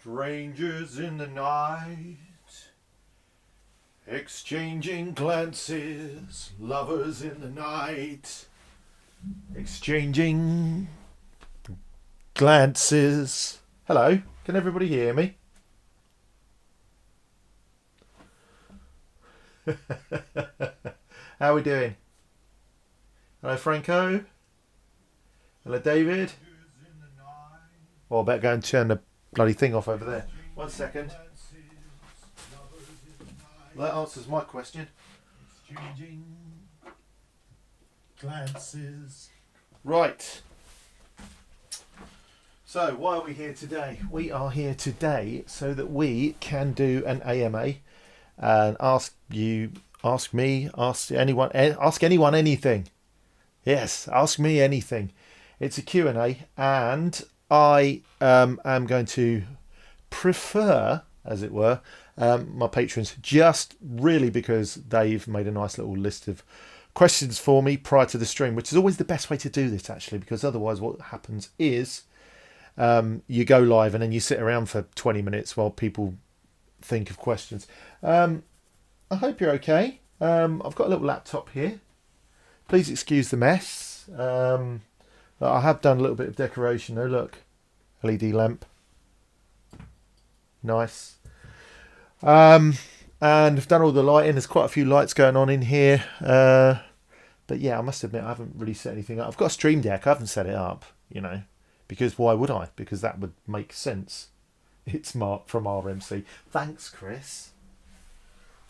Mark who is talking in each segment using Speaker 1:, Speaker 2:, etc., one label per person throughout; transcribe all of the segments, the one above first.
Speaker 1: Strangers in the night, exchanging glances, lovers in the night, exchanging glances. Hello, can everybody hear me? How are we doing? Hello, Franco. Hello, David. Oh, I better go and turn the bloody thing off over there. 1 second. That answers my question. Exchanging glances. Right. So, why are we here today? We are here today so that we can do an AMA and ask anyone anything. Yes, ask me anything. It's a Q&A, and I am going to prefer, as it were, my patrons, just really because they've made a nice little list of questions for me prior to the stream, which is always the best way to do this, actually, because otherwise what happens is you go live and then you sit around for 20 minutes while people think of questions. I hope you're okay. I've got a little laptop here. Please excuse the mess. I have done a little bit of decoration. Oh, look. LED lamp. Nice. And I've done all the lighting. There's quite a few lights going on in here. But yeah, I must admit, I haven't really set anything up. I've got a stream deck. I haven't set it up, because why would I? Because that would make sense. It's Mark from RMC. Thanks, Chris.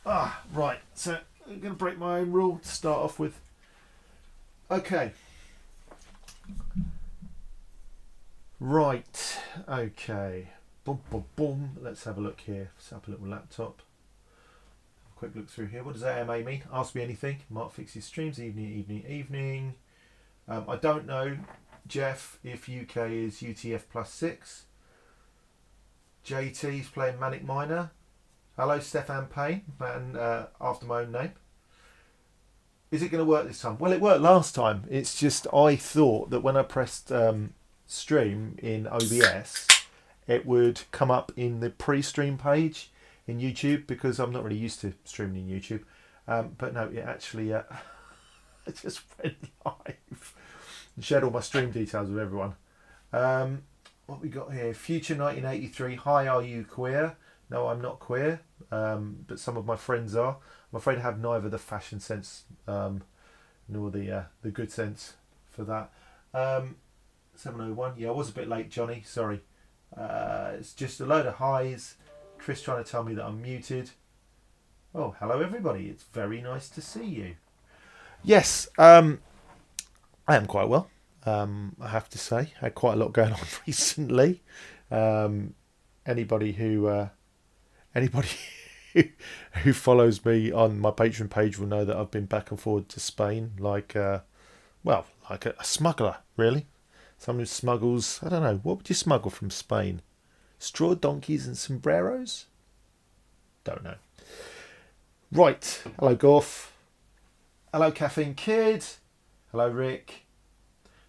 Speaker 1: Right. So I'm going to break my own rule to start off with. Okay. Right. Okay. Boom, boom, boom. Let's have a look here. Let's have a little laptop. Quick look through here. What does AMA mean? Ask me anything. Mark fixes streams. Evening. I don't know, Jeff, if UK is UTF +6. JT's playing Manic Miner. Hello, Stefan Payne, man after my own name. Is it going to work this time? Well, it worked last time. It's just I thought that when I pressed stream in OBS, it would come up in the pre-stream page in YouTube, because I'm not really used to streaming in YouTube. But no, it actually I just went live and shared all my stream details with everyone. What we got here? Future 1983. Hi, are you queer? No, I'm not queer, but some of my friends are. I'm afraid I have neither the fashion sense nor the good sense for that. 701. Yeah, I was a bit late, Johnny. Sorry. It's just a load of highs. Chris trying to tell me that I'm muted. Oh, hello everybody. It's very nice to see you. Yes, I am quite well. I have to say, had quite a lot going on recently. Anybody who follows me on my Patreon page will know that I've been back and forward to Spain, like a smuggler, really. Someone who smuggles, I don't know, what would you smuggle from Spain? Straw donkeys and sombreros? Don't know. Right. Hello, Gorf. Hello, Caffeine Kid. Hello, Rick.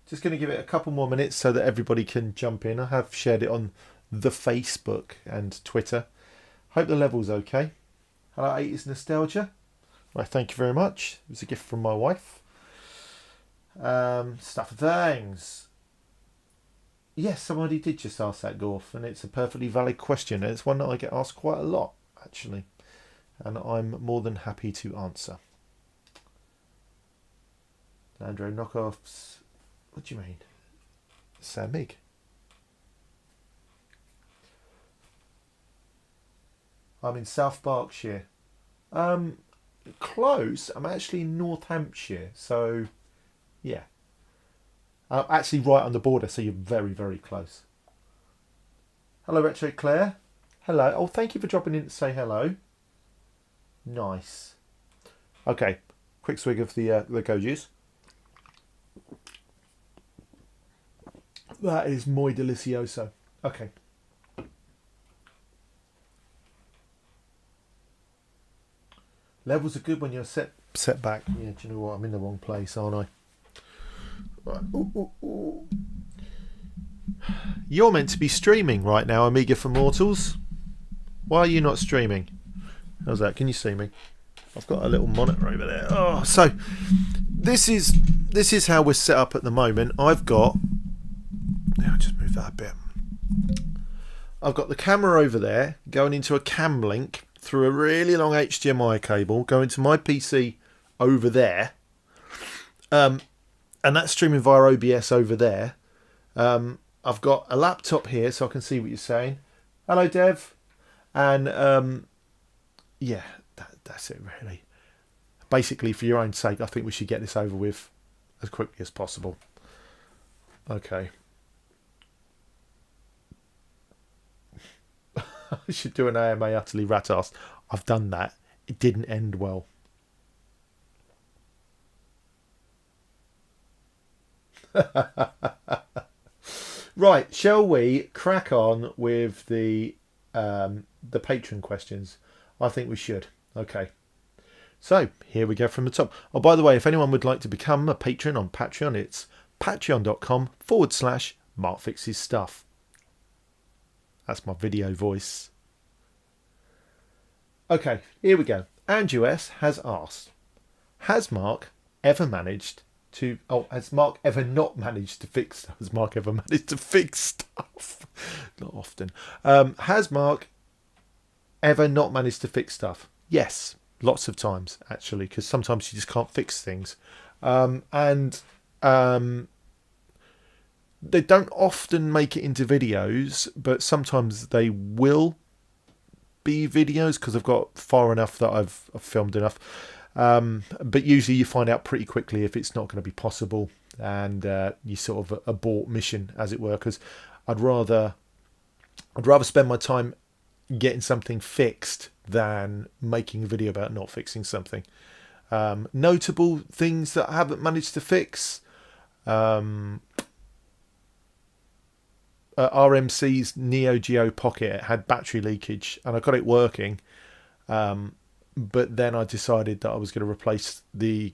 Speaker 1: Just going to give it a couple more minutes so that everybody can jump in. I have shared it on the Facebook and Twitter. Hope the level's okay. Hello, 80s Nostalgia. Well, thank you very much. It was a gift from my wife. Stuff of things. Yes, somebody did just ask that, Gorf, and it's a perfectly valid question. And it's one that I get asked quite a lot, actually. And I'm more than happy to answer. Landro knockoffs. What do you mean? Samig. I'm in South Berkshire. Close. I'm actually in North Hampshire. So, yeah. I'm actually right on the border, so you're very, very close. Hello, Retro Claire. Hello. Oh, thank you for dropping in to say hello. Nice. Okay. Quick swig of the go juice. That is muy delicioso. Okay. Levels are good when you're set back. Yeah, do you know what? I'm in the wrong place, aren't I? Right. Ooh, ooh, ooh. You're meant to be streaming right now, Amiga for Mortals. Why are you not streaming? How's that? Can you see me? I've got a little monitor over there. Oh, so this is how we're set up at the moment. I've got. I'll just move that a bit. I've got the camera over there going into a cam link through a really long HDMI cable going to my PC over there, and that's streaming via OBS over there. I've got a laptop here so I can see what you're saying. Hello, Dev. And yeah, that's it really. Basically, for your own sake, I think we should get this over with as quickly as possible. Okay. I should do an AMA utterly rat-assed. I've done that. It didn't end well. Right, shall we crack on with the patron questions? I think we should. Okay. So, here we go from the top. Oh, by the way, if anyone would like to become a patron on Patreon, it's patreon.com/MarkFixesStuff. That's my video voice. Okay, here we go. Andrew S. has asked, has Mark ever managed to... Oh, has Mark ever not managed to fix stuff? Has Mark ever managed to fix stuff? Not often. Has Mark ever not managed to fix stuff? Yes, lots of times, actually, because sometimes you just can't fix things. They don't often make it into videos, but sometimes they will be videos because I've got far enough that I've filmed enough. But usually you find out pretty quickly if it's not going to be possible, and you sort of abort mission, as it were, because I'd rather spend my time getting something fixed than making a video about not fixing something. Notable things that I haven't managed to fix. RMC's Neo Geo Pocket had battery leakage and I got it working, but then I decided that I was going to replace the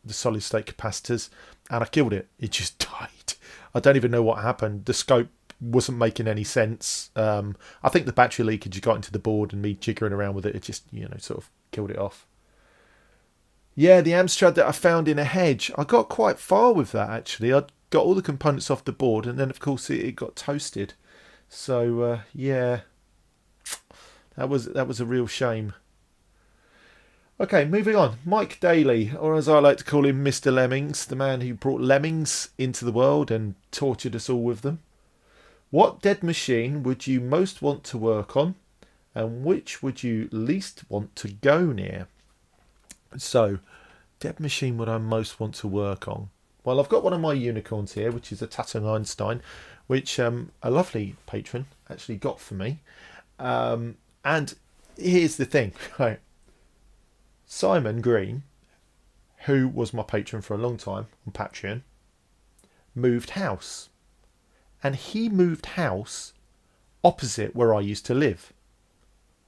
Speaker 1: solid state capacitors and I killed it. It just died. I don't even know what happened. The scope wasn't making any sense. I think the battery leakage got into the board and me jiggering around with it just sort of killed it off. Yeah, the Amstrad that I found in a hedge, I got quite far with that actually. I got all the components off the board and then of course it got toasted. So yeah, that was a real shame. Okay, moving on. Mike Daly, or as I like to call him, Mr. Lemmings, the man who brought lemmings into the world and tortured us all with them. What dead machine would you most want to work on, and which would you least want to go near? So, dead machine would I most want to work on? Well, I've got one of my unicorns here, which is a Tattung Einstein, which a lovely patron actually got for me. And here's the thing, right? Simon Green, who was my patron for a long time on Patreon, moved house. And he moved house opposite where I used to live,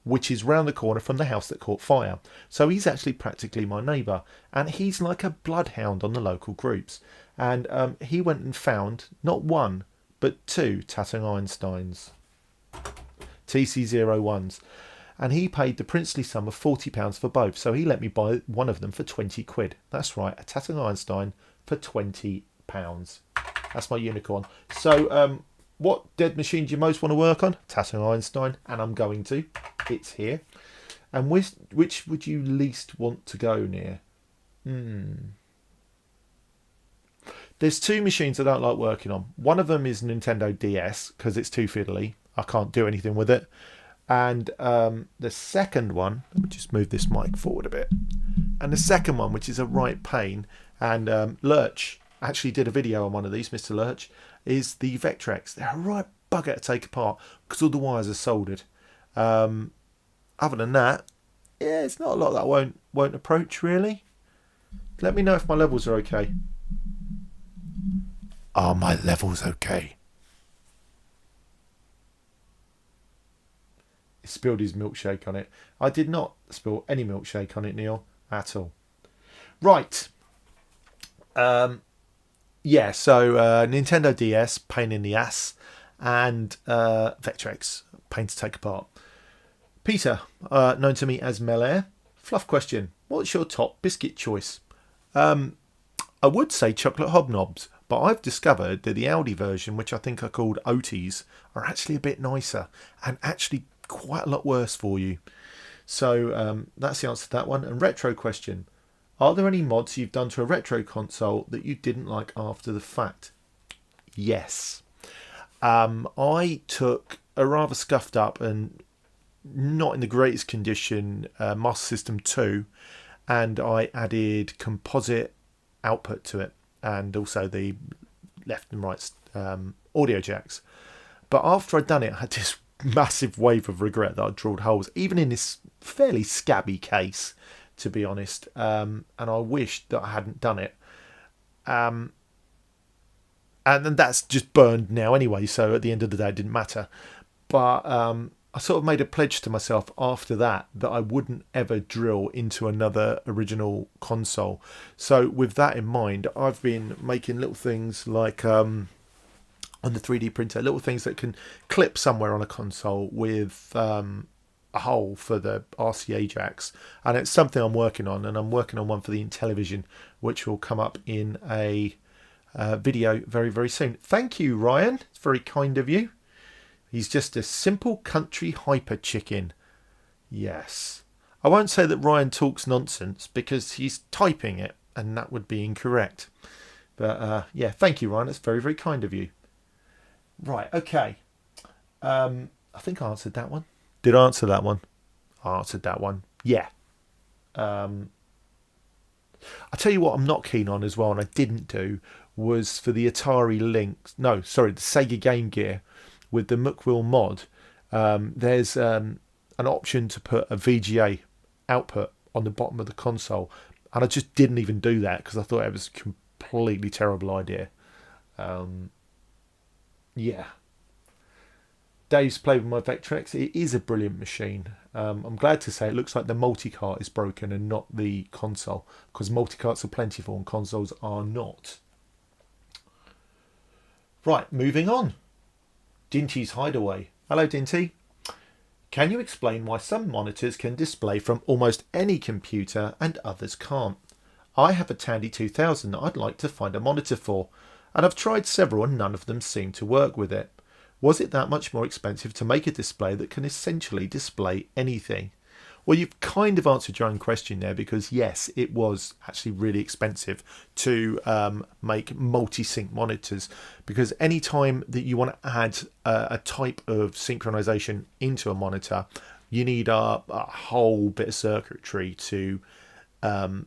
Speaker 1: which is round the corner from the house that caught fire. So he's actually practically my neighbour, and he's like a bloodhound on the local groups. And he went and found not one, but two Tattung Einsteins, TC01s. And he paid the princely sum of £40 for both. So he let me buy one of them for 20 quid. That's right, a Tattung Einstein for £20. That's my unicorn. So what dead machine do you most want to work on? Tattung Einstein, and I'm going to. It's here. And which would you least want to go near? There's two machines I don't like working on. One of them is Nintendo DS because it's too fiddly. I can't do anything with it. And the second one, let me just move this mic forward a bit. And the second one, which is a right pain, and Lurch actually did a video on one of these, Mr. Lurch, is the Vectrex. They're a right bugger to take apart because all the wires are soldered. Other than that, yeah, it's not a lot that I won't approach really. Let me know if my levels are okay. Are my levels okay? He spilled his milkshake on it. I did not spill any milkshake on it, Neil, at all. Right. Yeah, so Nintendo DS, pain in the ass, and Vectrex, pain to take apart. Peter, known to me as Melair. Fluff question. What's your top biscuit choice? I would say chocolate hobnobs, but I've discovered that the Aldi version, which I think are called Oaties, are actually a bit nicer and actually quite a lot worse for you. So that's the answer to that one. And retro question. Are there any mods you've done to a retro console that you didn't like after the fact? Yes. I took a rather scuffed up and not in the greatest condition Master System 2, and I added composite output to it and also the left and right audio jacks. But after I'd done it, I had this massive wave of regret that I'd drilled holes, even in this fairly scabby case, to be honest. And I wished that I hadn't done it. And then that's just burned now anyway, so at the end of the day it didn't matter. But I sort of made a pledge to myself after that I wouldn't ever drill into another original console. So with that in mind, I've been making little things like on the 3D printer, little things that can clip somewhere on a console with a hole for the RCA jacks. And it's something I'm working on, and I'm working on one for the Intellivision, which will come up in a video very, very soon. Thank you, Ryan. It's very kind of you. He's just a simple country hyper chicken. Yes. I won't say that Ryan talks nonsense because he's typing it and that would be incorrect. But yeah, thank you, Ryan. That's very, very kind of you. Right, okay. I think I answered that one. Did I answer that one? I answered that one. Yeah. I'll tell you what I'm not keen on as well, and I didn't do, was for the Atari Lynx. No, sorry, the Sega Game Gear. With the Muckwheel mod, there's an option to put a VGA output on the bottom of the console, and I just didn't even do that because I thought it was a completely terrible idea. Yeah. Dave's played with my Vectrex. It is a brilliant machine. I'm glad to say it looks like the multicart is broken and not the console, because multicarts are plentiful and consoles are not. Right, moving on. Dinty's Hideaway. Hello, Dinty. Can you explain why some monitors can display from almost any computer and others can't? I have a Tandy 2000 that I'd like to find a monitor for, and I've tried several and none of them seem to work with it. Was it that much more expensive to make a display that can essentially display anything? Well, you've kind of answered your own question there, because yes, it was actually really expensive to make multi-sync monitors, because any time that you want to add a type of synchronization into a monitor, you need a whole bit of circuitry to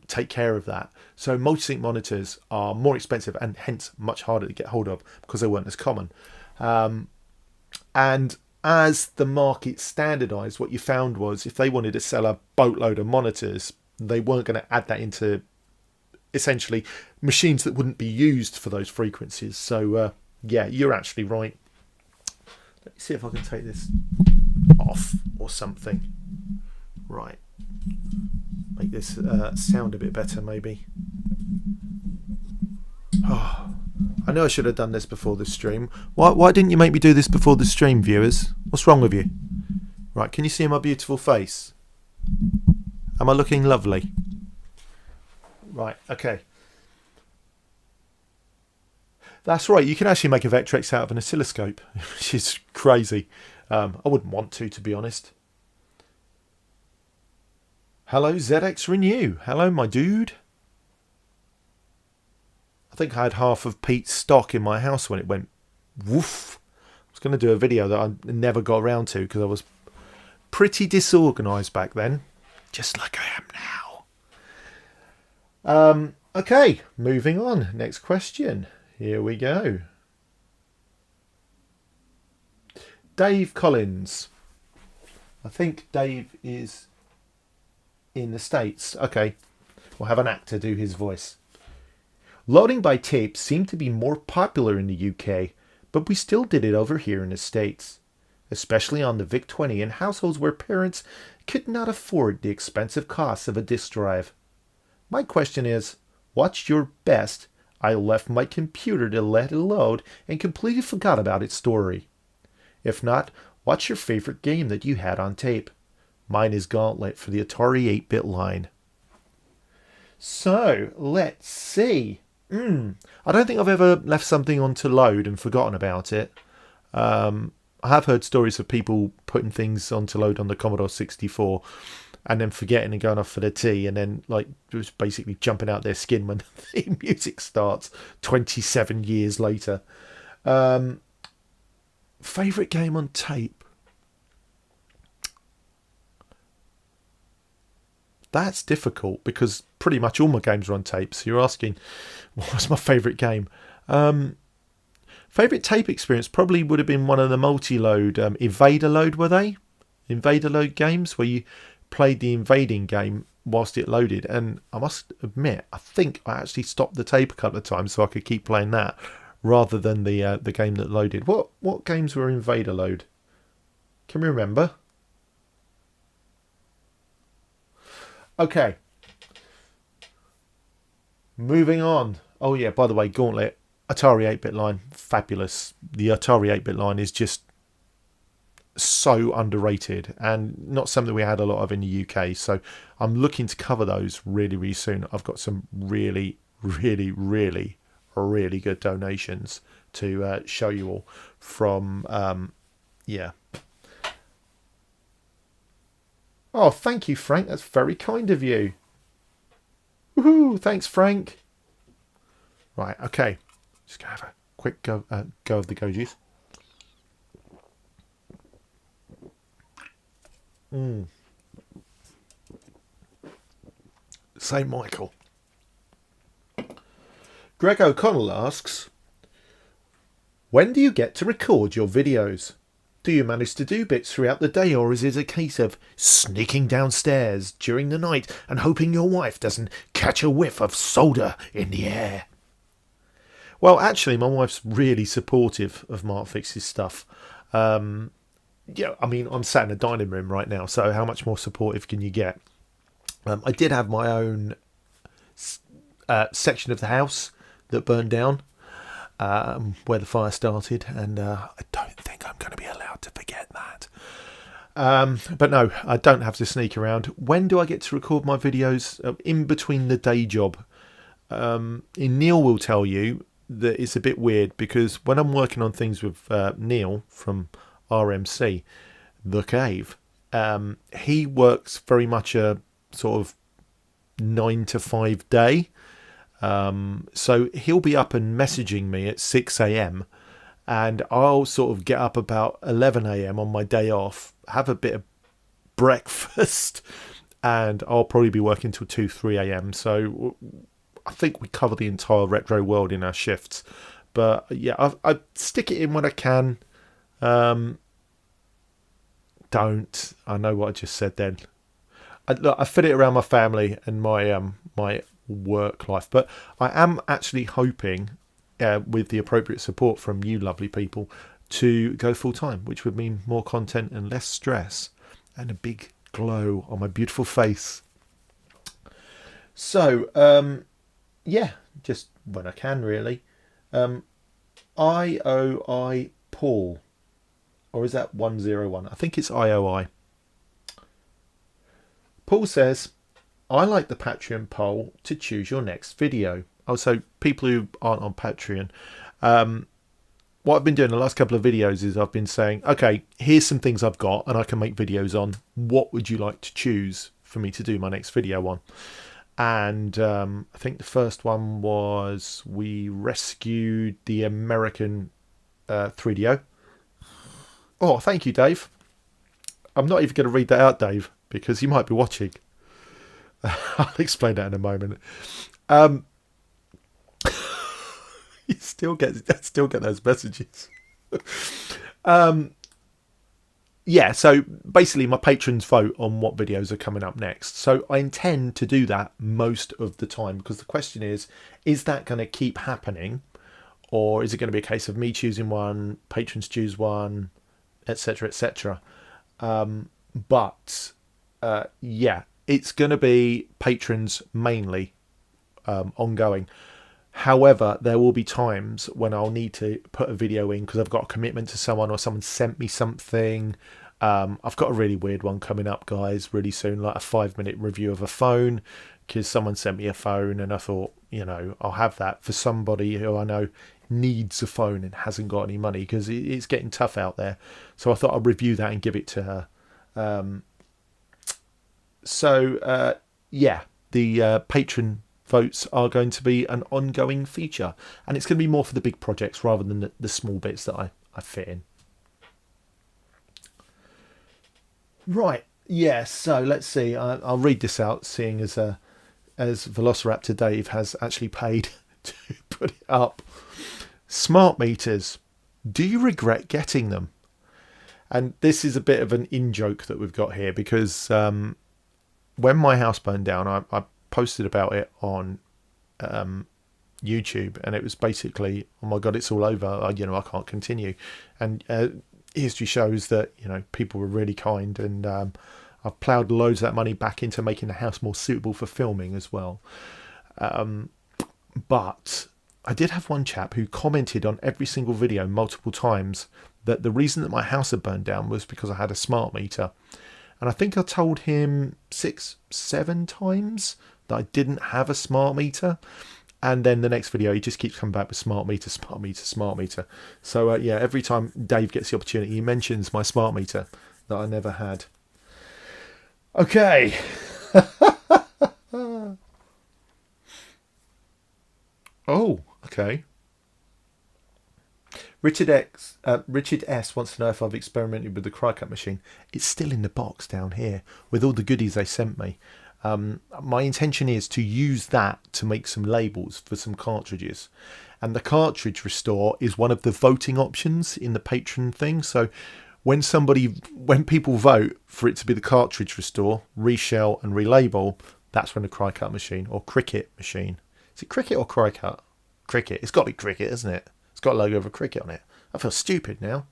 Speaker 1: take care of that. So multi-sync monitors are more expensive and hence much harder to get hold of because they weren't as common. And as the market standardized, what you found was if they wanted to sell a boatload of monitors, they weren't going to add that into essentially machines that wouldn't be used for those frequencies. So yeah, you're actually right. Let me see if I can take this off or something. Right. Make this sound a bit better maybe. Oh, I know I should have done this before the stream. Why didn't you make me do this before the stream, viewers? What's wrong with you? Right, can you see my beautiful face? Am I looking lovely? Right, okay. That's right, you can actually make a Vectrex out of an oscilloscope, which is crazy. I wouldn't want to be honest. Hello, ZX Renew. Hello, my dude. I think I had half of Pete's stock in my house when it went woof. I was going to do a video that I never got around to because I was pretty disorganised back then, just like I am now. Okay, moving on. Next question. Here we go. Dave Collins. I think Dave is in the States. Okay, we'll have an actor do his voice. Loading by tape seemed to be more popular in the UK, but we still did it over here in the States, especially on the VIC-20 in households where parents could not afford the expensive costs of a disk drive. My question is, what's your best I left my computer to let it load and completely forgot about its story. If not, what's your favorite game that you had on tape? Mine is Gauntlet for the Atari 8-bit line. So, let's see. I don't think I've ever left something on to load and forgotten about it. I have heard stories of people putting things on to load on the Commodore 64 and then forgetting and going off for the tea, and then like just basically jumping out their skin when the music starts 27 years later. Favourite game on tape? That's difficult because pretty much all my games are on tape. So you're asking, what was my favourite game? Favourite tape experience probably would have been one of the multi-load, Invader Load, were they? Invader Load games where you played the invading game whilst it loaded. And I must admit, I think I actually stopped the tape a couple of times so I could keep playing that rather than the game that loaded. What games were Invader Load? Can we remember? Okay. Moving on. Oh yeah, by the way, Gauntlet, Atari 8-bit line, fabulous. The Atari 8-bit line is just so underrated and not something we had a lot of in the UK. So I'm looking to cover those really, really soon. I've got some really, really, really, really good donations to show you all from, yeah. Oh, thank you, Frank. That's very kind of you. Woohoo! Thanks, Frank. Right, okay. Just gonna have a quick go of the Gojis. St. Michael. Greg O'Connell asks, when do you get to record your videos? Do you manage to do bits throughout the day, or is it a case of sneaking downstairs during the night and hoping your wife doesn't catch a whiff of solder in the air? Well, actually, my wife's really supportive of Mark Fix's stuff. Yeah, I mean, I'm sat in a dining room right now, so how much more supportive can you get? I did have my own section of the house that burned down where the fire started, and I don't think I'm going to be allowed to forget that. But no, I don't have to sneak around. When do I get to record my videos? In between the day job. Neil will tell you that it's a bit weird because when I'm working on things with Neil from RMC, The Cave, he works very much a sort of 9 to 5 day. So he'll be up and messaging me at 6 a.m. and I'll sort of get up about 11 a.m. on my day off, have a bit of breakfast, and I'll probably be working till 2, 3 a.m. So I think we cover the entire retro world in our shifts. But yeah, I stick it in when I can. Don't. I know what I just said then. I fit it around my family and my work life, but I am actually hoping with the appropriate support from you lovely people to go full time, which would mean more content and less stress and a big glow on my beautiful face. So yeah, just when I can, really. IOI Paul, or is that 101? I think it's IOI. Paul says, I like the Patreon poll to choose your next video. Also, people who aren't on Patreon, what I've been doing the last couple of videos is I've been saying, okay, here's some things I've got and I can make videos on. What would you like to choose for me to do my next video on? And I think the first one was we rescued the American 3DO. Oh, thank you, Dave. I'm not even going to read that out, Dave, because you might be watching. I'll explain that in a moment. You still get those messages. Yeah, so basically my patrons vote on what videos are coming up next. So I intend to do that most of the time, because the question is that going to keep happening, or is it going to be a case of me choosing one, patrons choose one, etc., etc. But yeah, it's going to be patrons mainly, ongoing. However, there will be times when I'll need to put a video in because I've got a commitment to someone or someone sent me something. I've got a really weird one coming up, guys, really soon, like a 5-minute review of a phone, because someone sent me a phone and I thought, I'll have that for somebody who I know needs a phone and hasn't got any money, because it's getting tough out there. So I thought I'd review that and give it to her. The patron votes are going to be an ongoing feature, and it's going to be more for the big projects rather than the small bits that I fit in. Right, yeah, so let's see. I'll read this out, seeing as Velociraptor Dave has actually paid to put it up. Smart meters. Do you regret getting them? And this is a bit of an in-joke that we've got here, because when my house burned down, I posted about it on YouTube, and it was basically, oh my God, it's all over. I can't continue. And history shows that, people were really kind, and I've ploughed loads of that money back into making the house more suitable for filming as well. But I did have one chap who commented on every single video multiple times that the reason that my house had burned down was because I had a smart meter. And I think I told him 6-7 times that I didn't have a smart meter. And then the next video, he just keeps coming back with smart meter, smart meter, smart meter. So, every time Dave gets the opportunity, he mentions my smart meter that I never had. Okay. Oh, okay. Richard S wants to know if I've experimented with the cry-cut machine. It's still in the box down here with all the goodies they sent me. My intention is to use that to make some labels for some cartridges, and the cartridge restore is one of the voting options in the patron thing. So when people vote for it to be the cartridge restore, reshell and relabel, that's when the cry-cut machine or cricket machine. Is it cricket or cry-cut? Cricket. It's got to be cricket, isn't it? It's got a logo of a cricket on it. I feel stupid now.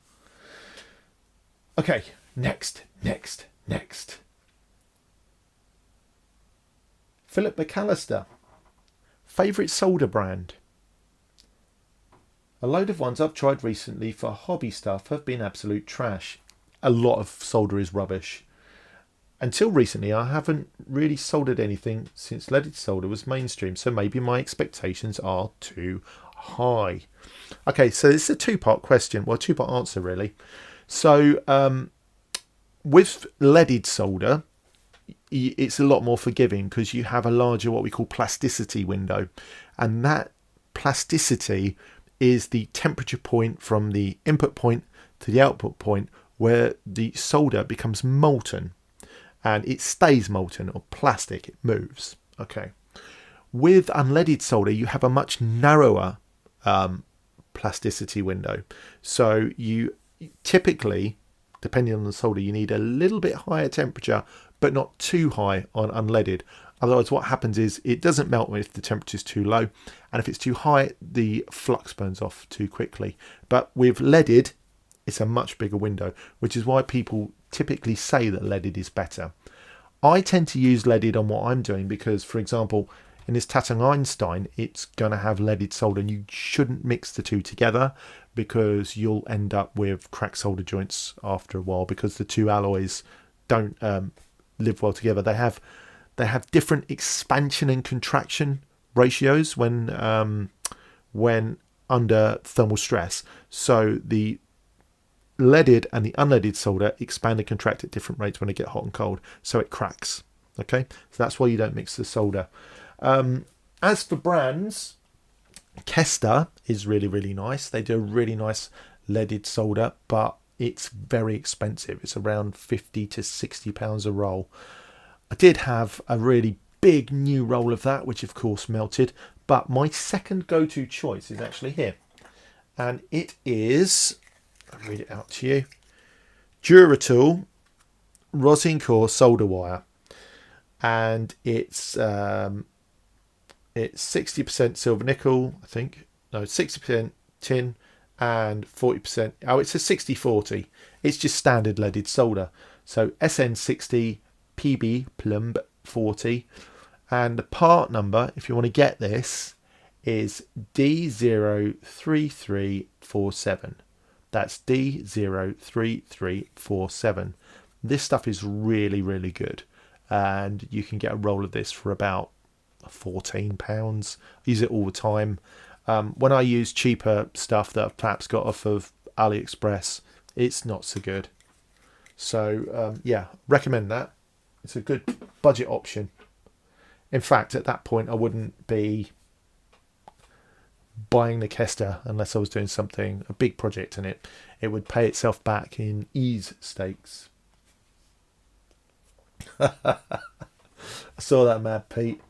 Speaker 1: Okay, next. Philip McAllister. Favourite solder brand? A load of ones I've tried recently for hobby stuff have been absolute trash. A lot of solder is rubbish. Until recently, I haven't really soldered anything since leaded solder was mainstream, so maybe my expectations are too high. Okay, so this is a two-part question, well, two-part answer really. So with leaded solder, it's a lot more forgiving because you have a larger what we call plasticity window, and that plasticity is the temperature point from the input point to the output point where the solder becomes molten, and it stays molten, or plastic, it moves. Okay. With unleaded solder, you have a much narrower plasticity window. So you typically, depending on the solder, you need a little bit higher temperature, but not too high on unleaded. Otherwise, what happens is it doesn't melt if the temperature is too low, and if it's too high, the flux burns off too quickly. But with leaded, it's a much bigger window, which is why people typically say that leaded is better. I tend to use leaded on what I'm doing because, for example, in this Tattung Einstein, it's going to have leaded solder, and you shouldn't mix the two together because you'll end up with cracked solder joints after a while, because the two alloys don't live well together. They have different expansion and contraction ratios when under thermal stress. So the leaded and the unleaded solder expand and contract at different rates when they get hot and cold, so it cracks. Okay, so that's why you don't mix the solder. As for brands, Kester is really, really nice. They do a really nice leaded solder, but it's very expensive. It's around £50 to £60 a roll. I did have a really big new roll of that, which of course melted, but my second go-to choice is actually here, and it is, I'll read it out to you, Duratool rosin core solder wire, and it's 60% silver nickel, I think. No, 60% tin and 40%. Oh, it's a 60-40. It's just standard leaded solder. So SN60 PB plumb 40, and the part number, if you want to get this, is D03347. That's D03347. This stuff is really, really good. And you can get a roll of this for about £14. I use it all the time. When I use cheaper stuff that I've perhaps got off of AliExpress, it's not so good. So, yeah, recommend that. It's a good budget option. In fact, at that point, I wouldn't be buying the Kester unless I was doing something, a big project in it. It would pay itself back in ease stakes. I saw that, Mad Pete.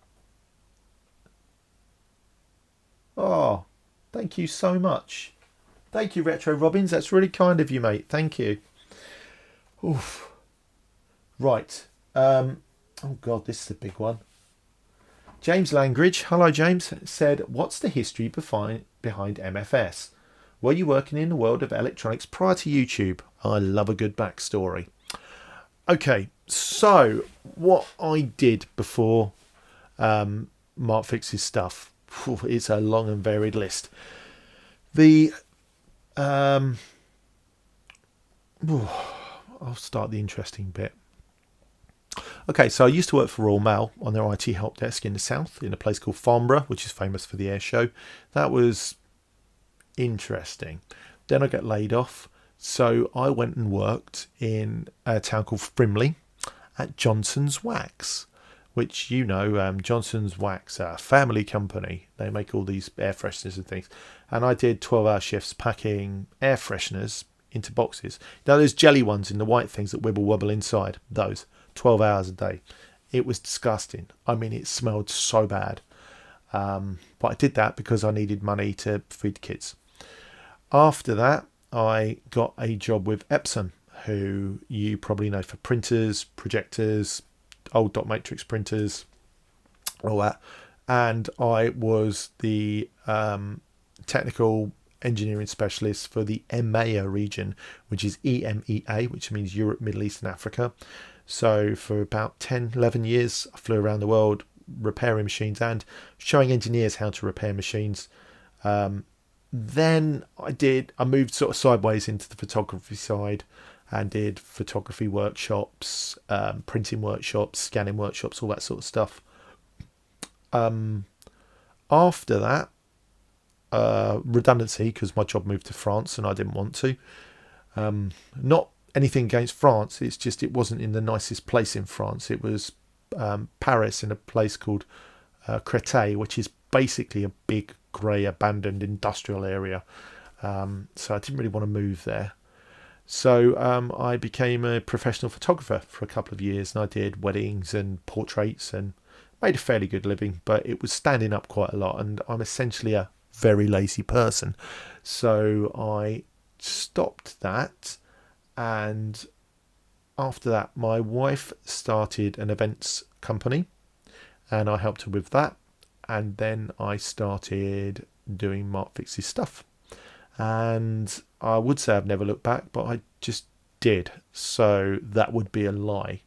Speaker 1: Oh, thank you so much. Thank you, Retro Robbins. That's really kind of you, mate. Thank you. Oof. Right. Oh, God, this is a big one. James Langridge, hello James, said, what's the history behind MFS? Were you working in the world of electronics prior to YouTube? I love a good backstory. Okay, so what I did before Mark Fix's stuff, it's a long and varied list. I'll start the interesting bit. Okay, so I used to work for Royal Mail on their IT help desk in the south, in a place called Farnborough, which is famous for the air show. That was interesting. Then I got laid off, so I went and worked in a town called Frimley at Johnson's Wax, which you know, Johnson's Wax, a family company. They make all these air fresheners and things. And I did 12-hour shifts packing air fresheners into boxes. Now, there's jelly ones in the white things that wibble wobble inside. Those 12 hours a day. It was disgusting. I mean, it smelled so bad. But I did that because I needed money to feed the kids. After that, I got a job with Epson, who you probably know for printers, projectors, old dot matrix printers, all that. And I was the technical engineering specialist for the EMEA region, which is EMEA, which means Europe, Middle East and Africa. So for about 10, 11 years, I flew around the world repairing machines and showing engineers how to repair machines. Then I moved sort of sideways into the photography side and did photography workshops, printing workshops, scanning workshops, all that sort of stuff. After that, redundancy, because my job moved to France and I didn't want to. Not anything against France, it's just it wasn't in the nicest place in France. It was Paris, in a place called Créteil, which is basically a big grey abandoned industrial area. So I didn't really want to move there. So I became a professional photographer for a couple of years, and I did weddings and portraits and made a fairly good living, but it was standing up quite a lot, and I'm essentially a very lazy person. So I stopped that, and after that my wife started an events company and I helped her with that, and then I started doing Mark Fix's stuff, and I would say I've never looked back, but I just did, so that would be a lie.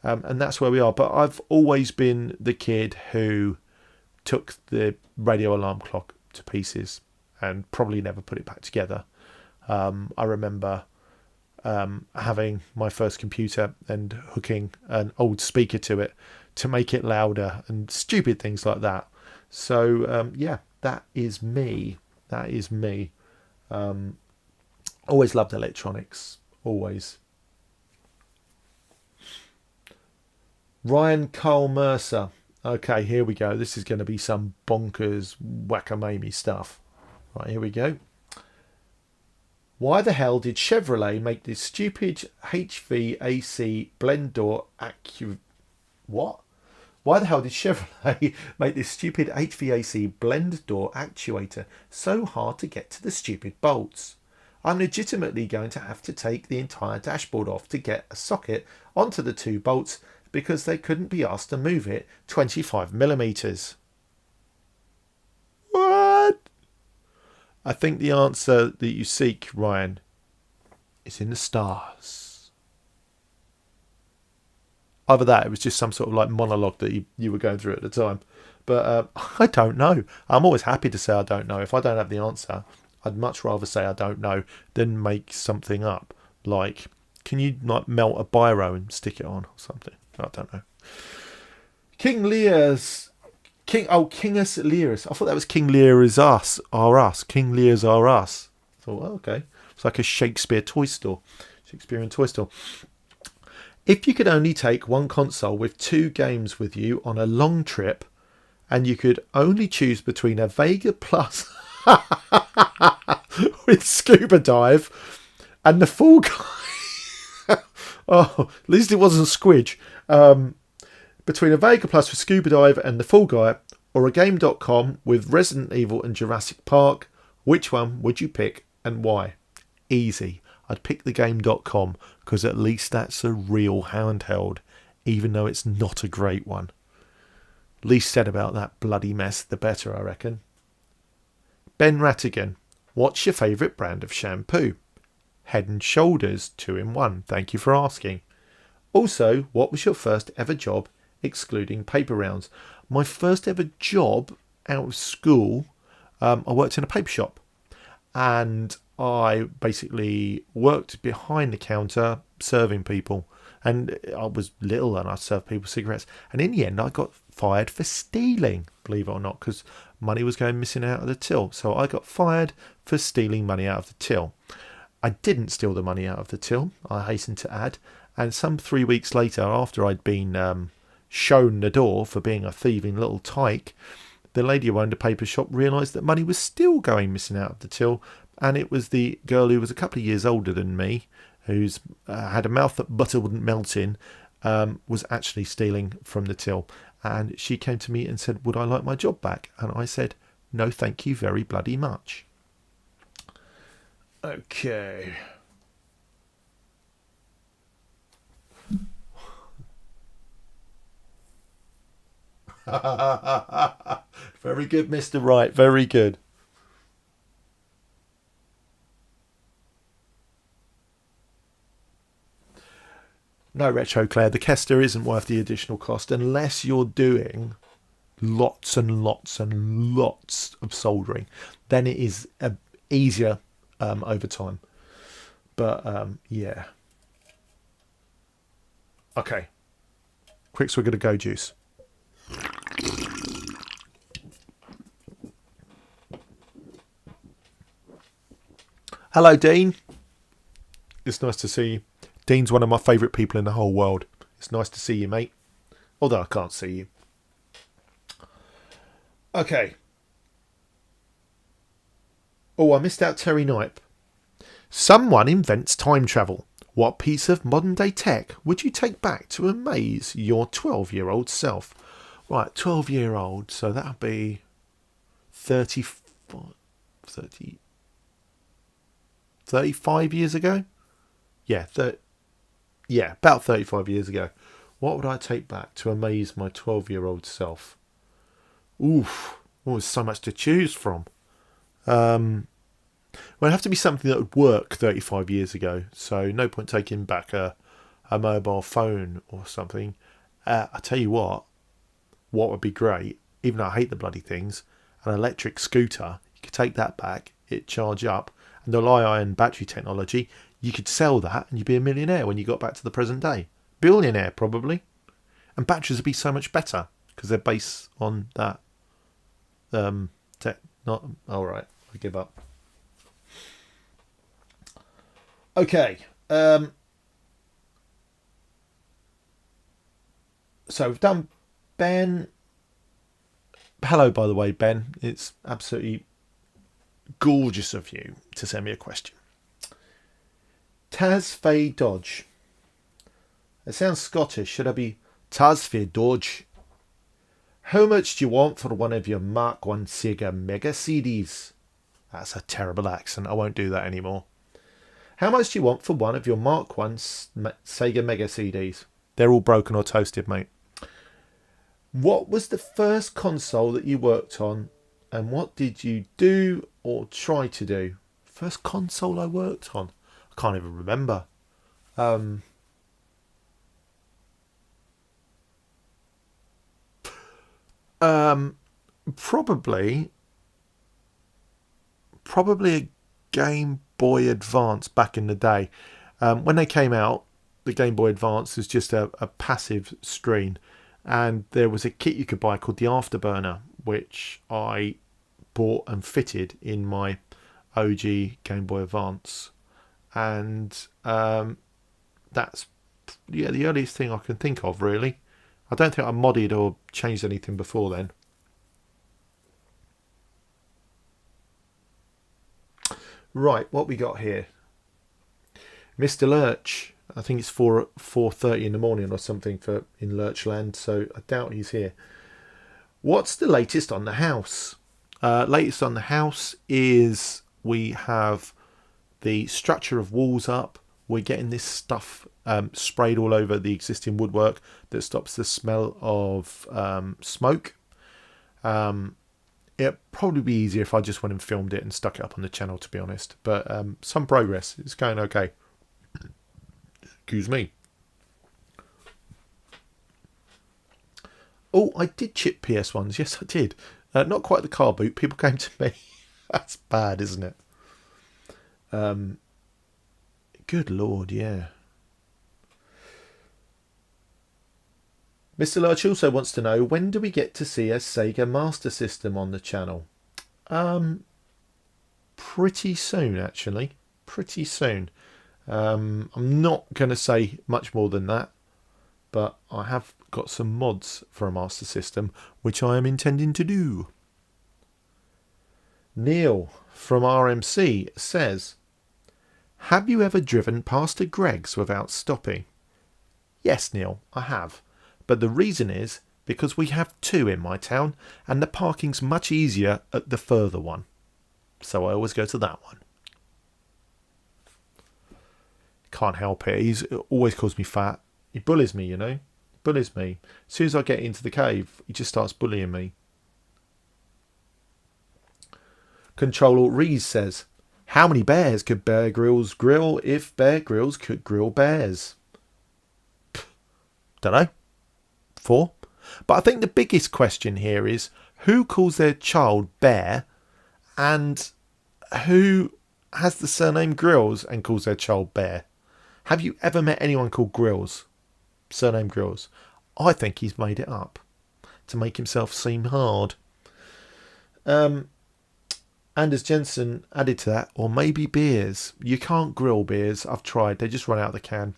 Speaker 1: And that's where we are. But I've always been the kid who took the radio alarm clock to pieces and probably never put it back together. I remember having my first computer and hooking an old speaker to it to make it louder and stupid things like that. So yeah, that is me. That is me. Always loved electronics. Always. Ryan Cole Mercer. Okay, here we go. This is going to be some bonkers whack-a-mamie stuff. Right, here we go. Why the hell did Chevrolet make this stupid HVAC blend door What? Why the hell did Chevrolet make this stupid HVAC blend door actuator so hard to get to the stupid bolts? I'm legitimately going to have to take the entire dashboard off to get a socket onto the two bolts because they couldn't be asked to move it 25 millimeters. What? I think the answer that you seek, Ryan, is in the stars. Either that, it was just some sort of like monologue that you were going through at the time. But I don't know. I'm always happy to say I don't know. If I don't have the answer, I'd much rather say I don't know than make something up. Like, can you like melt a biro and stick it on or something? I don't know. King Lear's Kingus Lear's. I thought that was King Lear is us, are us. King Lear's are us. I thought, well, okay. It's like a Shakespearean toy store. If you could only take one console with 2 games with you on a long trip, and you could only choose between a Vega Plus with Scuba Dive and the Fall Guy. Oh, at least it wasn't Squidge. Between a Vega Plus with Scuba Dive and the Fall Guy, or a Game.com with Resident Evil and Jurassic Park, which one would you pick and why? Easy. I'd pick the Game.com because at least that's a real handheld, even though it's not a great one. Least said about that bloody mess, the better, I reckon. Ben Rattigan, what's your favourite brand of shampoo? Head and Shoulders 2-in-1. Thank you for asking. Also, what was your first ever job, excluding paper rounds? My first ever job out of school, I worked in a paper shop. And I basically worked behind the counter serving people. And I was little and I served people cigarettes. And in the end, I got fired for stealing, believe it or not, because money was going missing out of the till. So I got fired for stealing money out of the till. I didn't steal the money out of the till, I hasten to add. And some 3 weeks later, after I'd been shown the door for being a thieving little tyke, the lady who owned the paper shop realised that money was still going missing out of the till. And it was the girl who was a couple of years older than me, who's had a mouth that butter wouldn't melt in, was actually stealing from the till. And she came to me and said, would I like my job back? And I said, no, thank you very bloody much. Okay. Very good, Mr. Wright. Very good. No, Retro Claire, the Kester isn't worth the additional cost unless you're doing lots and lots and lots of soldering. Then it is easier over time. But yeah. Okay. Quick swig of the Go Juice. Hello, Dean. It's nice to see you. Dean's one of my favourite people in the whole world. It's nice to see you, mate. Although I can't see you. Okay. Oh, I missed out Terry Knipe. Someone invents time travel. What piece of modern day tech would you take back to amaze your 12-year-old self? Right, 12-year-old. So that'll be 35 years ago? Yeah, about 35 years ago. What would I take back to amaze my 12-year-old self? Oof. Oh, there's so much to choose from. Well, it'd have to be something that would work 35 years ago. So no point taking back a mobile phone or something. I tell you what would be great, even though I hate the bloody things, an electric scooter. You could take that back, it'd charge up, and the Li-ion battery technology, you could sell that and you'd be a millionaire when you got back to the present day. Billionaire, probably. And batteries would be so much better because they're based on that tech. Not all right. I give up. Okay. So we've done Ben. Hello, by the way, Ben. It's absolutely gorgeous of you to send me a question. Tasfay Dodge. It sounds Scottish. Should I be Tasfay Dodge? How much do you want for one of your Mark 1 Sega Mega CDs? That's a terrible accent. I won't do that anymore. How much do you want for one of your Mark 1 Sega Mega CDs? They're all broken or toasted, mate. What was the first console that you worked on, and what did you do or try to do? First console I worked on? I can't even remember. Probably a Game Boy Advance back in the day. When they came out, the Game Boy Advance was just a passive screen, and there was a kit you could buy called the Afterburner, which I bought and fitted in my OG Game Boy Advance, and that's the earliest thing I can think of, really. I don't think I modded or changed anything before then. Right, what we got here? Mr. Lurch. I think it's 4:30 in the morning or something in Lurchland, so I doubt he's here. What's the latest on the house? Latest on the house is we have the structure of walls up. We're getting this stuff sprayed all over the existing woodwork that stops the smell of smoke. It'd probably be easier if I just went and filmed it and stuck it up on the channel, to be honest. But some progress. It's going okay. Excuse me. Oh, I did chip PS1s. Yes, I did. Not quite the car boot. People came to me. That's bad, isn't it? Good Lord, yeah. Mr. Lurch also wants to know, when do we get to see a Sega Master System on the channel? Pretty soon, actually. Pretty soon. I'm not going to say much more than that, but I have got some mods for a Master System, which I am intending to do. Neil from RMC says, have you ever driven past a Greggs without stopping? Yes, Neil, I have. But the reason is because we have two in my town and the parking's much easier at the further one. So I always go to that one. Can't help it. He's always calls me fat. He bullies me, you know. Bullies me. As soon as I get into the cave, he just starts bullying me. Control-Alt-Rees says, how many bears could Bear Grylls grill if Bear Grylls could grill bears? Don't know. 4. But I think the biggest question here is, who calls their child Bear and who has the surname Grylls and calls their child Bear? Have you ever met anyone called Grylls? Surname Grylls? I think he's made it up to make himself seem hard. Anders Jensen added to that, or maybe beers. You can't grill beers. I've tried. They just run out of the can.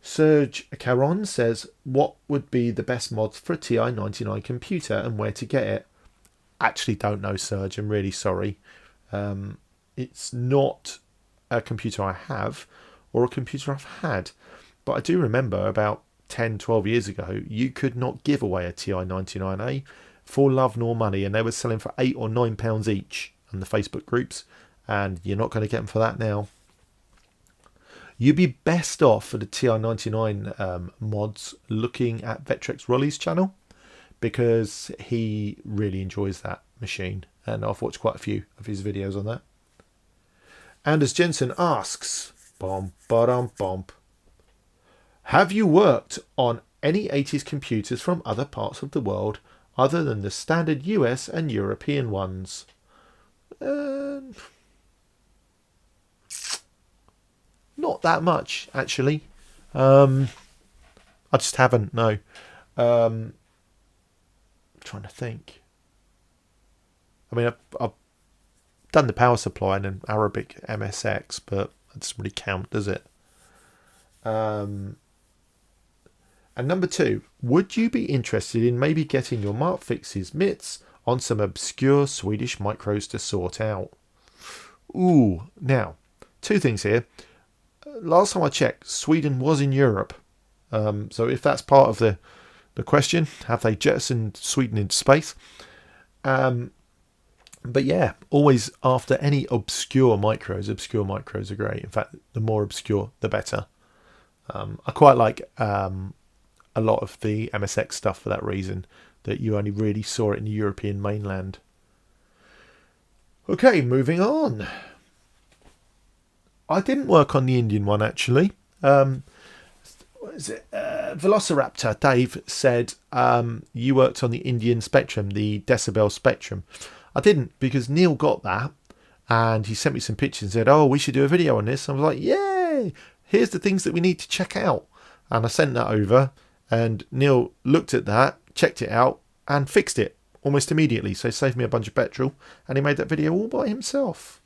Speaker 1: Serge Caron says, what would be the best mods for a TI-99 computer and where to get it? Actually don't know, Serge. I'm really sorry. It's not a computer I have or a computer I've had. But I do remember about 10, 12 years ago, you could not give away a TI-99A for love nor money, and they were selling for £8 or £9 each on the Facebook groups, and you're not going to get them for that now. You'd be best off for the TI-99 mods looking at Vectrex Rolly's channel, because he really enjoys that machine, and I've watched quite a few of his videos on that. Anders Jensen asks, have you worked on any 80s computers from other parts of the world other than the standard US and European ones? Not that much, actually. I just haven't, no. I'm trying to think. I mean, I've done the power supply and an Arabic MSX, but that doesn't really count, does it? And number 2, would you be interested in maybe getting your Mark Fix's mitts on some obscure Swedish micros to sort out? Ooh, now, 2 things here. Last time I checked, Sweden was in Europe. So if that's part of the question, have they jettisoned Sweden into space? But yeah, always after any obscure micros. Obscure micros are great. In fact, the more obscure, the better. I quite like a lot of the MSX stuff for that reason, that you only really saw it in the European mainland. Okay, moving on. I didn't work on the Indian one, actually. What is it? Velociraptor Dave said you worked on the Indian spectrum, the decibel spectrum. I didn't, because Neil got that and he sent me some pictures and said, oh, we should do a video on this. I was like, yay, here's the things that we need to check out. And I sent that over and Neil looked at that, checked it out and fixed it almost immediately. So he saved me a bunch of petrol and he made that video all by himself.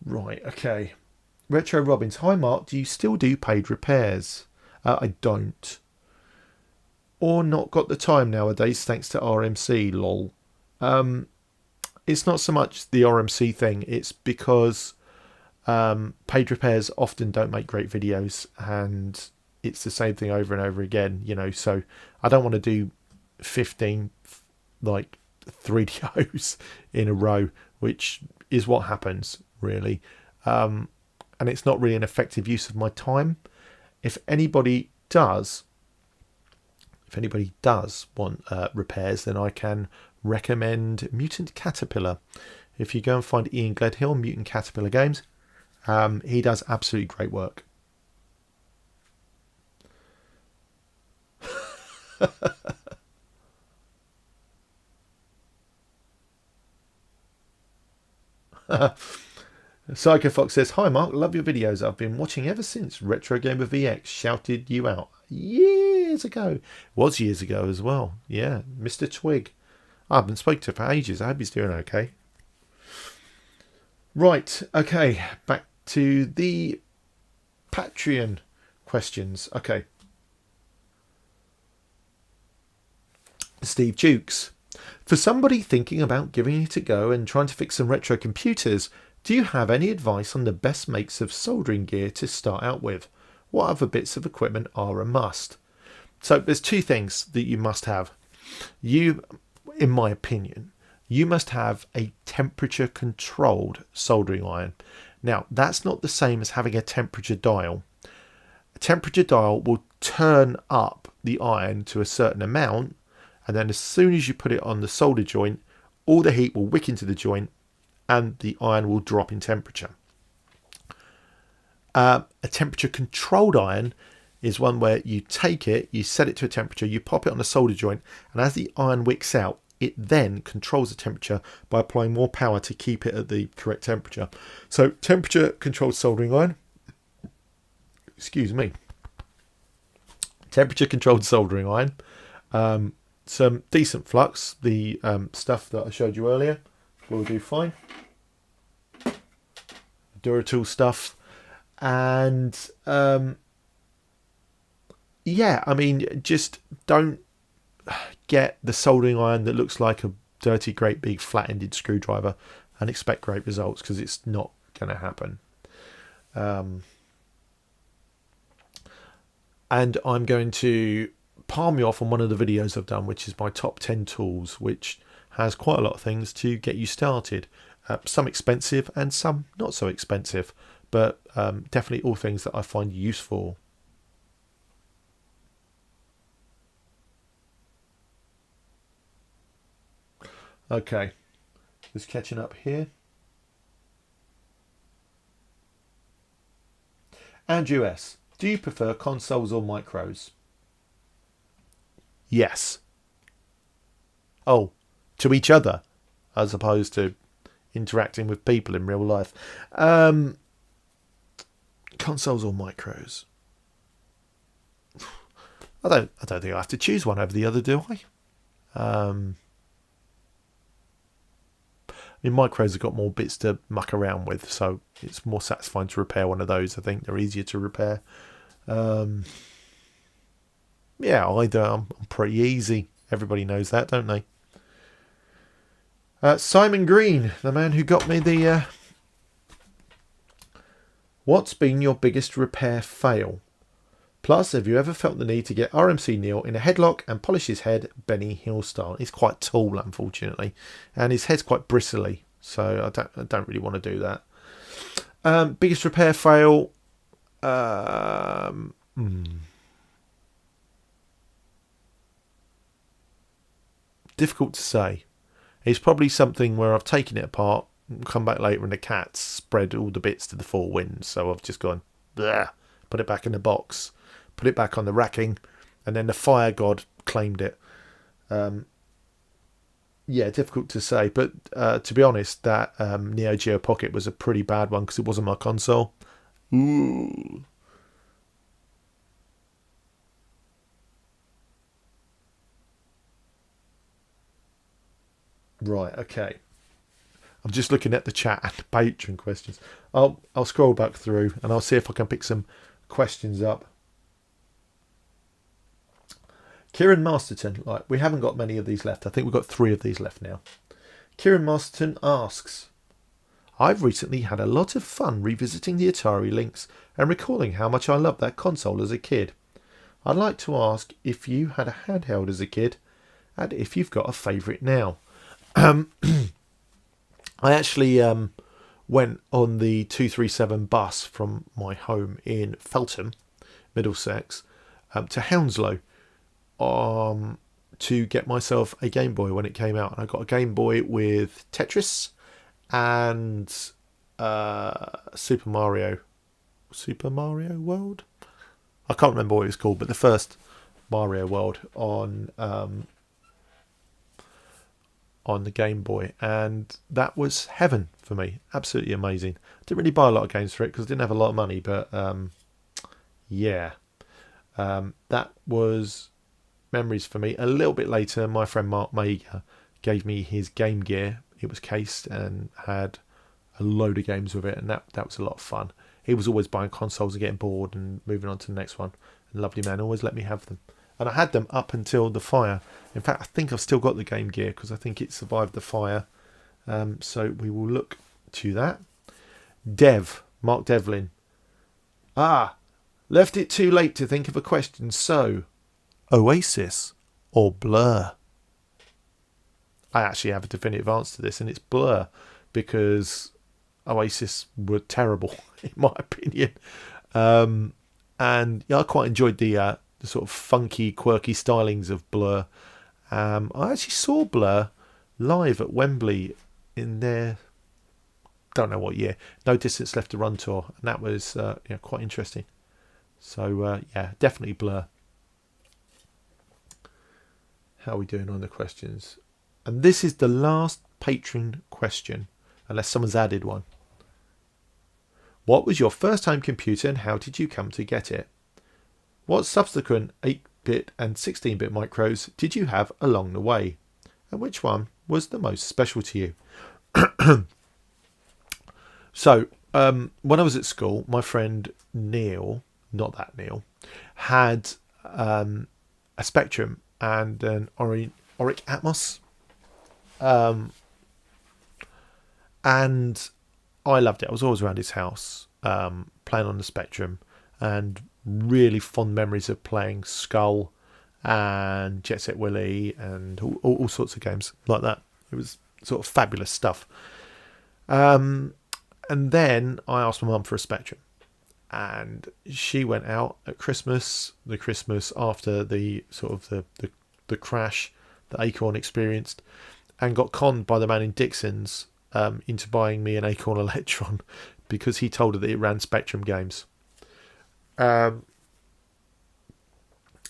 Speaker 1: Right, okay. Retro Robbins. Hi Mark, do you still do paid repairs? I don't. Or not got the time nowadays thanks to RMC, lol. It's not so much the RMC thing, it's because paid repairs often don't make great videos and it's the same thing over and over again, you know, so I don't want to do 15 like 3DOs in a row, which is what happens really. And it's not really an effective use of my time. If anybody does want repairs, then I can recommend Mutant Caterpillar. If you go and find Ian Gledhill, Mutant Caterpillar Games, he does absolutely great work. Psycho Fox says, hi Mark, love your videos. I've been watching ever since Retro Gamer VX shouted you out years ago. It was years ago as well. Yeah, Mr. Twig. I haven't spoken to him for ages. I hope he's doing okay. Right, okay, back to the Patreon questions. Okay. Steve Jukes. For somebody thinking about giving it a go and trying to fix some retro computers, do you have any advice on the best makes of soldering gear to start out with? What other bits of equipment are a must? So there's two things that you must have. You, in my opinion, you must have a temperature controlled soldering iron. Now, that's not the same as having a temperature dial. A temperature dial will turn up the iron to a certain amount, and then as soon as you put it on the solder joint, all the heat will wick into the joint and the iron will drop in temperature. A temperature controlled iron is one where you take it, you set it to a temperature, you pop it on a solder joint, and as the iron wicks out, it then controls the temperature by applying more power to keep it at the correct temperature. So temperature controlled soldering iron, temperature controlled soldering iron, some decent flux, the stuff that I showed you earlier will do fine. Duratool stuff, and yeah, I mean, just don't get the soldering iron that looks like a dirty great big flat-ended screwdriver and expect great results, because it's not going to happen. And I'm going to palm you off on one of the videos I've done, which is my top 10 tools, which has quite a lot of things to get you started. Some expensive and some not so expensive, but definitely all things that I find useful. Okay, just catching up here. Andrew S. Do you prefer consoles or micros? Yes. Oh, to each other, as opposed to interacting with people in real life. Consoles or micros? I don't think I have to choose one over the other, do I? I mean, micros have got more bits to muck around with, so it's more satisfying to repair one of those. I think they're easier to repair. Yeah, I'm pretty easy. Everybody knows that, don't they? Simon Green, the man who got me the... What's been your biggest repair fail? Plus, have you ever felt the need to get RMC Neil in a headlock and polish his head Benny Hill style? He's quite tall, unfortunately, and his head's quite bristly, so I don't really want to do that. Biggest repair fail? Difficult to say. It's probably something where I've taken it apart, come back later and the cat spread all the bits to the four winds. So I've just gone, bleh, put it back in the box, put it back on the racking, and then the fire god claimed it. Yeah, difficult to say, but to be honest, that Neo Geo Pocket was a pretty bad one because it wasn't my console. Ooh. Right, okay. I'm just looking at the chat and the Patreon questions. I'll scroll back through and I'll see if I can pick some questions up. Kieran Masterton, like, we haven't got many of these left. I think we've got 3 of these left now. Kieran Masterton asks, I've recently had a lot of fun revisiting the Atari Lynx and recalling how much I loved that console as a kid. I'd like to ask if you had a handheld as a kid and if you've got a favourite now. I actually went on the 237 bus from my home in Feltham, Middlesex, to Hounslow to get myself a Game Boy when it came out. And I got a Game Boy with Tetris and Super Mario World. I can't remember what it was called, but the first Mario World on the Game Boy, and that was heaven for me. Absolutely amazing. Didn't really buy a lot of games for it because I didn't have a lot of money, but yeah, that was memories for me. A little bit later, my friend Mark Mager gave me his Game Gear. It was cased and had a load of games with it, and that was a lot of fun. He was always buying consoles and getting bored and moving on to the next one, and lovely man, always let me have them. And I had them up until the fire. In fact, I think I've still got the Game Gear because I think it survived the fire. So we will look to that. Mark Devlin. Left it too late to think of a question. So, Oasis or Blur? I actually have a definitive answer to this, and it's Blur, because Oasis were terrible, in my opinion. And yeah, I quite enjoyed the sort of funky, quirky stylings of Blur. I actually saw Blur live at Wembley in their, don't know what year, No Distance Left to Run tour, and that was quite interesting. So yeah, definitely Blur. How are we doing on the questions? And this is the last Patreon question, unless someone's added one. What was your first home computer and how did you come to get it? What subsequent 8-bit and 16-bit micros did you have along the way? And which one was the most special to you? So, when I was at school, my friend Neil, not that Neil, had a Spectrum and an Auric Atmos. And I loved it. I was always around his house playing on the Spectrum, and really fond memories of playing Skull and Jet Set Willy and all sorts of games like that. It was sort of fabulous stuff. And then I asked my mum for a Spectrum, and she went out at Christmas, the Christmas after the sort of the crash that Acorn experienced, and got conned by the man in Dixon's into buying me an Acorn Electron because he told her that it ran Spectrum games.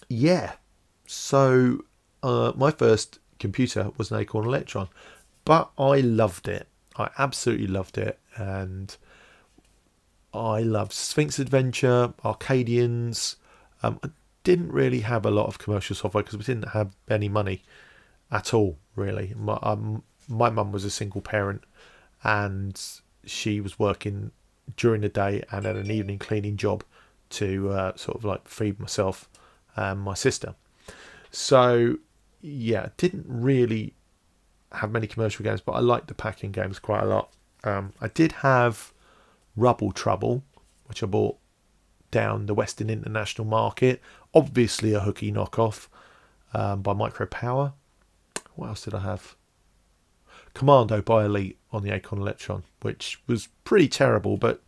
Speaker 1: Yeah, so my first computer was an Acorn Electron, but I loved it. I absolutely loved it, and I loved Sphinx Adventure, Arcadians. I didn't really have a lot of commercial software because we didn't have any money at all, really. My mum was a single parent, and she was working during the day and at an evening cleaning job to sort of like feed myself and my sister. So yeah, didn't really have many commercial games, but I liked the packing games quite a lot. I did have Rubble Trouble, which I bought down the Western International Market, obviously a hooky knockoff by Micro Power. What else did I have? Commando by Elite on the Acorn Electron, which was pretty terrible, but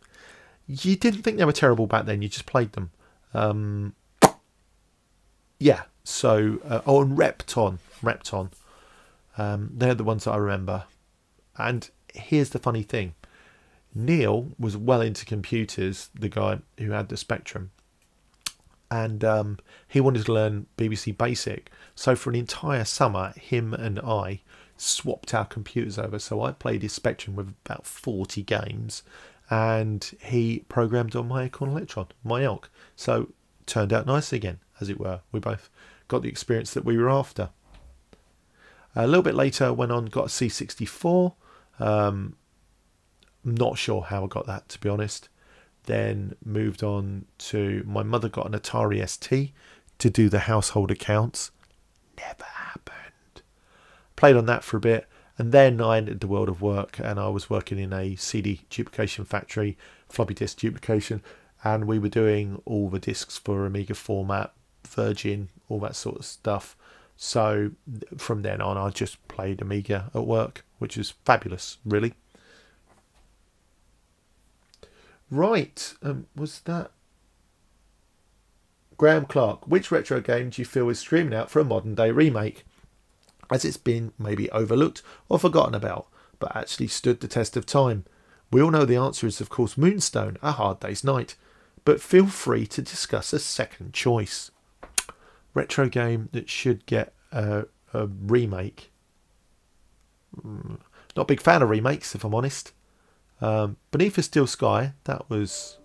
Speaker 1: you didn't think they were terrible back then, you just played them. Yeah, so and Repton. They're the ones that I remember. And here's the funny thing. Neil was well into computers, the guy who had the Spectrum. And he wanted to learn BBC Basic. So for an entire summer, him and I swapped our computers over. So I played his Spectrum with about 40 games. And he programmed on my Acorn Electron, my ELK. So turned out nice again, as it were. We both got the experience that we were after. A little bit later, went on, got a C64. Not sure how I got that, to be honest. Then moved on to, my mother got an Atari ST to do the household accounts. Never happened. Played on that for a bit. And then I entered the world of work, and I was working in a CD duplication factory, floppy disk duplication. And we were doing all the discs for Amiga format, Virgin, all that sort of stuff. So from then on, I just played Amiga at work, which is fabulous, really. Right, was that Graham Clark? Which retro game do you feel is screaming out for a modern day remake, as it's been maybe overlooked or forgotten about, but actually stood the test of time? We all know the answer is, of course, Moonstone, A Hard Day's Night, but feel free to discuss a second choice. Retro game that should get a remake. Not a big fan of remakes, if I'm honest. Beneath a Steel Sky, that was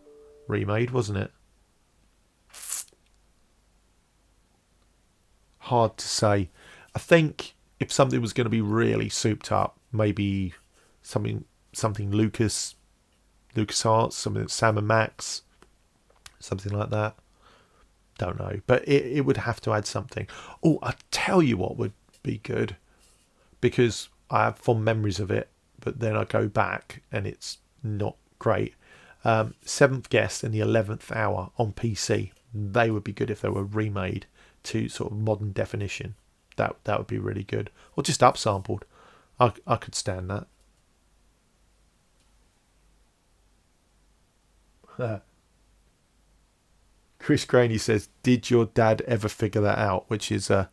Speaker 1: remade, wasn't it? Hard to say. I think if something was going to be really souped up, maybe something LucasArts, something Sam and Max, something like that. Don't know, but it would have to add something. Oh, I tell you what would be good, because I have fond memories of it, but then I go back and it's not great. Seventh Guest and the 11th Hour on PC, they would be good if they were remade to sort of modern definition. That would be really good, or just upsampled. I could stand that. Chris Graney says, did your dad ever figure that out? Which is a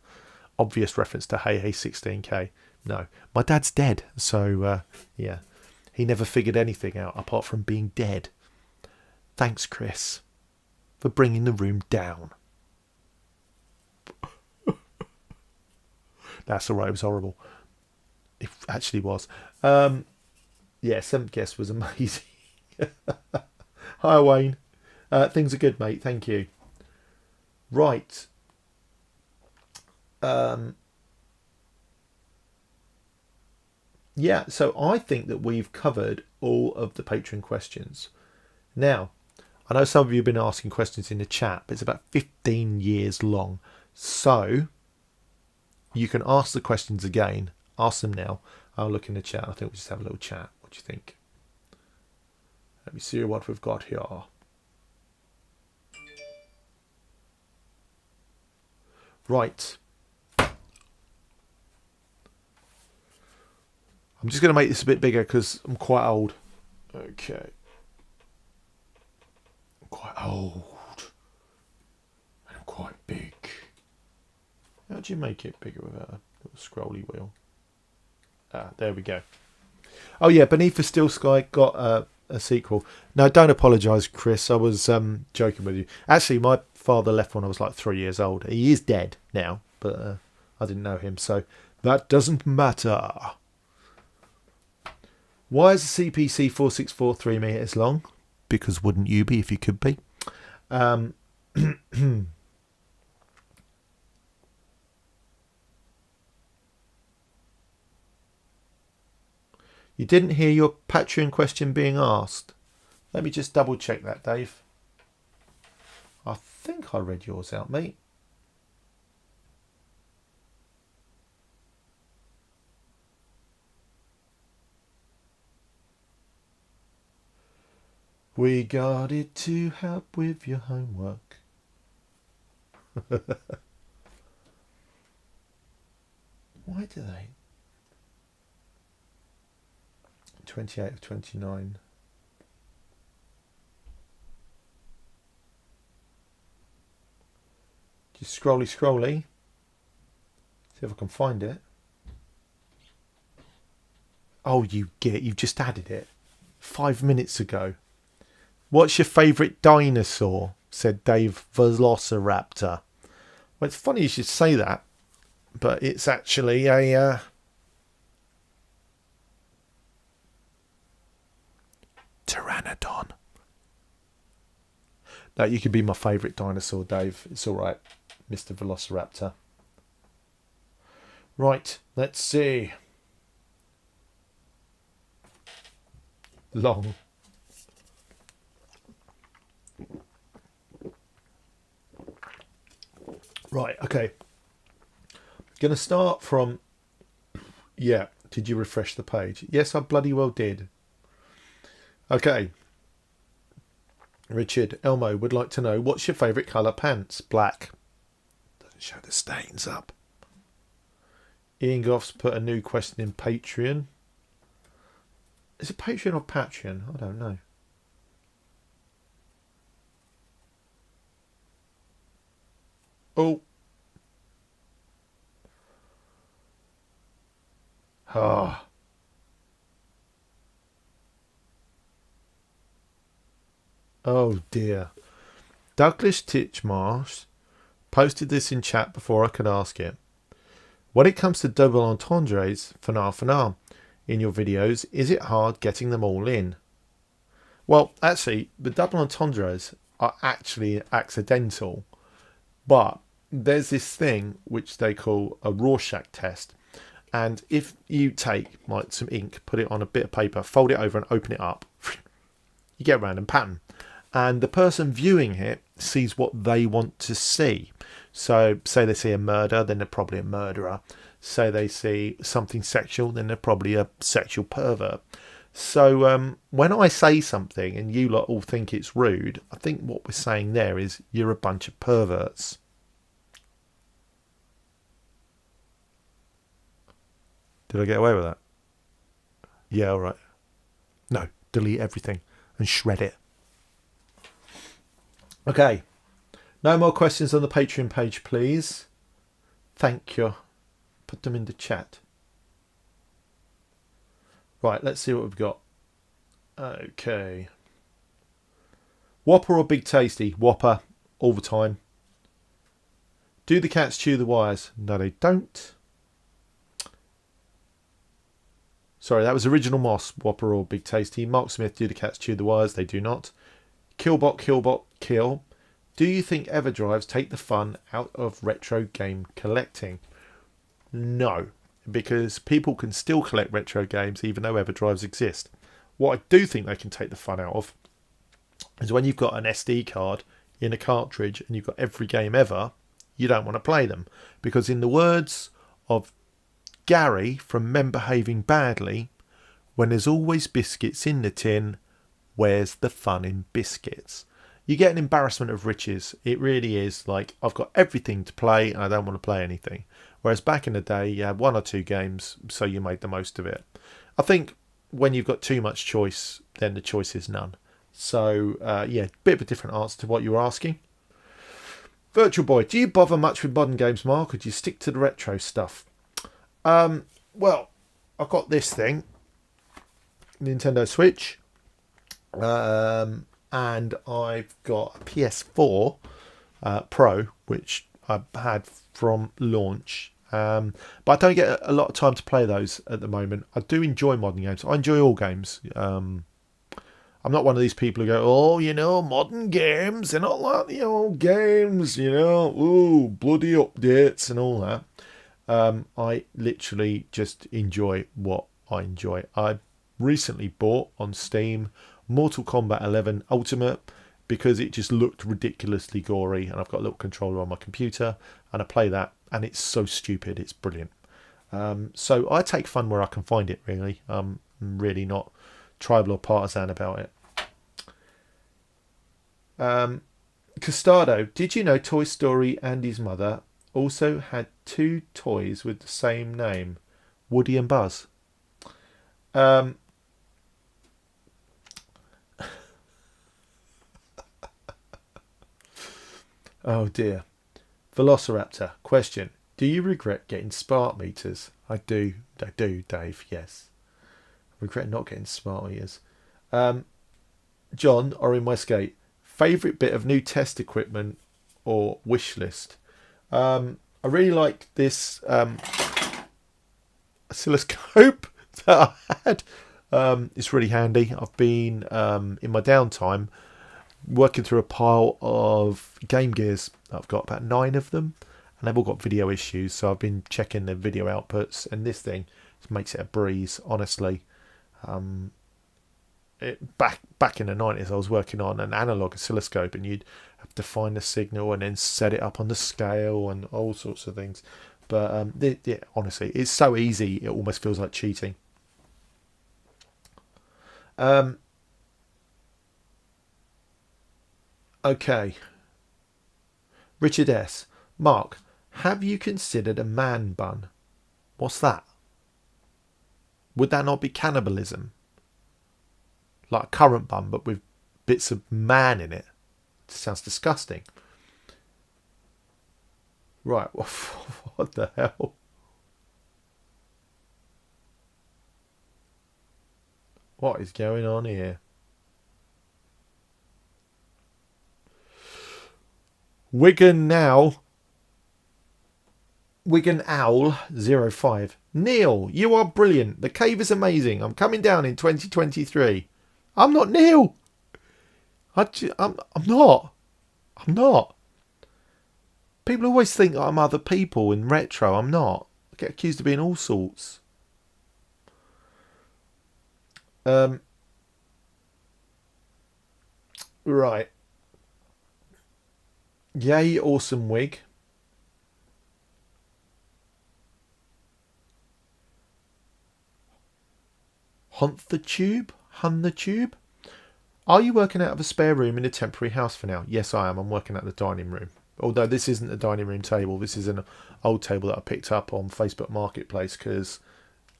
Speaker 1: obvious reference to Hey Hey 16K. No, my dad's dead, so yeah, he never figured anything out apart from being dead. Thanks, Chris, for bringing the room down. That's all right, it was horrible. It actually was. Yeah, Seventh Guest was amazing. Hi, Wayne. Things are good, mate. Thank you. Right. Yeah, so I think that we've covered all of the Patreon questions. Now, I know some of you have been asking questions in the chat, but it's about 15 years long. So you can ask the questions again. Ask them now. I'll look in the chat. I think we'll just have a little chat. What do you think? Let me see what we've got here. Right. I'm just going to make this a bit bigger because I'm quite old. Okay. I'm quite old. And I'm quite big. How do you make it bigger without a little scrolly wheel? Ah, there we go. Oh yeah, Beneath the Steel Sky got a sequel. No, don't apologise, Chris. I was joking with you. Actually, my father left when I was like 3 years old. He is dead now, but I didn't know him, so that doesn't matter. Why is the CPC 464 3 meters long? Because wouldn't you be if you could be? You didn't hear your Patreon question being asked. Let me just double check that, Dave. I think I read yours out, mate. We got it to help with your homework. Why do they? 28 of 29. Just scrolly. See if I can find it. Oh, you've just added it 5 minutes ago. What's your favourite dinosaur? Said Dave Velociraptor. Well, it's funny you should say that, but it's actually a Pteranodon. No, you could be my favourite dinosaur, Dave. It's all right, Mr. Velociraptor. Right, let's see. Long. Right, okay. Going to start from... Yeah, did you refresh the page? Yes, I bloody well did. Okay. Richard Elmo would like to know, what's your favourite colour pants? Black. Doesn't show the stains up. Ian Goff's put a new question in Patreon. Is it Patreon or Patreon? I don't know. Oh. Ah. Oh dear. Douglas Titchmarsh posted this in chat before I could ask it. When it comes to double entendres, fanar, in your videos, is it hard getting them all in? Well, actually, the double entendres are actually accidental, but there's this thing which they call a Rorschach test. And if you take like some ink, put it on a bit of paper, fold it over and open it up, you get a random pattern. And the person viewing it sees what they want to see. So say they see a murder, then they're probably a murderer. Say they see something sexual, then they're probably a sexual pervert. So when I say something and you lot all think it's rude, I think what we're saying there is you're a bunch of perverts. Did I get away with that? Yeah, all right. No, delete everything and shred it. Okay. No more questions on the Patreon page, please. Thank you. Put them in the chat. Right, let's see what we've got. Okay. Whopper or Big Tasty? Whopper, all the time. Do the cats chew the wires? No, they don't. Sorry, that was Original Moss. Whopper or Big Tasty. Mark Smith, do the cats chew the wires? They do not. Killbot, kill. Do you think Everdrives take the fun out of retro game collecting? No, because people can still collect retro games even though Everdrives exist. What I do think they can take the fun out of is when you've got an SD card in a cartridge and you've got every game ever, you don't want to play them. Because in the words of Gary from Men Behaving Badly, when there's always biscuits in the tin, where's the fun in biscuits? You get an embarrassment of riches. It really is like, I've got everything to play and I don't want to play anything. Whereas back in the day, you had 1 or 2 games, so you made the most of it. I think when you've got too much choice, then the choice is none. So, yeah, bit of a different answer to what you were asking. Virtual Boy, do you bother much with modern games, Mark, or do you stick to the retro stuff? Well, I've got this thing, Nintendo Switch. And I've got a PS4 Pro, which I had from launch. But I don't get a lot of time to play those at the moment. I do enjoy modern games. I enjoy all games. I'm not one of these people who go, oh, you know, modern games, they're not like the old games, you know, ooh, bloody updates and all that. I literally just enjoy what I enjoy. I recently bought on Steam Mortal Kombat 11 Ultimate because it just looked ridiculously gory, and I've got a little controller on my computer and I play that and it's so stupid, it's brilliant. So I take fun where I can find it, really. I'm really not tribal or partisan about it. Costado, did you know Toy Story and his mother also had 2 toys with the same name, Woody and Buzz? Oh dear. Velociraptor, question. Do you regret getting spark meters? I do, Dave, yes. regret not getting smart ears. John, or in Westgate, favourite bit of new test equipment or wish list? I really like this oscilloscope that I had. It's really handy. I've been in my downtime working through a pile of Game Gears. I've got about 9 of them, and they've all got video issues, so I've been checking their video outputs, and this thing makes it a breeze, honestly. Back in the 90s, I was working on an analog oscilloscope, and you'd have to find the signal and then set it up on the scale and all sorts of things. But honestly, it's so easy, it almost feels like cheating. Okay. Richard S. Mark, have you considered a man bun? What's that? Would that not be cannibalism? Like a currant bun, but with bits of man in it. It sounds disgusting. Right, what the hell? What is going on here? Wigan Owl 05. Neil, you are brilliant. The cave is amazing. I'm coming down in 2023. I'm not Neil. I'm not. I'm not. People always think that I'm other people in retro. I'm not. I get accused of being all sorts. Right. Yay, awesome wig. Hunt the tube? Are you working out of a spare room in a temporary house for now? Yes, I am. I'm working at the dining room. Although this isn't a dining room table. This is an old table that I picked up on Facebook Marketplace because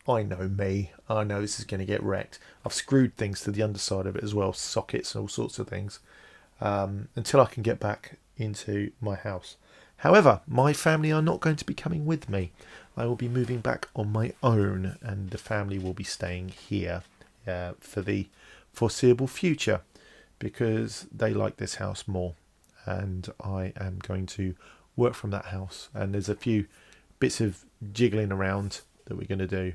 Speaker 1: I know me. I know this is going to get wrecked. I've screwed things to the underside of it as well. Sockets and all sorts of things. Until I can get back into my house. However, my family are not going to be coming with me. I will be moving back on my own, and the family will be staying here for the foreseeable future because they like this house more, and I am going to work from that house. And there's a few bits of jiggling around that we're going to do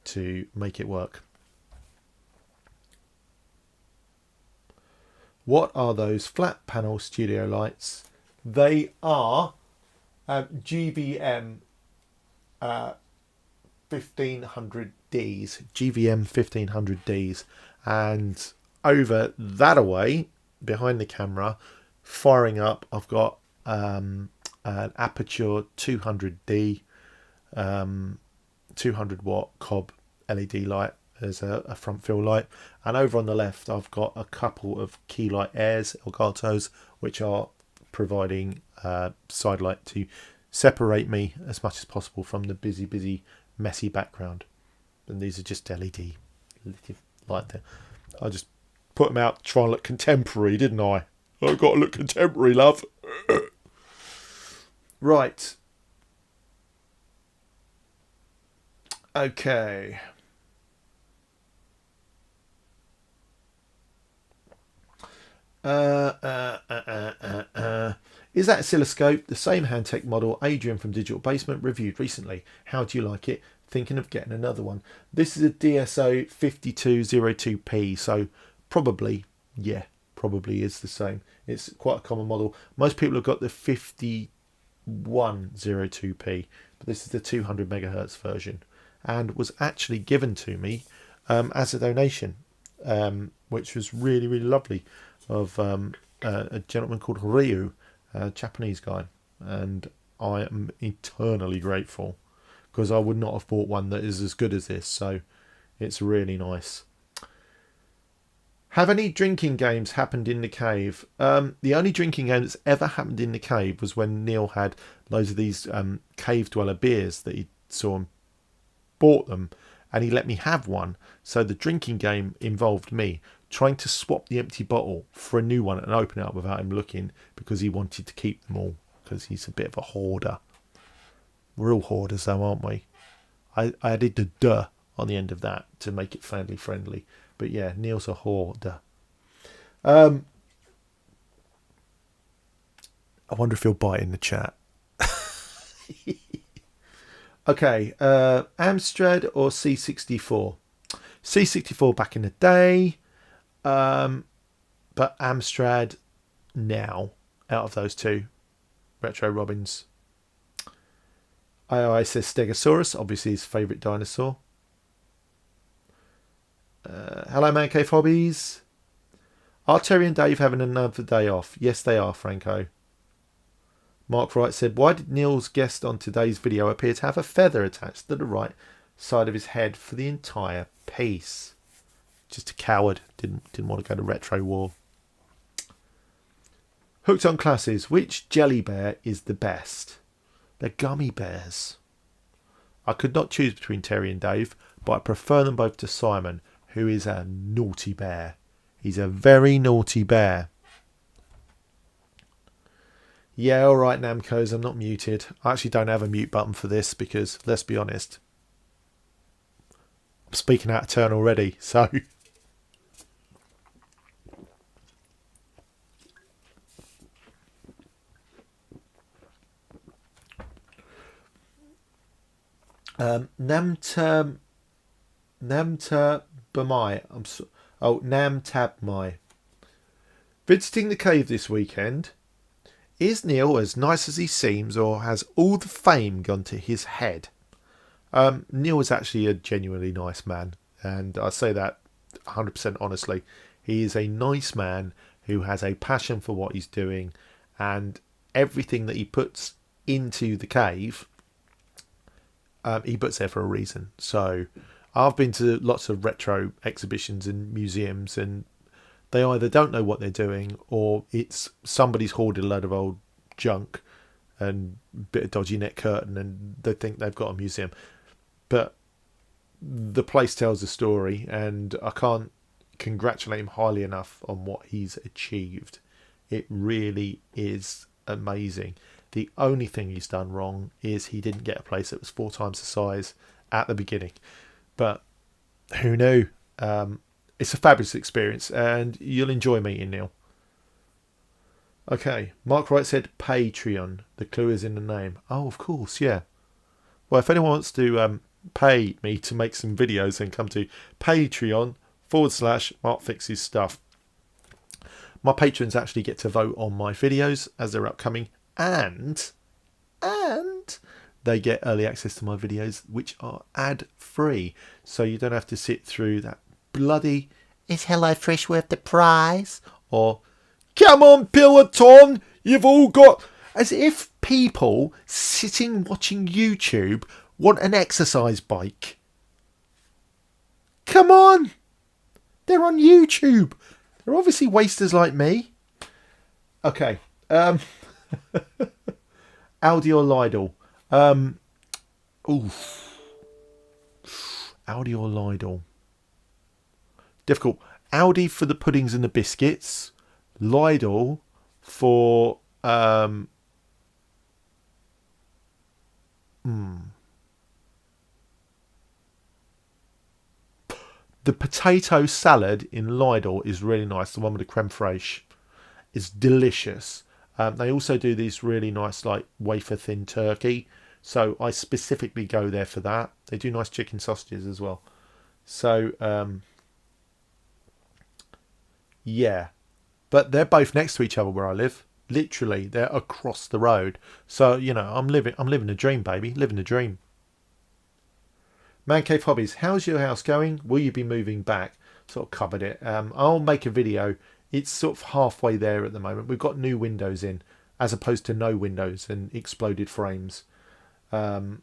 Speaker 1: to make it work. What are those flat panel studio lights? They are GVM 1500Ds. GVM 1500Ds. And over that away, behind the camera, firing up, I've got an Aperture 200D 200 watt cob LED light as a front fill light, and over on the left I've got a couple of key light airs Elgatos which are providing side light to separate me as much as possible from the busy messy background. And these are just LED light there. I just put them out to try and look contemporary, didn't I? I've got to look contemporary, love. Right. Okay. Is that oscilloscope the same Handtech model Adrian from Digital Basement reviewed recently? How do you like it? Thinking of getting another one. This is a DSO 5202P, so probably is the same. It's quite a common model. Most people have got the 5102P, but this is the 200 megahertz version, and was actually given to me as a donation, which was really lovely, of a gentleman called Ryu, a Japanese guy, and I am eternally grateful because I would not have bought one that is as good as this, so it's really nice. Have any drinking games happened in the cave? The only drinking game that's ever happened in the cave was when Neil had loads of these cave dweller beers that he saw and bought them, and he let me have one. So the drinking game involved me trying to swap the empty bottle for a new one and open it up without him looking, because he wanted to keep them all because he's a bit of a hoarder. We're all hoarders though, aren't we? I added the duh on the end of that to make it family friendly. But yeah, Neil's a hoarder. I wonder if he'll bite in the chat. Okay, Amstrad or C64? C64 back in the day, but Amstrad now, out of those two. Retro Robbins. IOI says Stegosaurus, obviously his favourite dinosaur. Hello, Man Cave Hobbies. Are Terry and Dave having another day off? Yes, they are, Franco. Mark Wright said, why did Neil's guest on today's video appear to have a feather attached to the right side of his head for the entire piece? Just a coward. Didn't want to go to Retro War. Hooked on classes. Which jelly bear is the best? They're gummy bears. I could not choose between Terry and Dave, but I prefer them both to Simon, who is a naughty bear. He's a very naughty bear. Yeah, all right, Namco's. I'm not muted. I actually don't have a mute button for this because, let's be honest, I'm speaking out of turn already. So, Namta Bamai. Nam Tabmai. Visiting the cave this weekend. Is Neil as nice as he seems, or has all the fame gone to his head? Neil is actually a genuinely nice man, and I say that 100% honestly. He is a nice man who has a passion for what he's doing, and everything that he puts into the cave, he puts there for a reason. So I've been to lots of retro exhibitions and museums, and they either don't know what they're doing, or it's somebody's hoarded a load of old junk and a bit of dodgy net curtain, and they think they've got a museum. But the place tells a story, and I can't congratulate him highly enough on what he's achieved. It really is amazing. The only thing he's done wrong is he didn't get a place that was 4 times the size at the beginning. But who knew? It's a fabulous experience, and you'll enjoy meeting Neil. Okay, Mark Wright said Patreon. The clue is in the name. Oh, of course, yeah. Well, if anyone wants to pay me to make some videos, then come to Patreon/Mark Fixes Stuff. My patrons actually get to vote on my videos as they're upcoming, and they get early access to my videos, which are ad-free. So you don't have to sit through that bloody "Is HelloFresh worth the price?" or "Come on, Peloton, you've all got..." As if people sitting watching YouTube want an exercise bike. Come on! They're on YouTube. They're obviously wasters like me. Okay. Audi or Lidl? Audi or Lidl? Difficult. Audi for the puddings and the biscuits. Lidl for the potato salad in Lidl is really nice. The one with the creme fraiche is delicious. They also do these really nice, like, wafer thin turkey. So I specifically go there for that. They do nice chicken sausages as well. So yeah, but they're both next to each other where I live. Literally, they're across the road. So, you know, I'm living a dream, baby. Living a dream. Man Cave Hobbies, how's your house going? Will you be moving back? Sort of covered it. I'll make a video. It's sort of halfway there at the moment. We've got new windows in, as opposed to no windows and exploded frames. But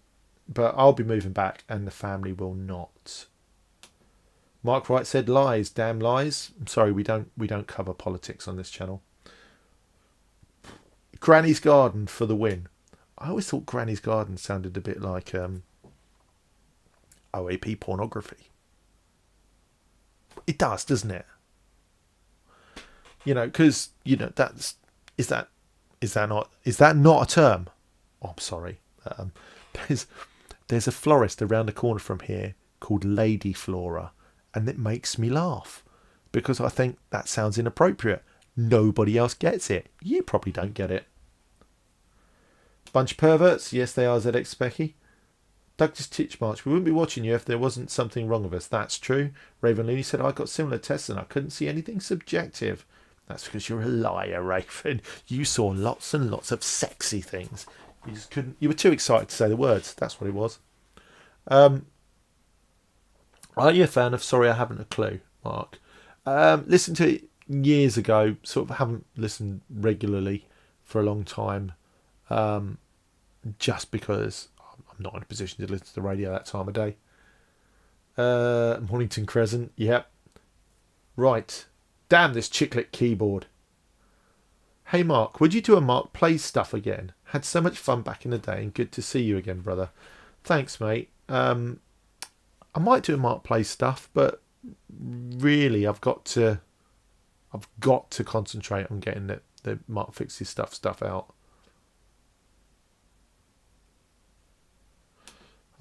Speaker 1: I'll be moving back, and the family will not. Mark Wright said lies, damn lies. I'm sorry, we don't cover politics on this channel. Granny's Garden for the win. I always thought Granny's Garden sounded a bit like OAP pornography. It does, doesn't it? You know, because, you know, is that not a term? Oh, I'm sorry. There's a florist around the corner from here called Lady Flora, and it makes me laugh because I think that sounds inappropriate. Nobody else gets it. You probably don't get it. Bunch of perverts. Yes, they are, ZX Specky. Douglas Titchmarch. We wouldn't be watching you if there wasn't something wrong with us. That's true. Raven Looney said, I got similar tests and I couldn't see anything subjective. That's because you're a liar, Raven. You saw lots and lots of sexy things. You just couldn't. You were too excited to say the words. That's what it was. Are you a fan of Sorry I Haven't a Clue, Mark? Listened to it years ago. Sort of haven't listened regularly for a long time. Just because I'm not in a position to listen to the radio that time of day. Mornington Crescent, yep. Right. Damn this chiclet keyboard. Hey Mark, would you do a Mark Plays stuff again? Had so much fun back in the day and good to see you again, brother. Thanks, mate. I might do a Mark Plays stuff, but really I've got to concentrate on getting the Mark Fixes stuff out.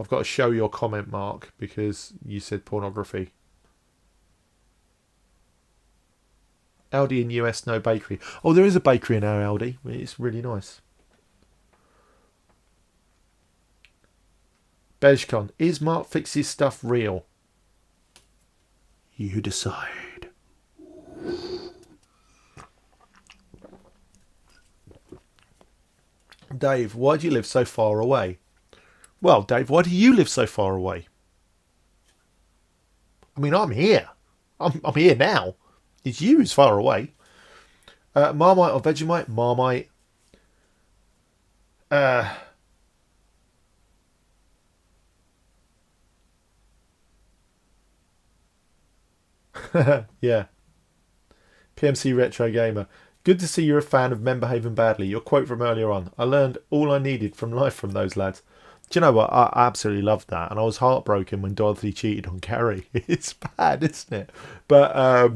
Speaker 1: I've got to show your comment, Mark, because you said pornography. Aldi in US, no bakery. Oh, there is a bakery in our Aldi. It's really nice. Bezcon, is Mark Fix's stuff real? You decide. Dave, why do you live so far away? Well, Dave, why do you live so far away? I mean, I'm here. I'm here now. It's you who's far away. Marmite or Vegemite? Marmite. Yeah. PMC Retro Gamer. Good to see you're a fan of Men Behaving Badly. Your quote from earlier on. I learned all I needed from life from those lads. Do you know what? I absolutely loved that. And I was heartbroken when Dorothy cheated on Carrie. It's bad, isn't it? But,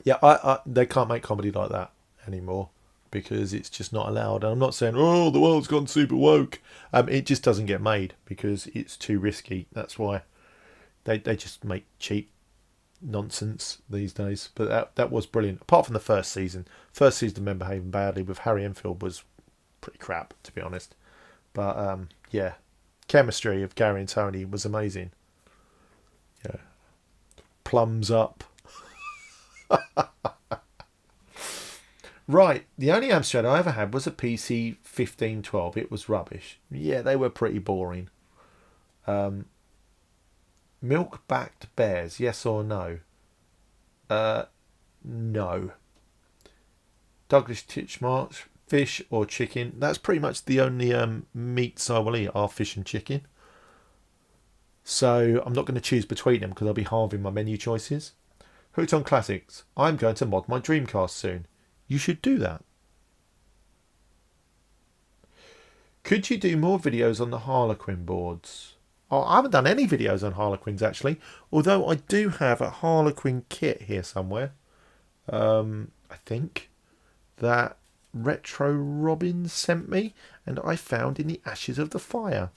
Speaker 1: yeah, they can't make comedy like that anymore because it's just not allowed. And I'm not saying, oh, the world's gone super woke. It just doesn't get made because it's too risky. That's why they just make cheap nonsense these days. But that was brilliant. Apart from the first season. First season of Men Behaving Badly with Harry Enfield was pretty crap, to be honest. But, yeah, chemistry of Gary and Tony was amazing. Yeah. Plums up. Right, the only Amstrad I ever had was a PC 1512. It was rubbish. Yeah, they were pretty boring. Milk-backed bears, yes or no? No. Douglas Titchmarch, fish or chicken? That's pretty much the only meats I will eat are fish and chicken. So I'm not going to choose between them because I'll be halving my menu choices. Hooked on Classics. I'm going to mod my Dreamcast soon. You should do that. Could you do more videos on the Harlequin boards? Oh, I haven't done any videos on Harlequins actually, although I do have a Harlequin kit here somewhere. I think that Retro Robbins sent me and I found in the ashes of the fire.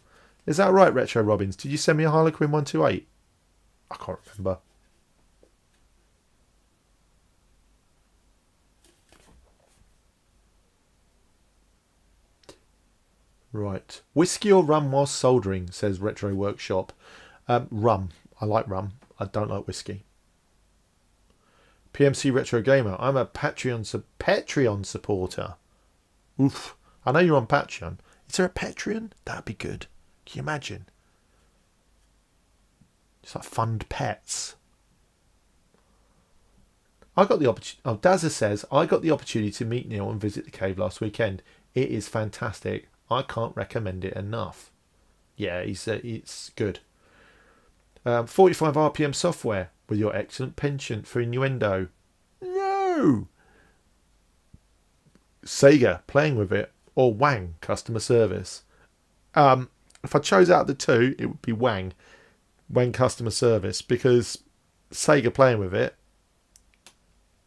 Speaker 1: Is that right, Retro Robbins? Did you send me a Harlequin 128? I can't remember. Right. Whiskey or rum while soldering, says Retro Workshop. Rum. I like rum. I don't like whiskey. PMC Retro Gamer. I'm a Patreon supporter. Oof. I know you're on Patreon. Is there a Patreon? That'd be good. Can you imagine? It's like fund pets. I got the opportunity. Oh, Dazza says, I got the opportunity to meet Neil and visit the cave last weekend. It is fantastic. I can't recommend it enough. Yeah, it's good. 45 RPM software with your excellent penchant for innuendo. No! Sega, playing with it, or Wang, customer service. If I chose out the two, it would be Wang customer service, because Sega playing with it,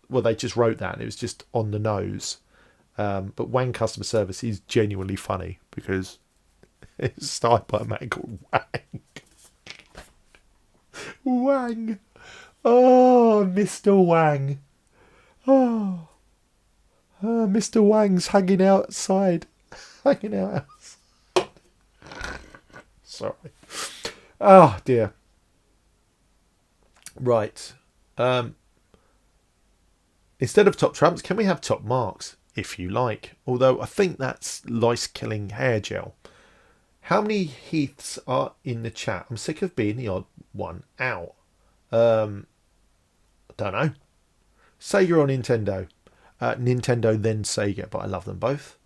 Speaker 1: well, they just wrote that and it was just on the nose. But Wang customer service is genuinely funny because it's started by a man called Wang. Wang. Oh, Mr. Wang. Oh, Mr. Wang's hanging outside. Hanging out. Sorry. Oh, dear. Right. Instead of top trumps, can we have top marks? If you like. Although I think that's lice-killing hair gel. How many Heaths are in the chat? I'm sick of being the odd one out. I don't know. Sega or Nintendo? Nintendo, then Sega, but I love them both.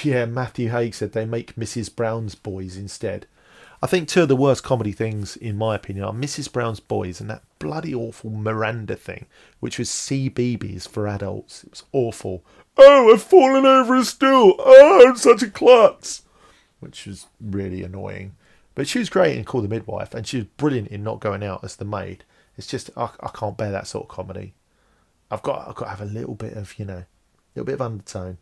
Speaker 1: Yeah, Matthew Haig said they make Mrs. Brown's Boys instead. I think two of the worst comedy things, in my opinion, are Mrs. Brown's Boys and that bloody awful Miranda thing, which was CBeebies for adults. It was awful. Oh, I've fallen over a stool. Oh, I'm such a klutz. Which was really annoying. But she was great in Call the Midwife, and she was brilliant in Not Going Out as the maid. It's just, I can't bear that sort of comedy. I've got to have a little bit of, a little bit of undertone.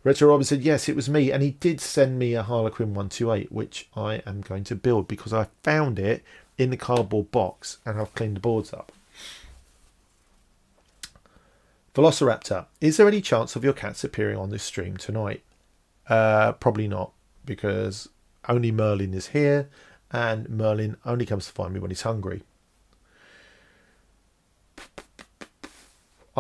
Speaker 1: Retro Robin said, yes, it was me, and he did send me a Harlequin 128, which I am going to build because I found it in the cardboard box and I've cleaned the boards up. Velociraptor, is there any chance of your cats appearing on this stream tonight? Probably not, because only Merlin is here, and Merlin only comes to find me when he's hungry.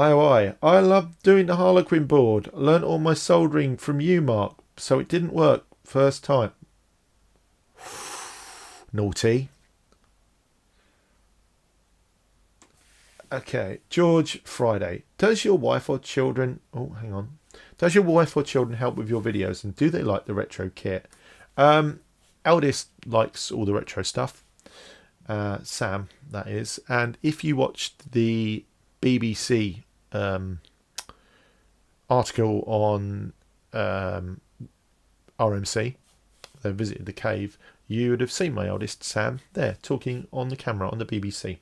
Speaker 1: I love doing the Harlequin board. I learnt all my soldering from you, Mark, so it didn't work first time. Naughty. Okay, George Friday. Does your wife or children... Oh, hang on. Does your wife or children help with your videos, and do they like the retro kit? Eldest likes all the retro stuff. Sam, that is. And if you watched the BBC article on RMC, they visited the cave, you would have seen my eldest Sam there talking on the camera on the BBC.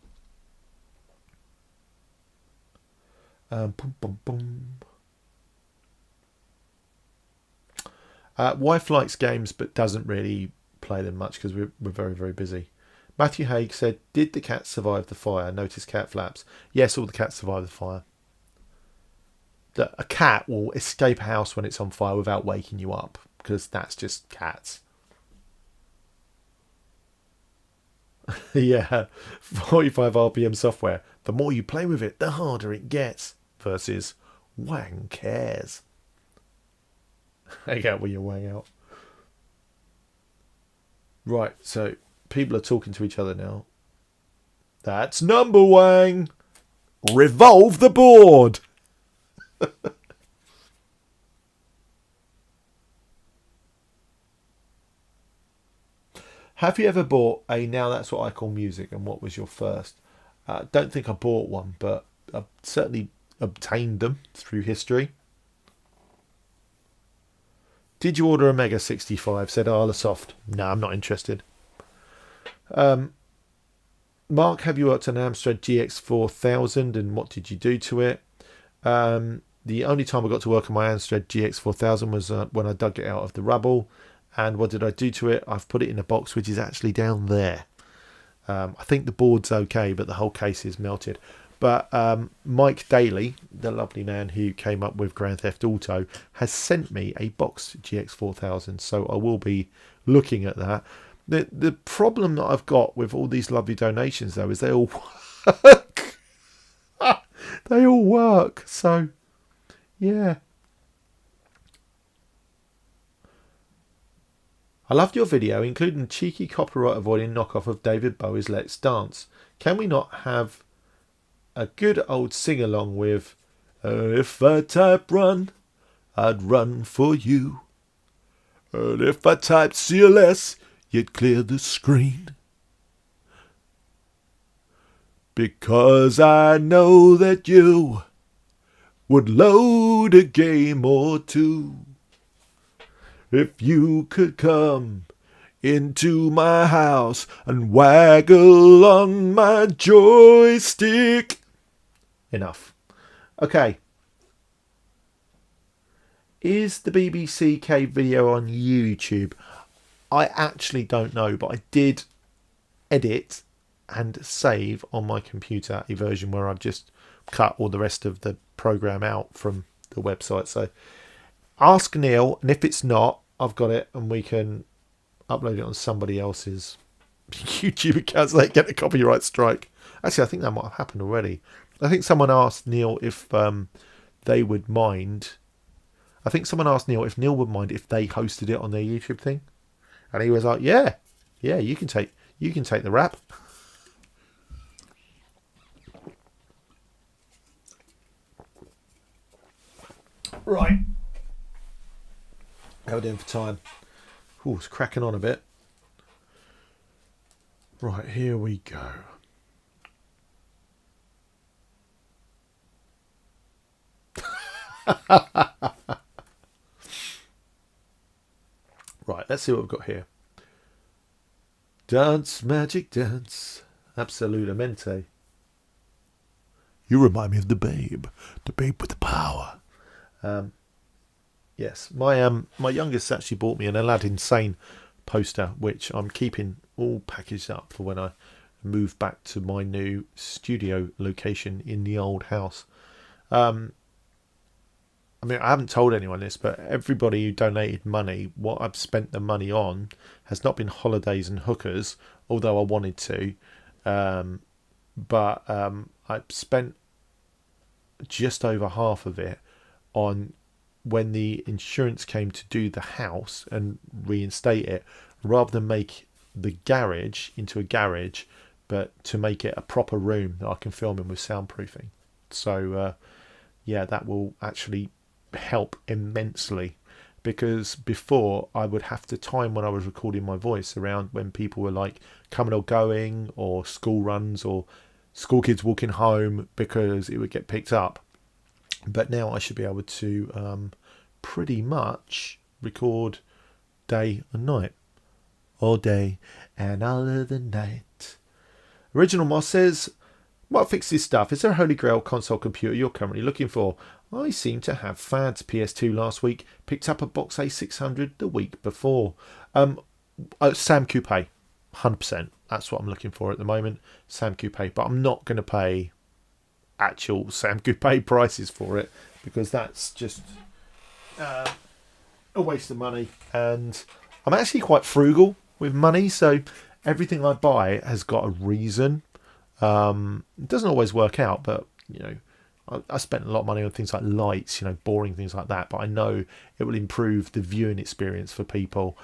Speaker 1: Wife likes games but doesn't really play them much because we're very, very busy. Matthew Haig said, did the cat survive the fire? Notice cat flaps. Yes, all the cats survive the fire. A cat will escape a house when it's on fire without waking you up, because that's just cats. Yeah, 45 RPM software. The more you play with it, the harder it gets. Versus Wang cares. I get where you wang out. Right, so people are talking to each other now. That's number Wang. Revolve the board. Have you ever bought a Now That's What I Call Music, and what was your first? Don't think I bought one, but I've certainly obtained them through history. Did you order a Mega 65? Said Arlasoft. No, I'm not interested. Mark, have you worked on an Amstrad GX4000, and what did you do to it? The only time I got to work on my Amstrad GX4000 was when I dug it out of the rubble. And what did I do to it? I've put it in a box which is actually down there. I think the board's okay, but the whole case is melted. But Mike Daly, the lovely man who came up with Grand Theft Auto, has sent me a box GX4000, so I will be looking at that. The problem that I've got with all these lovely donations, though, is they all work. They all work, so yeah. I loved your video, including the cheeky copyright avoiding knockoff of David Bowie's Let's Dance. Can we not have a good old sing-along with if I type run, I'd run for you. And if I typed CLS, you'd clear the screen. Because I know that you would load a game or two. If you could come into my house and waggle on my joystick. Enough. Okay. Is the BBCK video on YouTube? I actually don't know, but I did edit and save on my computer a version where I've just cut all the rest of the program out from the website. So ask Neil, and if it's not, I've got it and we can upload it on somebody else's YouTube account so they get a copyright strike. Actually, I think that might have happened already. I think someone asked Neil if they would mind. I think someone asked Neil if Neil would mind if they hosted it on their YouTube thing, and he was like, "Yeah, you can take the rap." Right, how are we doing for time? Oh, it's cracking on a bit. Right, here we go. Right, let's see what we've got here. Dance, magic dance, absolutamente. You remind me of the babe with the power. Yes, my youngest actually bought me an Aladdin Sane poster, which I'm keeping all packaged up for when I move back to my new studio location in the old house. I mean, I haven't told anyone this, but everybody who donated money, what I've spent the money on has not been holidays and hookers, although I wanted to. But I've spent just over half of it on when the insurance came to do the house and reinstate it, rather than make the garage into a garage, but to make it a proper room that I can film in with soundproofing. So, yeah, that will actually help immensely, because before I would have to time when I was recording my voice around when people were like coming or going, or school runs, or school kids walking home, because it would get picked up. But now I should be able to pretty much record day and night, all day and all of the night. Original Moss says, what fixes stuff? Is there a holy grail console computer you're currently looking for? I seem to have fads. PS2 last week, picked up a Box A600 the week before. Sam Coupe, 100%. That's what I'm looking for at the moment, Sam Coupe. But I'm not going to pay actual Sam Coupe prices for it, because that's just a waste of money. And I'm actually quite frugal with money, so everything I buy has got a reason. It doesn't always work out, but you know, I spent a lot of money on things like lights, you know, boring things like that, but I know it will improve the viewing experience for people.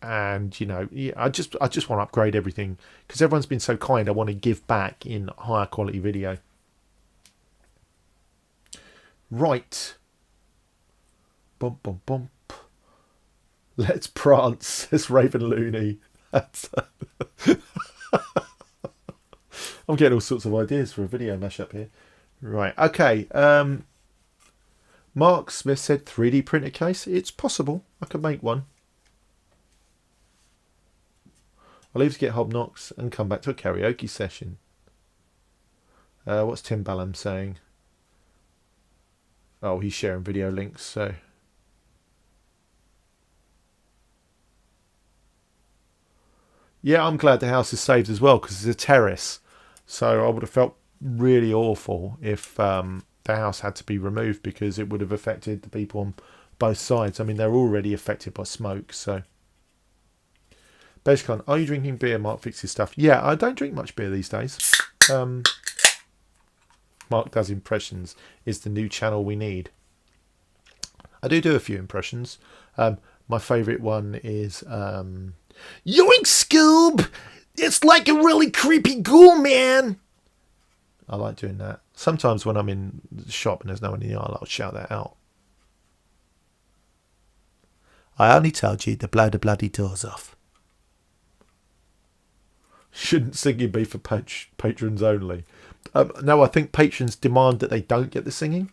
Speaker 1: And you know, yeah, I just want to upgrade everything, because everyone's been so kind. I want to give back in higher quality video. Right. Bump bump bump. Let's prance, says Raven Looney. I'm getting all sorts of ideas for a video mashup here. Right, okay. Mark Smith said 3D printer case. It's possible. I could make one. I'll leave to get Hobnocks and come back to a karaoke session. What's Tim Ballum saying? Oh, he's sharing video links, so... Yeah, I'm glad the house is saved as well, because it's a terrace. So I would have felt really awful if the house had to be removed, because it would have affected the people on both sides. I mean, they're already affected by smoke, so... Basically, are you drinking beer? Mark fixes stuff. Yeah, I don't drink much beer these days. Mark does impressions. Is the new channel we need. I do a few impressions. My favourite one is... Yoink, Scoob! It's like a really creepy ghoul, man! I like doing that. Sometimes when I'm in the shop and there's no one in the aisle, I'll shout that out. I only told you to blow the bloody doors off. Shouldn't singing be for patrons only? No, I think patrons demand that they don't get the singing.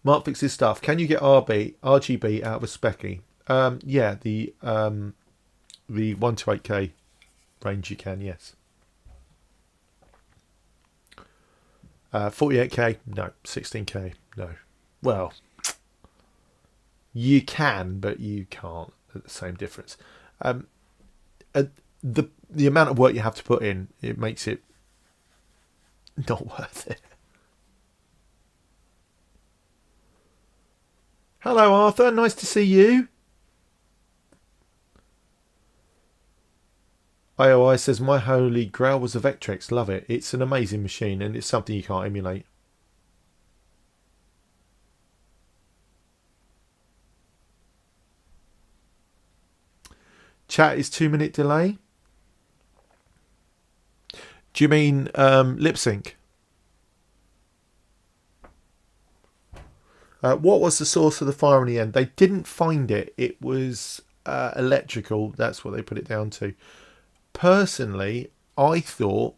Speaker 1: Mark fixes stuff. Can you get RGB out of a Specky? Yeah, the 128K range you can, yes. 48k, no. 16k, no. Well, you can, but you can't at the same difference. The amount of work you have to put in, it makes it not worth it. Hello, Arthur. Nice to see you. IOI says, my holy grail was a Vectrex. Love it. It's an amazing machine and it's something you can't emulate. Chat is 2-minute delay. Do you mean lip sync? What was the source of the fire in the end? They didn't find it. It was electrical. That's what they put it down to. Personally, I thought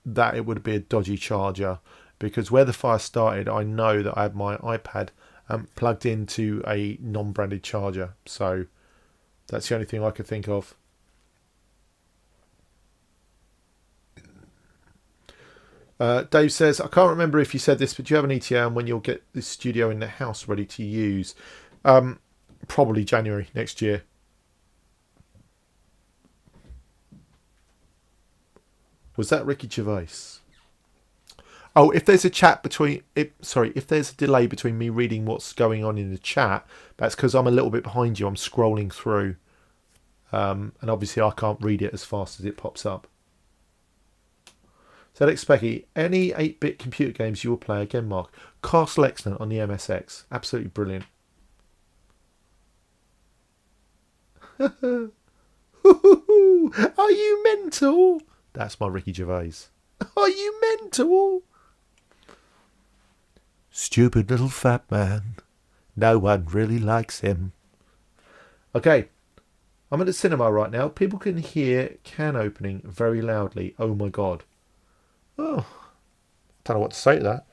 Speaker 1: that it would be a dodgy charger because where the fire started, I know that I had my iPad plugged into a non-branded charger. So that's the only thing I could think of. Dave says, I can't remember if you said this, but do you have an ETA on when you'll get the studio in the house ready to use? Probably January next year. Was that Ricky Gervais? Oh, if there's a chat between... if there's a delay between me reading what's going on in the chat, that's because I'm a little bit behind you. I'm scrolling through. And obviously I can't read it as fast as it pops up. So Alex Specky, any 8-bit computer games you will play again, Mark? Castle Excellent on the MSX. Absolutely brilliant. Are you mental? That's my Ricky Gervais. Are you mental? Stupid little fat man. No one really likes him. Okay. I'm at the cinema right now. People can hear can opening very loudly. Oh my god. Oh. Don't know what to say to that.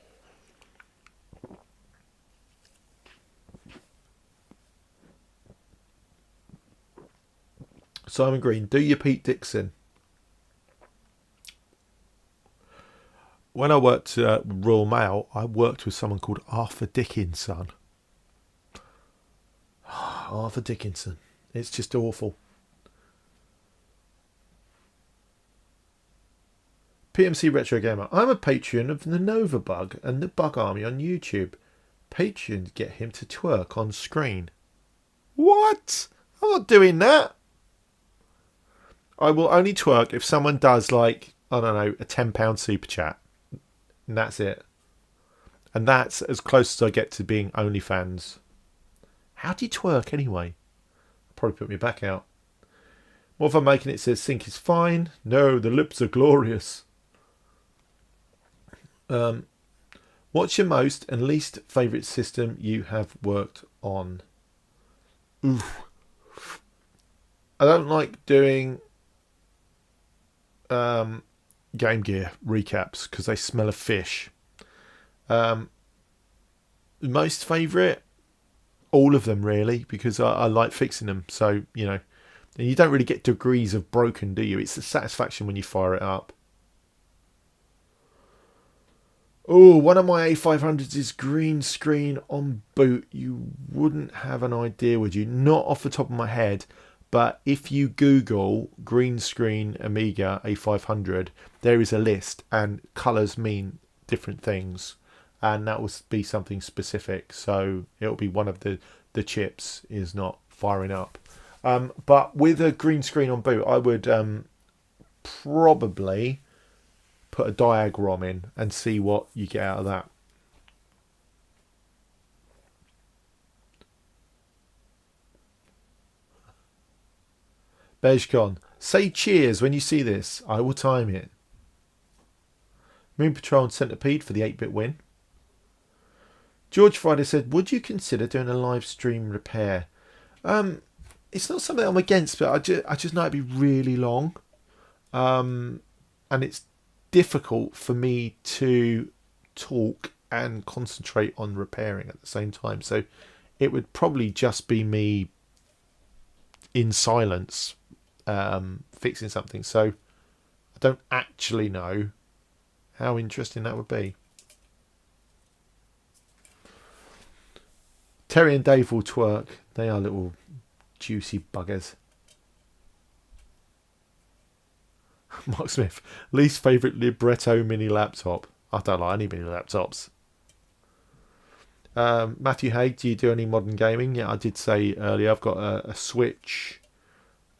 Speaker 1: Simon Green, do your Pete Dixon. When I worked at Royal Mail, I worked with someone called Arthur Dickinson. Arthur Dickinson. It's just awful. PMC Retro Gamer. I'm a patron of the Nova Bug and the Bug Army on YouTube. Patrons get him to twerk on screen. What? I'm not doing that. I will only twerk if someone does, like, I don't know, a £10 super chat. And that's it. And that's as close as I get to being OnlyFans. How do you twerk anyway? Probably put me back out. What if I'm making it says sync is fine? No, the lips are glorious. What's your most and least favourite system you have worked on? Oof. I don't like doing Game Gear recaps because they smell of fish. Most favourite? All of them really, because I like fixing them. So, you know, and you don't really get degrees of broken, do you? It's the satisfaction when you fire it up. Oh, one of my A500s is green screen on boot. You wouldn't have an idea, would you? Not off the top of my head, but if you Google green screen Amiga A500, there is a list and colours mean different things. And that will be something specific. So it'll be one of the chips is not firing up. But with a green screen on boot, I would probably put a Diag ROM in and see what you get out of that. Bejcon, say cheers when you see this. I will time it. Moon Patrol and Centipede for the 8-bit win. George Friday said, would you consider doing a live stream repair? It's not something I'm against, but I just know it'd be really long. And it's difficult for me to talk and concentrate on repairing at the same time. So it would probably just be me in silence fixing something. So I don't actually know how interesting that would be. Terry and Dave will twerk. They are little juicy buggers. Mark Smith, least favourite libretto mini laptop. I don't like any mini laptops. Matthew Haig, do you do any modern gaming? Yeah, I did say earlier I've got a Switch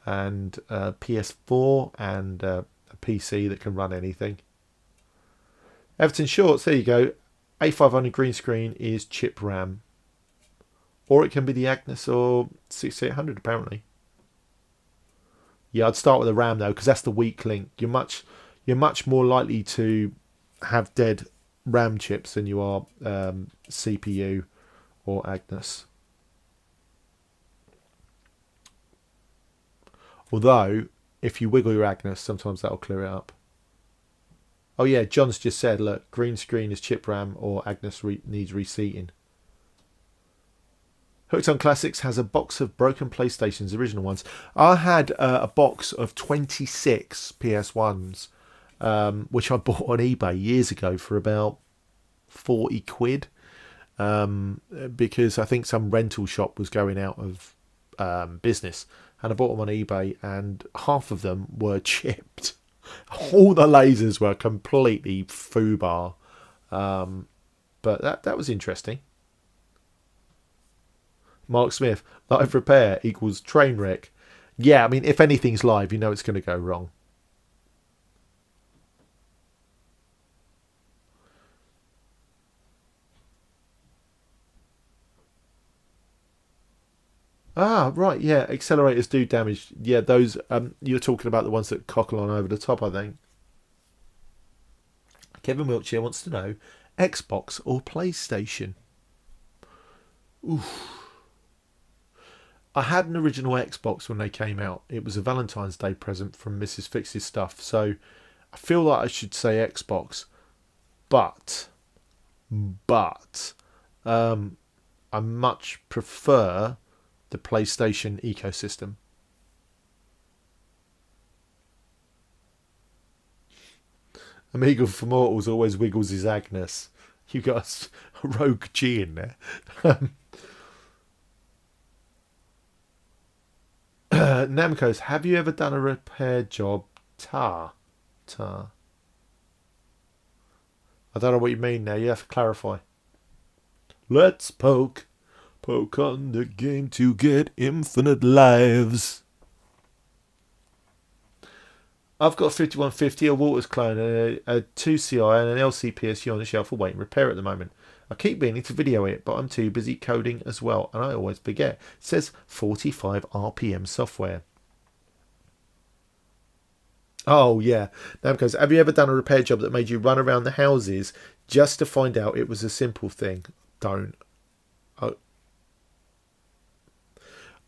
Speaker 1: and a PS4 and a PC that can run anything. Everton Shorts, there you go. A500 green screen is chip RAM. Or it can be the Agnes or 6800 apparently. Yeah, I'd start with the RAM though, because that's the weak link. You're much more likely to have dead RAM chips than you are CPU or Agnes. Although, if you wiggle your Agnes, sometimes that'll clear it up. Oh yeah, John's just said, look, green screen is chip RAM or Agnes needs reseating. Hooked on Classics has a box of broken PlayStations, original ones. I had a box of 26 PS1s, which I bought on eBay years ago for about 40 quid. Because I think some rental shop was going out of business. And I bought them on eBay and half of them were chipped. All the lasers were completely foobar. But that was interesting. Mark Smith, live repair equals train wreck. Yeah, I mean, if anything's live, you know it's going to go wrong. Ah, right, yeah, accelerators do damage. Yeah, those, you're talking about the ones that cockle on over the top, I think. Kevin Wiltshire wants to know, Xbox or PlayStation? Oof. I had an original Xbox when they came out. It was a Valentine's Day present from Mrs. Fix's Stuff. So I feel like I should say Xbox. But I much prefer the PlayStation ecosystem. Amiga for Mortals always wiggles his Agnes. You got a rogue G in there. Namco's, have you ever done a repair job? Tar. I don't know what you mean now. You have to clarify. Let's poke on the game to get infinite lives. I've got a 5150, a Walters clone, a 2CI and an LCPSU on the shelf for waiting repair at the moment. I keep meaning to video it, but I'm too busy coding as well, and I always forget. It says 45 RPM software. Oh, yeah. Namco's, have you ever done a repair job that made you run around the houses just to find out it was a simple thing? Don't.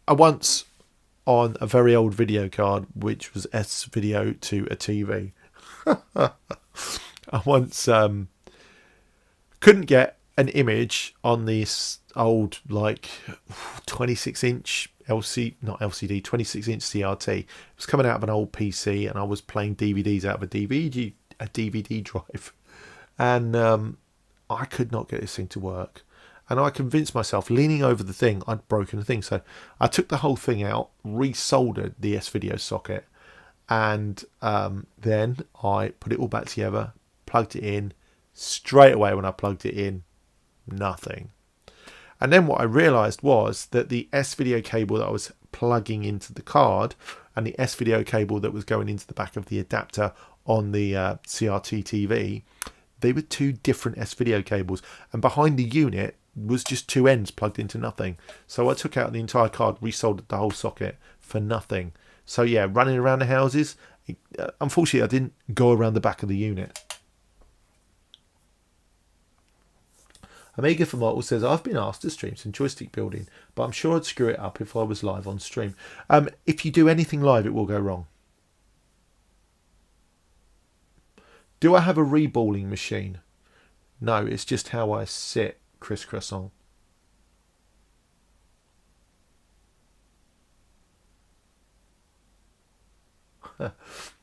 Speaker 1: I once, on a very old video card, which was S-video to a TV, I once couldn't get an image on this old, like, 26-inch not LCD, 26-inch CRT. It was coming out of an old PC, and I was playing DVDs out of a DVD drive, and I could not get this thing to work. And I convinced myself, leaning over the thing, I'd broken the thing. So I took the whole thing out, resoldered the S-video socket, and then I put it all back together, plugged it in. Straight away when I plugged it in, nothing. And then what I realised was that the S-video cable that I was plugging into the card and the S-video cable that was going into the back of the adapter on the CRT TV, they were two different S-video cables. And behind the unit was just two ends plugged into nothing. So I took out the entire card, resoldered the whole socket for nothing. So yeah, running around the houses, unfortunately I didn't go around the back of the unit. Amiga for Mortal says, I've been asked to stream some joystick building, but I'm sure I'd screw it up if I was live on stream. If you do anything live, it will go wrong. Do I have a reballing machine? No, it's just how I sit, Chris Croissant.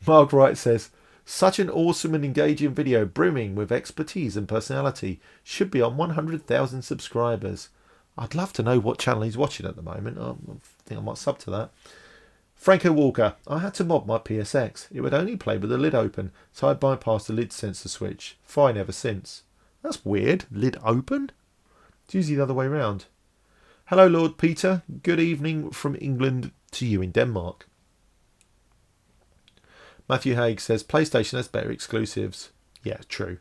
Speaker 1: Mark Wright says, such an awesome and engaging video, brimming with expertise and personality. Should be on 100,000 subscribers. I'd love to know what channel he's watching at the moment. I think I might sub to that. Franco Walker, I had to mod my PSX. It would only play with the lid open, so I bypassed the lid sensor switch. Fine ever since. That's weird. Lid open? It's usually the other way round. Hello, Lord Peter. Good evening from England to you in Denmark. Matthew Haig says, PlayStation has better exclusives. Yeah, true.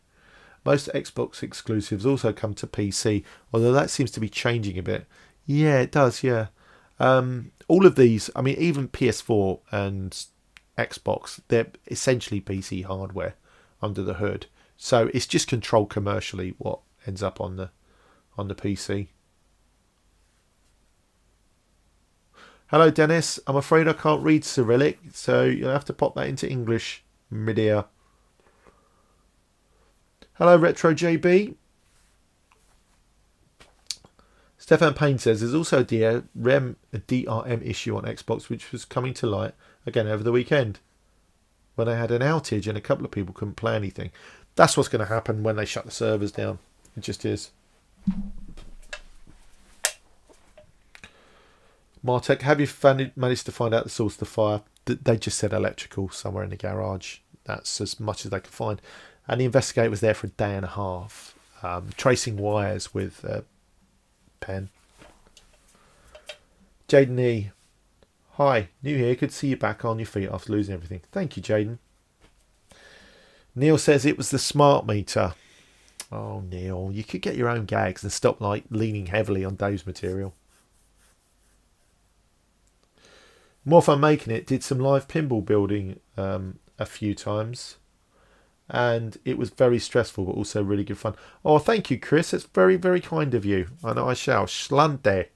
Speaker 1: Most Xbox exclusives also come to PC, although that seems to be changing a bit. Yeah, it does, yeah. All of these, I mean, even PS4 and Xbox, they're essentially PC hardware under the hood. So it's just controlled commercially what ends up on the PC. Hello, Dennis. I'm afraid I can't read Cyrillic, so you'll have to pop that into English, my dear. Hello, Retro JB. Stefan Payne says there's also a DRM issue on Xbox, which was coming to light again over the weekend when they had an outage and a couple of people couldn't play anything. That's what's going to happen when they shut the servers down. It just is. Martek, have you managed to find out the source of the fire? They just said electrical somewhere in the garage. That's as much as they could find. And the investigator was there for a day and a half, tracing wires with a pen. Jaden E. Hi, new here. Good to see you back on your feet after losing everything. Thank you, Jaden. Neil says it was the smart meter. Oh, Neil, you could get your own gags and stop leaning heavily on Dave's material. More Fun Making It did some live pinball building a few times, and it was very stressful but also really good fun. Oh, thank you, Chris. That's very, very kind of you. And I shall. Schlande.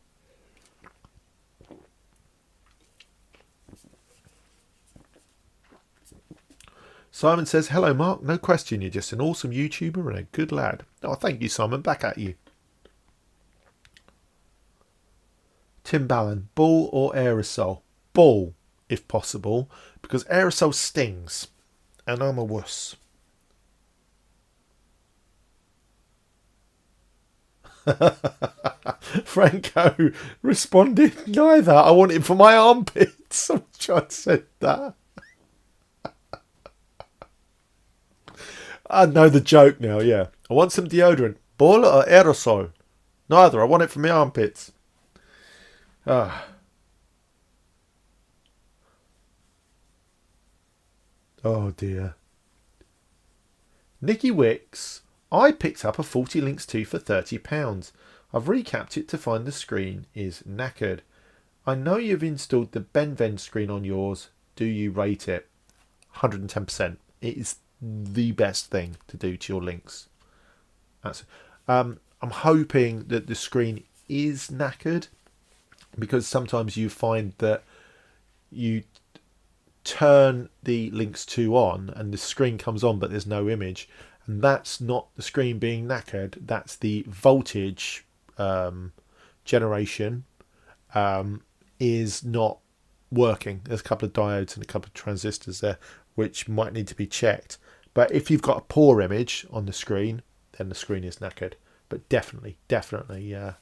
Speaker 1: Simon says, hello, Mark. No question, you're just an awesome YouTuber and a good lad. Oh, thank you, Simon. Back at you. Tim Ballon, ball or aerosol? Ball, if possible, because aerosol stings, and I'm a wuss. Franco responded, neither. I want it for my armpits. I'm trying to say that. I know the joke now, yeah. I want some deodorant. Ball or aerosol? Neither. I want it for my armpits. Ah. Oh dear. Nicky Wicks. I picked up a 40 Lynx 2 for £30. I've recapped it to find the screen is knackered. I know you've installed the Benven screen on yours. Do you rate it? 110%. It is the best thing to do to your Lynx. I'm hoping that the screen is knackered, because sometimes you find that you turn the Lynx 2 on and the screen comes on but there's no image, and that's not the screen being knackered, that's the voltage generation is not working. There's a couple of diodes and a couple of transistors there which might need to be checked. But if you've got a poor image on the screen, then the screen is knackered. But definitely, yeah.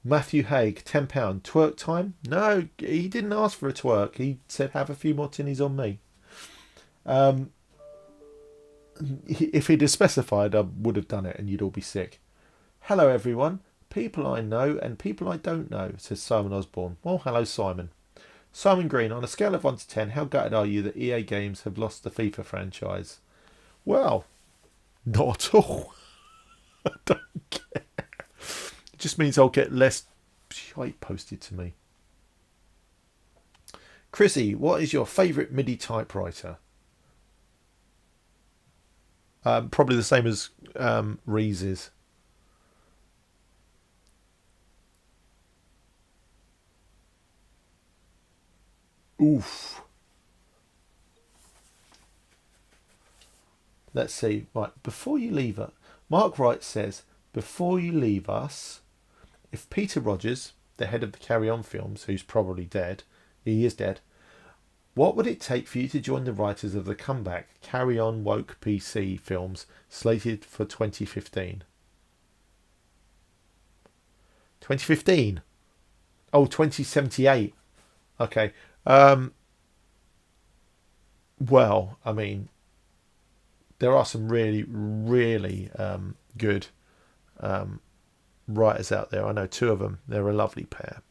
Speaker 1: Matthew Haig, £10. Twerk time? No, he didn't ask for a twerk. He said, have a few more tinnies on me. If he'd have specified, I would have done it and you'd all be sick. Hello, everyone. People I know and people I don't know, says Simon Osborne. Well, hello, Simon. Simon Green, on a scale of 1 to 10, how gutted are you that EA Games have lost the FIFA franchise? Well, not at all. I don't care. It just means I'll get less shite posted to me. Chrissy, what is your favourite MIDI typewriter? Probably the same as Reese's. Oof. Let's see. Right, before you leave it, Mark Wright says, before you leave us, If Peter Rogers, the head of the Carry On films, who's probably dead, he is dead, what would it take for you to join the writers of the comeback Carry On Woke PC films slated for 2015? 2015? Oh, 2078. Okay. Well, I mean, there are some really, really good writers out there. I know two of them. They're a lovely pair.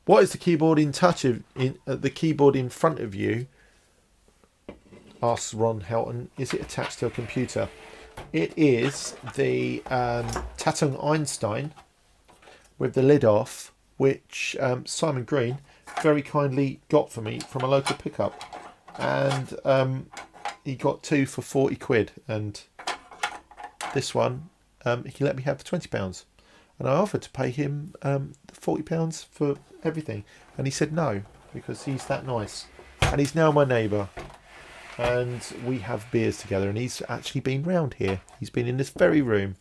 Speaker 1: What is the keyboard in touch of the keyboard in front of you? Asks Ron Helton. Is it attached to a computer? It is the Tatung Einstein with the lid off, which Simon Green very kindly got for me from a local pickup, and he got 2 for 40 quid, and this one he let me have for £20. And I offered to pay him £40 for everything. And he said no, because he's that nice. And he's now my neighbour. And we have beers together. And he's actually been round here. He's been in this very room.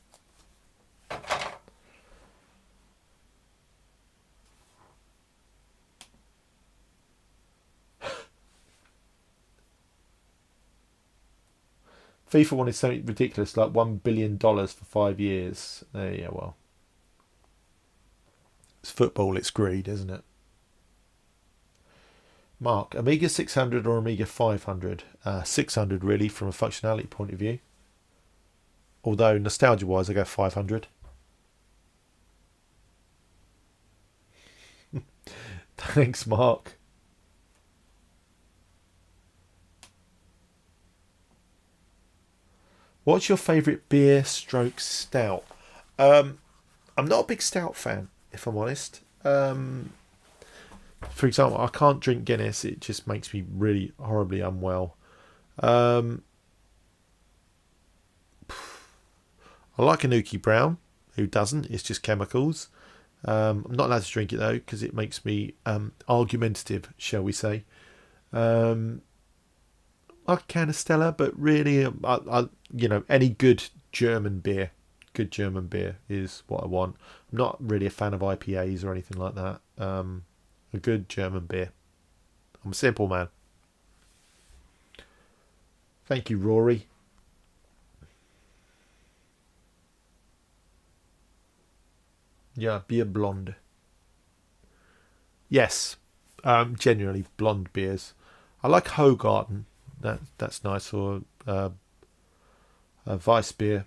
Speaker 1: FIFA wanted something ridiculous, like $1 billion for 5 years. Yeah, well. It's football, it's greed, isn't it? Mark, Amiga 600 or Amiga 500? 600 really, from a functionality point of view. Although nostalgia wise I go 500. Thanks, Mark. What's your favourite beer stroke stout? I'm not a big stout fan, if I'm honest. For example, I can't drink Guinness. It just makes me really horribly unwell. I like a Nuki Brown. Who doesn't? It's just chemicals. I'm not allowed to drink it though, because it makes me argumentative, shall we say. I can of Stella, but really, any good German beer is what I want. I'm not really a fan of IPAs or anything like that. A good German beer. I'm a simple man. Thank you, Rory. Yeah, beer blonde. Yes, genuinely blonde beers. I like Hogarten. That's nice. Or a Weiss beer.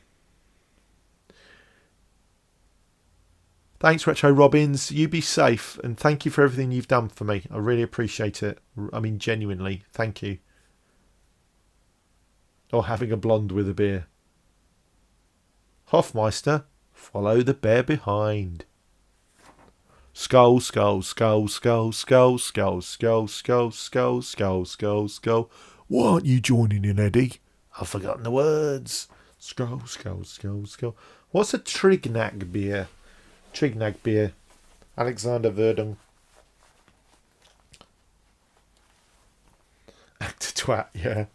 Speaker 1: Thanks, Retro Robbins. You be safe, and thank you for everything you've done for me. I really appreciate it. I mean, genuinely, thank you. Or having a blonde with a beer. Hofmeister, follow the bear behind. Skull, skull, skull, skull, skull, skull, skull, skull, skull, skull, skull, skull. Why aren't you joining in, Eddie? I've forgotten the words. Skull, skull, skull, skull. What's a Trignag beer? Trignag beer. Alexander Verdun. Actor twat, yeah.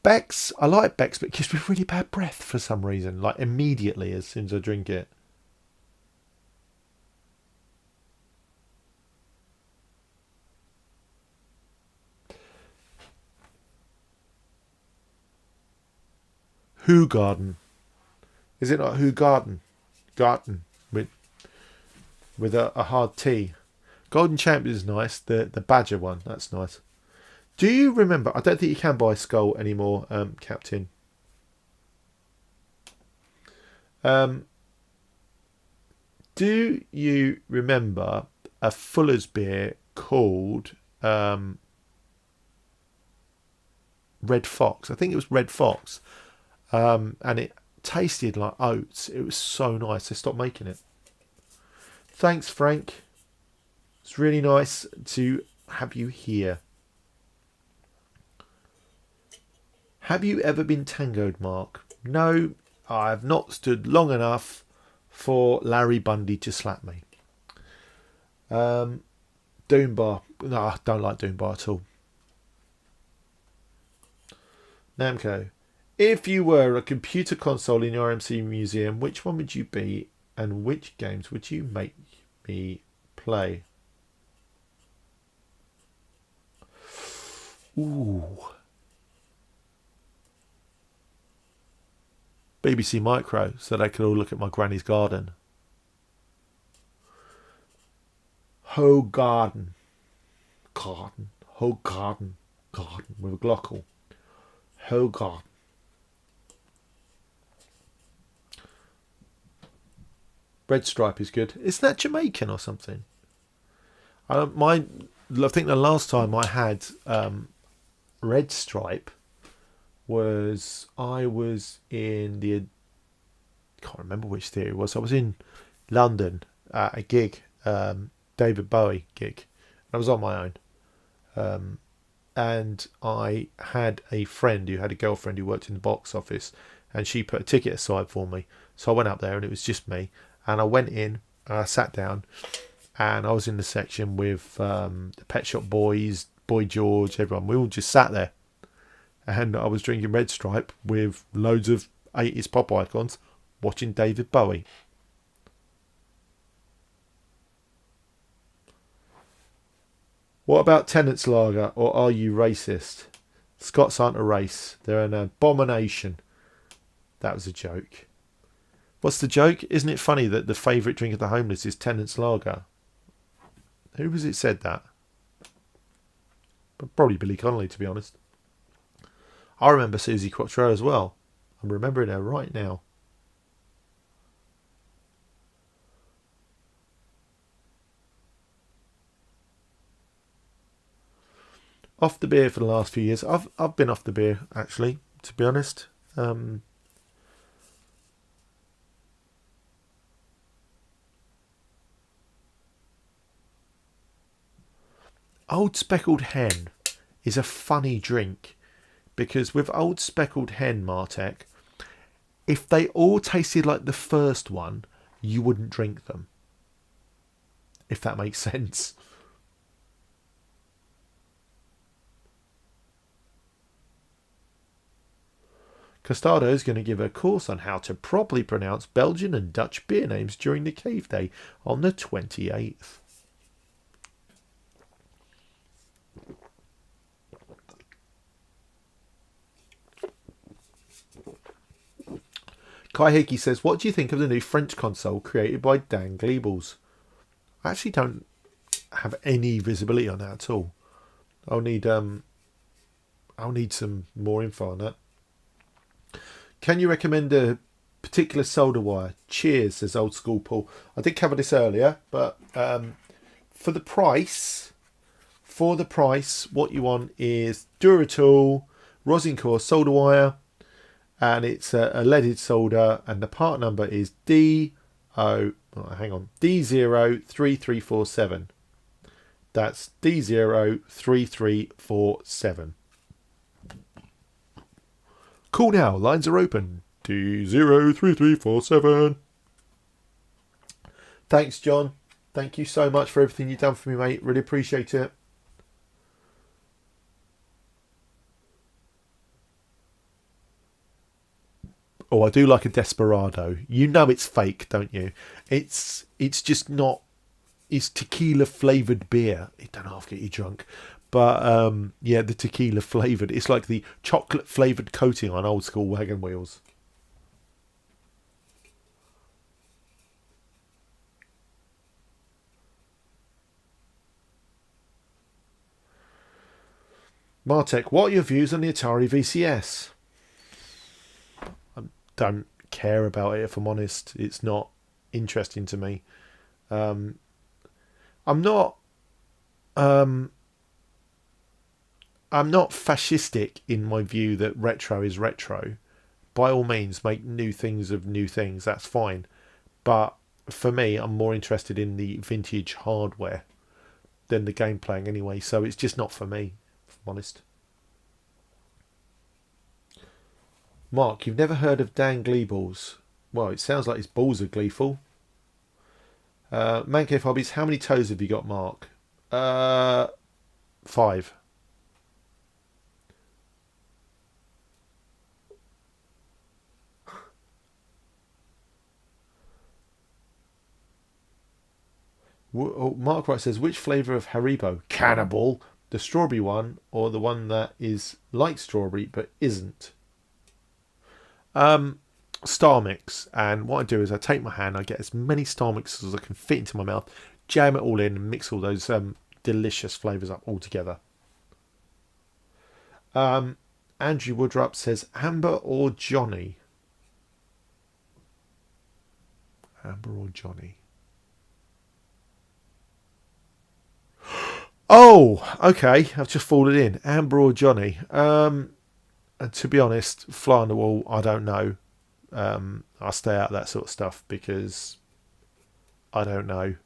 Speaker 1: Beck's, I like Beck's, but it gives me really bad breath for some reason. Like immediately as soon as I drink it. Who Garden? Is it not Who Garden? Garden with a hard T. Golden Champion is nice. The Badger one, that's nice. Do you remember? I don't think you can buy Skull anymore, Captain. Do you remember a Fuller's beer called Red Fox? I think it was Red Fox. And it tasted like oats. It was so nice. They stopped making it. Thanks, Frank. It's really nice to have you here. Have you ever been tangoed, Mark? No, I have not stood long enough for Larry Bundy to slap me. Doom Bar. No, I don't like Doom Bar at all. Namco. If you were a computer console in your MC museum, which one would you be and which games would you make me play? Ooh. BBC Micro, so they could all look at my granny's garden. Ho garden. Garden. Ho garden. Garden with a glockle. Ho garden. Red Stripe is good. Isn't that Jamaican or something? I think the last time I had Red Stripe was I was in the, can't remember which theatre it was. I was in London at a gig, David Bowie gig. I was on my own, and I had a friend who had a girlfriend who worked in the box office, and she put a ticket aside for me. So I went up there, and it was just me. And I went in, and I sat down, and I was in the section with the Pet Shop Boys, Boy George, everyone. We all just sat there. And I was drinking Red Stripe with loads of 80s pop icons, watching David Bowie. What about Tennant's Lager, or are you racist? Scots aren't a race. They're an abomination. That was a joke. What's the joke? Isn't it funny that the favourite drink of the homeless is Tennant's Lager? Who was it said that? Probably Billy Connolly, to be honest. I remember Susie Quattro as well. I'm remembering her right now. Off the beer for the last few years. I've been off the beer, actually, to be honest. Old Speckled Hen is a funny drink, because with Old Speckled Hen, Martek, if they all tasted like the first one, you wouldn't drink them. If that makes sense. Costado is going to give a course on how to properly pronounce Belgian and Dutch beer names during the Cave Day on the 28th. Kai Hickey says, what do you think of the new French console created by Dan Gleebles? I actually don't have any visibility on that at all. I'll need some more info on that. Can you recommend a particular solder wire? Cheers, says Old School Paul. I did cover this earlier, but for the price, what you want is Duratool Rosin Core solder wire, and it's a leaded solder, and the part number is D03347. That's D03347. Call now, lines are open. D03347. Thanks, John. Thank you so much for everything you've done for me, mate. Really appreciate it. Oh, I do like a Desperado. You know it's fake, don't you? It's just not. It's tequila flavoured beer. It don't half get you drunk. But yeah, the tequila flavoured. It's like the chocolate flavoured coating on old school wagon wheels. Martek, what are your views on the Atari VCS? I don't care about it, if I'm honest. It's not interesting to me. I'm not fascistic in my view that retro is retro. By all means, make new things of new things. That's fine. But for me, I'm more interested in the vintage hardware than the game playing anyway. So it's just not for me, if I'm honest. Mark, you've never heard of Dan Gleeballs? Well, it sounds like his balls are gleeful. Man Cave Hobbies, how many toes have you got, Mark? 5. Mark Wright says, which flavour of Haribo? Cannibal. The strawberry one, or the one that is like strawberry but isn't? Star Mix. And what I do is I take my hand, I get as many Star Mixes as I can fit into my mouth, jam it all in, and mix all those delicious flavours up all together. Andrew Woodrup says, Amber or Johnny? Amber or Johnny? Oh, okay. I've just fallen in. Amber or Johnny? And to be honest, fly on the wall, I don't know. I stay out of that sort of stuff because I don't know.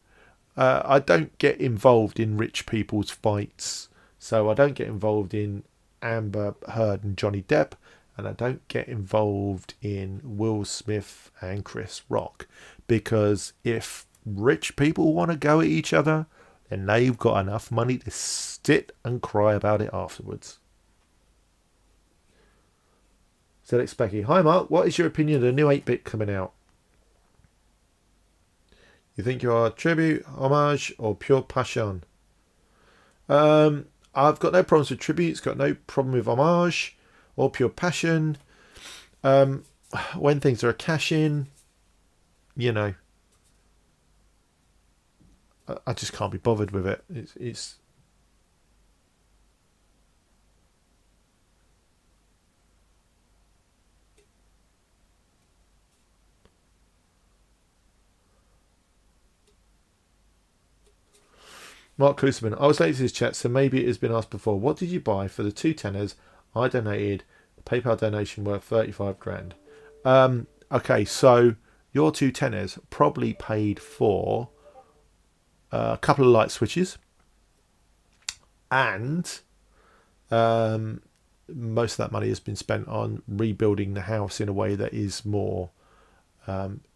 Speaker 1: I don't get involved in rich people's fights. So I don't get involved in Amber Heard and Johnny Depp. And I don't get involved in Will Smith and Chris Rock. Because if rich people want to go at each other, and they've got enough money to sit and cry about it afterwards. Select Specky. Hi Mark, what is your opinion of the new 8-bit coming out? You think you are tribute, homage, or pure passion? I've got no problems with tributes, got no problem with homage or pure passion. When things are a cash-in, you know, I just can't be bothered with it. It's Mark Klusman. I was late to this chat, so maybe it has been asked before. What did you buy for the 2 tenors I donated? The PayPal donation worth 35 grand. Okay, so your 2 tenors probably paid for a couple of light switches, and most of that money has been spent on rebuilding the house in a way that is more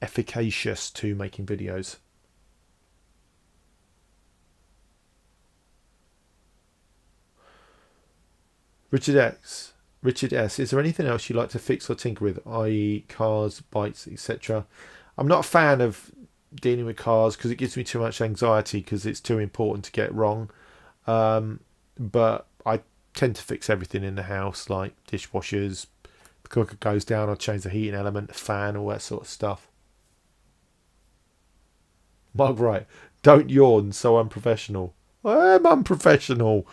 Speaker 1: efficacious to making videos. Richard S. Is there anything else you like to fix or tinker with, i.e. cars, bikes, etc.? I'm not a fan of dealing with cars because it gives me too much anxiety because it's too important to get wrong. But I tend to fix everything in the house, like dishwashers. The cooker goes down, I'll change the heating element, the fan, all that sort of stuff. Mark, right. Don't yawn, so unprofessional. I am unprofessional.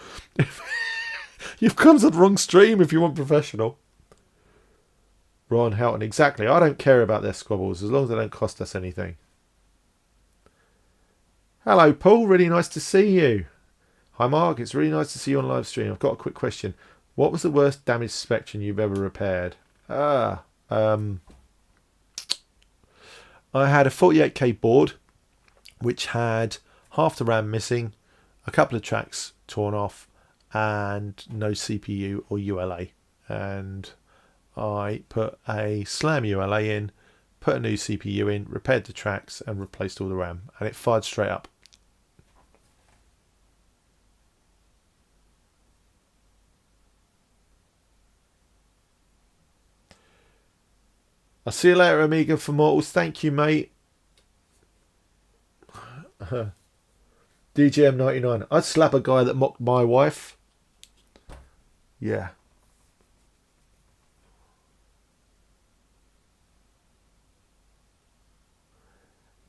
Speaker 1: You've come to the wrong stream if you want professional. Ron Houghton, exactly. I don't care about their squabbles as long as they don't cost us anything. Hello, Paul. Really nice to see you. Hi, Mark. It's really nice to see you on live stream. I've got a quick question. What was the worst damaged Spectrum you've ever repaired? I had a 48k board which had half the RAM missing, a couple of tracks torn off, and no CPU or ULA. And I put a SLAM ULA in, put a new CPU in, repaired the tracks, and replaced all the RAM. And it fired straight up. I'll see you later, Amiga for Mortals. Thank you, mate. DGM99. I'd slap a guy that mocked my wife. Yeah.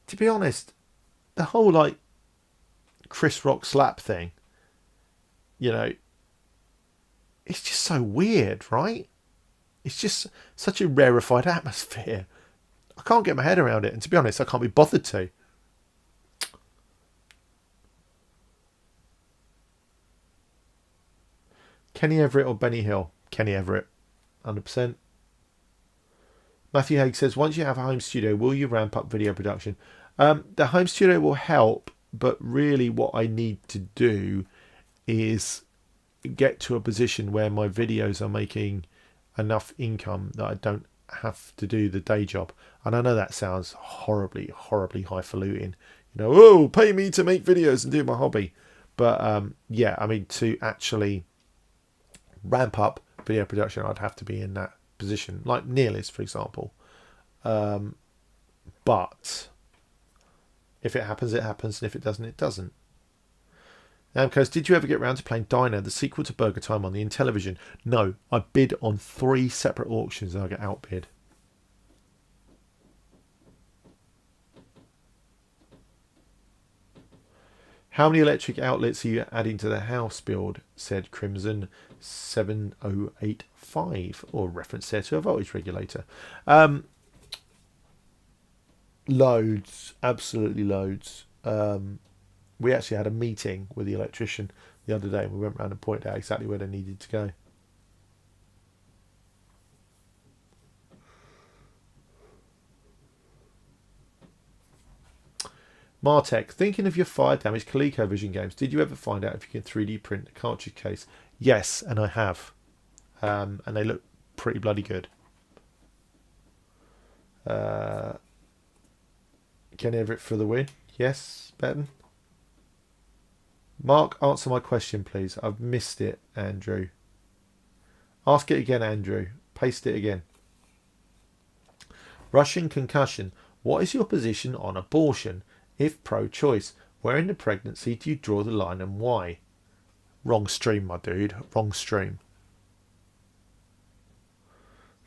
Speaker 1: To be honest, the whole like Chris Rock slap thing, you know, it's just so weird, right? It's just such a rarefied atmosphere. I can't get my head around it. And to be honest, I can't be bothered to. Kenny Everett or Benny Hill? Kenny Everett. 100%. Matthew Haig says, once you have a home studio, will you ramp up video production? The home studio will help, but really what I need to do is get to a position where my videos are making enough income that I don't have to do the day job. And I know that sounds horribly, horribly highfalutin. You know, oh, pay me to make videos and do my hobby. But yeah, I mean, to actually ramp up video production, I'd have to be in that position, like Nearlist, for example. But if it happens, it happens, and if it doesn't, it doesn't. Because did you ever get around to playing Diner, the sequel to Burger Time, on the Intellivision? No, I bid on 3 separate auctions and I get outbid. How many electric outlets are you adding to the house build? Said Crimson 7085, or reference there to a voltage regulator. Loads, absolutely loads. We actually had a meeting with the electrician the other day and we went around and pointed out exactly where they needed to go. Martech, thinking of your fire damage ColecoVision games, did you ever find out if you can 3D print a cartridge case? Yes, and I have. And they look pretty bloody good. Kenny Everett for the win. Yes, Betten. Mark, answer my question, please. I've missed it, Andrew. Ask it again, Andrew. Paste it again. Russian concussion. What is your position on abortion? If pro-choice, where in the pregnancy do you draw the line and why? Wrong stream, my dude. Wrong stream.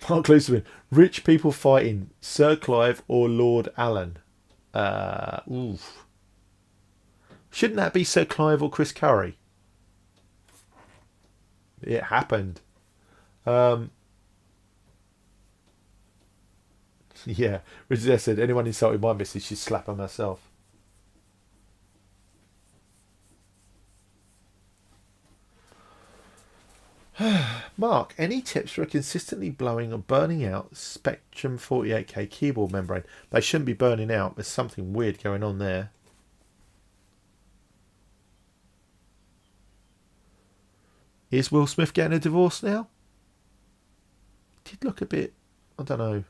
Speaker 1: Mark Luceman. Rich people fighting. Sir Clive or Lord Allen? Oof. Shouldn't that be Sir Clive or Chris Curry? It happened. Yeah. Richard said, anyone insulted my missus, she'd slap her myself. Mark, any tips for consistently blowing or burning out Spectrum 48K keyboard membrane? They shouldn't be burning out. There's something weird going on there. Is Will Smith getting a divorce now? Did look a bit, I don't know.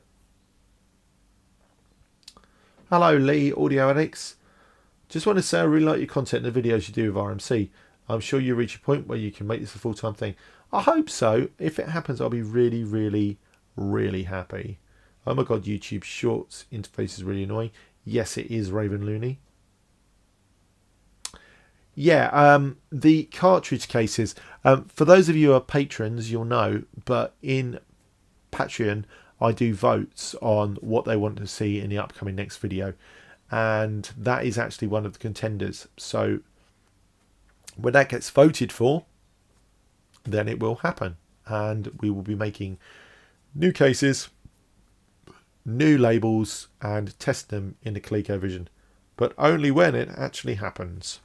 Speaker 1: Hello, Lee, Audio Addicts. Just want to say I really like your content and the videos you do with RMC. I'm sure you reach a point where you can make this a full-time thing. I hope so. If it happens, I'll be really, really, really happy. Oh my god, YouTube Shorts interface is really annoying. Yes, it is, Raven Looney. Yeah, the cartridge cases. For those of you who are patrons, you'll know, but in Patreon, I do votes on what they want to see in the upcoming next video. And that is actually one of the contenders. So when that gets voted for, then it will happen. And we will be making new cases, new labels, and test them in the ColecoVision. But only when it actually happens.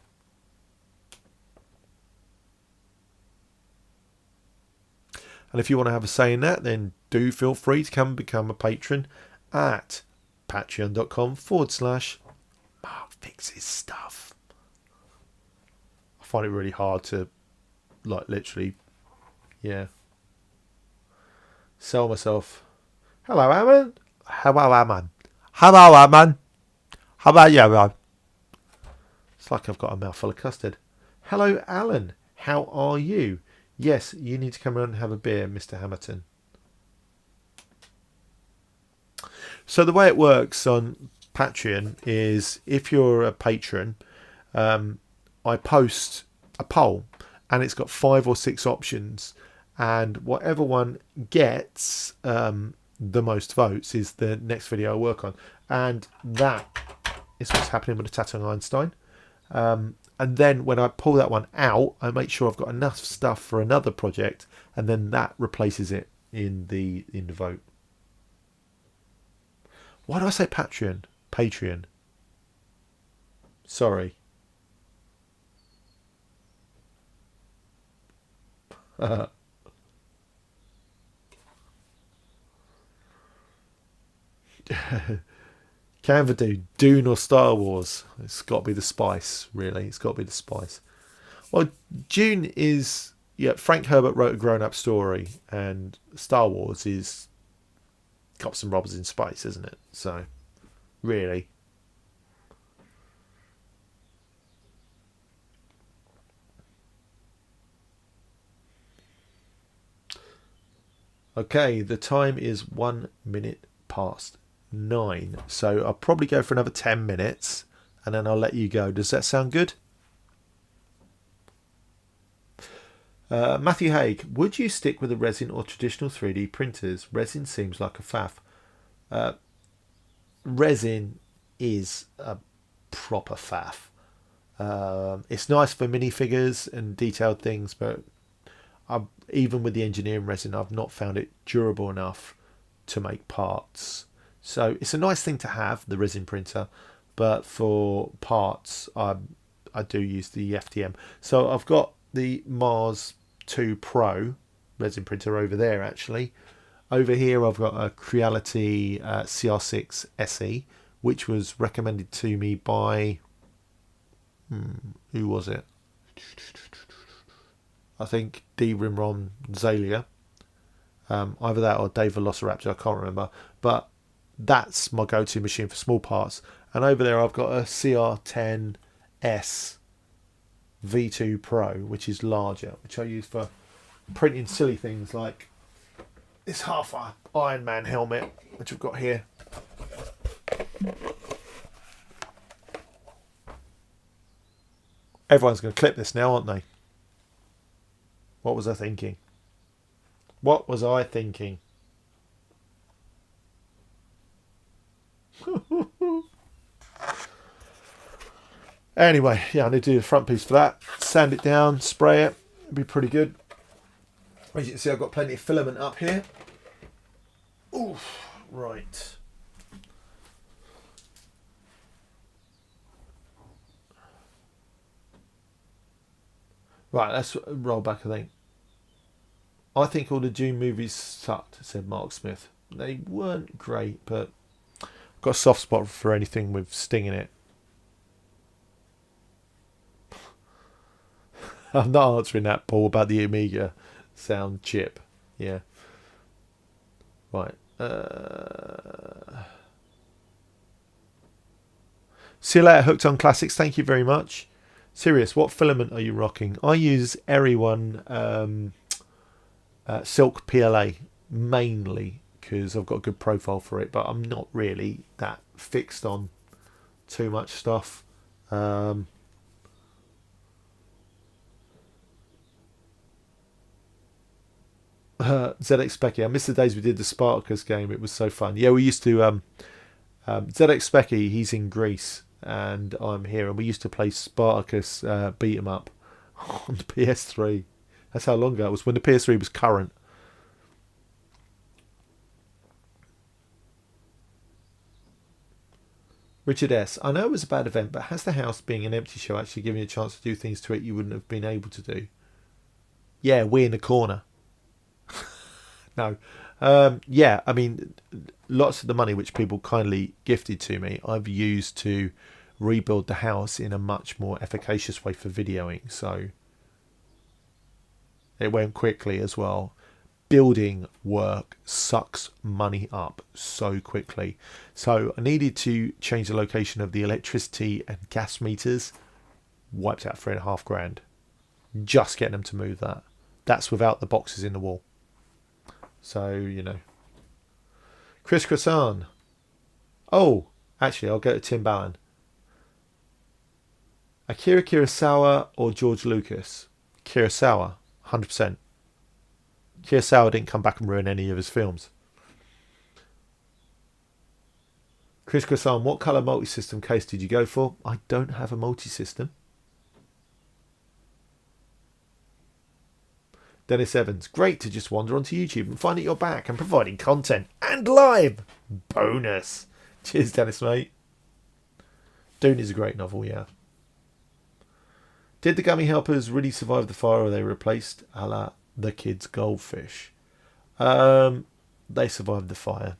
Speaker 1: And if you want to have a say in that, then do feel free to come and become a patron at patreon.com/Mark Fixes Stuff. I find it really hard to, like, literally, yeah, sell myself. Hello, Ammon. Hello, Ammon. Hello, Ammon. How about you, man? It's like I've got a mouthful of custard. Hello, Alan. How are you? Yes, you need to come around and have a beer, Mr. Hamilton. So the way it works on Patreon is if you're a patron, I post a poll and it's got 5 or 6 options, and whatever one gets the most votes is the next video I work on, and that is what's happening with the Tattooing Einstein. And then when I pull that one out, I make sure I've got enough stuff for another project, and then that replaces it in the vote. Why do I say Patreon? Patreon. Sorry. Canva do Dune or Star Wars? It's got to be the spice, really. It's got to be the spice. Well, Dune is, yeah, Frank Herbert wrote a grown-up story, and Star Wars is cops and robbers in space, isn't it? So, really. Okay, the time is 1 minute past 9. So I'll probably go for another 10 minutes and then I'll let you go. Does that sound good? Matthew Haig, would you stick with a resin or traditional 3D printers? Resin seems like a faff. Resin is a proper faff. It's nice for minifigures and detailed things, but even with the engineering resin, I've not found it durable enough to make parts. So it's a nice thing to have, the resin printer, but for parts, I do use the FDM. So I've got the Mars 2 Pro resin printer over there, actually. Over here, I've got a Creality CR6 SE, which was recommended to me by... who was it? I think D. Rimron Zalia. Either that or Dave Velociraptor, I can't remember. But that's my go-to machine for small parts. And over there, I've got a CR10S V2 Pro, which is larger, which I use for printing silly things like this half Iron Man helmet, which I've got here. Everyone's going to clip this now, aren't they? What was I thinking? What was I thinking? Anyway, yeah, I need to do the front piece for that. Sand it down, spray it. It'd be pretty good. As you can see, I've got plenty of filament up here. Oof, right. Right, let's roll back, I think all the Dune movies sucked, said Mark Smith. They weren't great, but I've got a soft spot for anything with Sting in it. I'm not answering that, Paul, about the Amiga sound chip. Yeah. Right. See you later, Hooked on Classics. Thank you very much. Serious, what filament are you rocking? I use Everyone Silk PLA mainly because I've got a good profile for it, but I'm not really that fixed on too much stuff. ZX Specky, I miss the days we did the Spartacus game. It was so fun. Yeah, we used to ZX Specky, he's in Greece and I'm here, and we used to play Spartacus beat 'em up on the PS3. That's how long ago it was, when the PS3 was current. Richard S. I know it was a bad event, but has the house being an empty show actually given you a chance to do things to it you wouldn't have been able to do? Yeah, we in the corner. No. Yeah, I mean, lots of the money which people kindly gifted to me, I've used to rebuild the house in a much more efficacious way for videoing. So it went quickly as well. Building work sucks money up so quickly. So I needed to change the location of the electricity and gas meters. Wiped out $3,500. Just getting them to move that. That's without the boxes in the wall. So, you know. Chris Croissant. Oh, actually, I'll go to Tim Ballon. Akira Kurosawa or George Lucas? Kurosawa, 100%. Kurosawa didn't come back and ruin any of his films. Chris Croissant, what colour multi-system case did you go for? I don't have a multi-system. Dennis Evans, great to just wander onto YouTube and find that you're back and providing content and live. Bonus. Cheers, Dennis, mate. Dune is a great novel, yeah. Did the gummy helpers really survive the fire, or were they replaced a la The Kid's Goldfish? They survived the fire.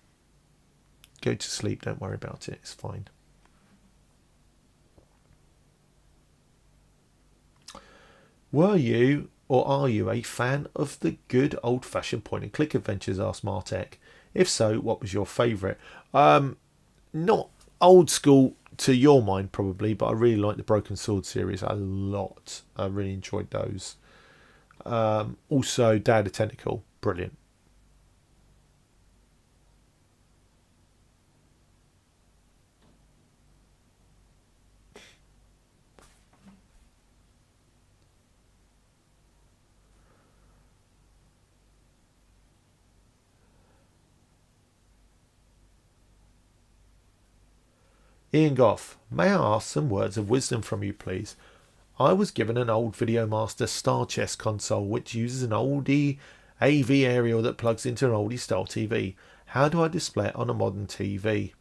Speaker 1: Go to sleep, don't worry about it, it's fine. Were you or are you a fan of the good old-fashioned point-and-click adventures, asked Martek? If so, what was your favourite? Not old school to your mind, probably, but I really like the Broken Sword series a lot. I really enjoyed those. Also, Day of the Tentacle, brilliant. Ian Goff, may I ask some words of wisdom from you, please? I was given an old VideoMaster Star Chess console which uses an oldie AV aerial that plugs into an oldie style TV. How do I display it on a modern TV?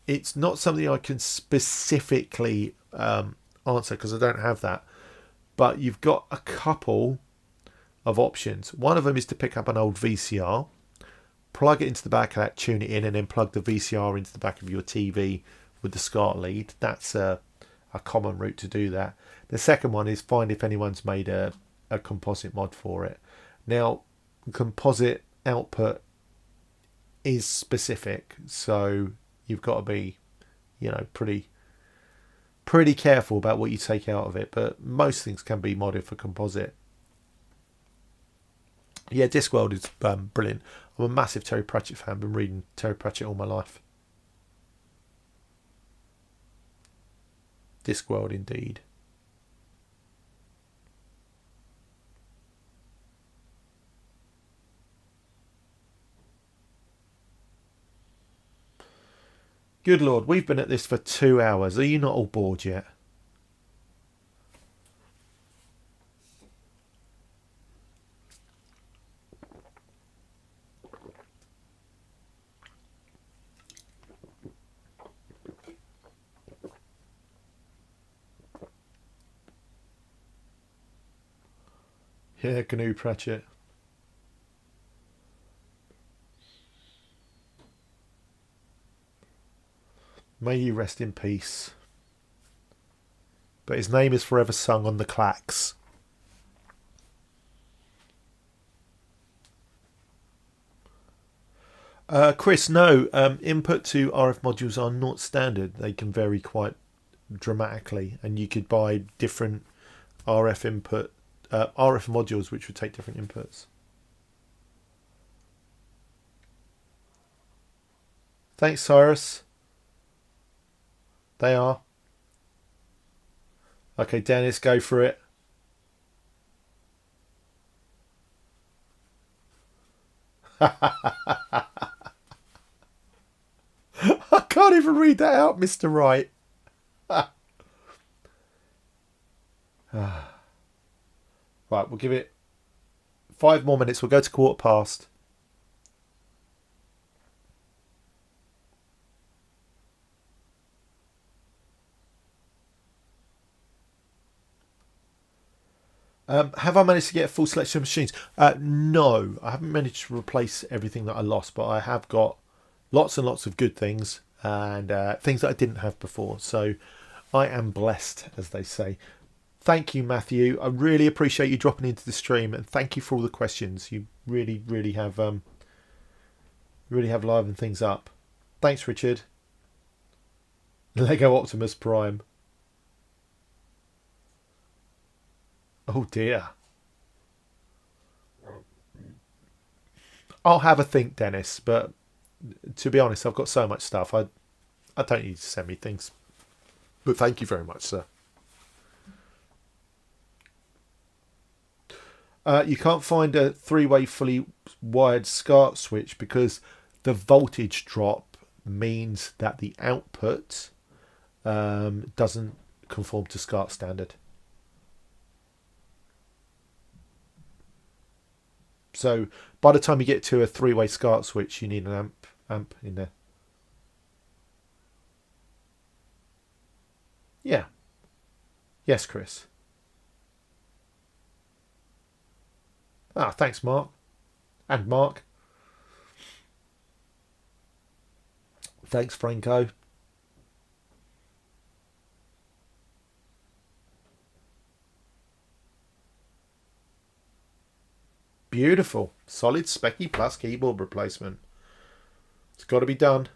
Speaker 1: It's not something I can specifically answer because I don't have that. But you've got a couple of options. One of them is to pick up an old VCR, plug it into the back of that, tune it in, and then plug the VCR into the back of your TV with the SCART lead. That's a common route to do that. The second one is find if anyone's made a composite mod for it. Now, composite output is specific, so you've got to be, pretty careful about what you take out of it. But most things can be modded for composite. Yeah, Discworld is brilliant. I'm a massive Terry Pratchett fan. Been reading Terry Pratchett all my life. Discworld indeed. Good Lord, we've been at this for 2 hours. Are you not all bored yet? Yeah, GNU Pratchett. May you rest in peace. But his name is forever sung on the clacks. Chris, no. Input to RF modules are not standard. They can vary quite dramatically, and you could buy different RF modules which would take different inputs. Thanks, Cyrus. They are. Okay, Dennis, go for it. I can't even read that out, Mr. Wright. Right, we'll give it 5 more minutes. We'll go to 1:15. Have I managed to get a full selection of machines? No, I haven't managed to replace everything that I lost, but I have got lots and lots of good things and things that I didn't have before. So I am blessed, as they say. Thank you, Matthew. I really appreciate you dropping into the stream, and thank you for all the questions. You really, really have livened things up. Thanks, Richard. Lego Optimus Prime. Oh dear. I'll have a think, Dennis, but to be honest, I've got so much stuff. I don't need to send me things. But thank you very much, sir. You can't find a 3-way fully wired SCART switch because the voltage drop means that the output doesn't conform to SCART standard. So by the time you get to a 3-way SCART switch, you need an amp in there. Yeah. Yes, Chris. Thanks, Mark. And Mark. Thanks, Franco. Beautiful. Solid Specky Plus keyboard replacement. It's got to be done.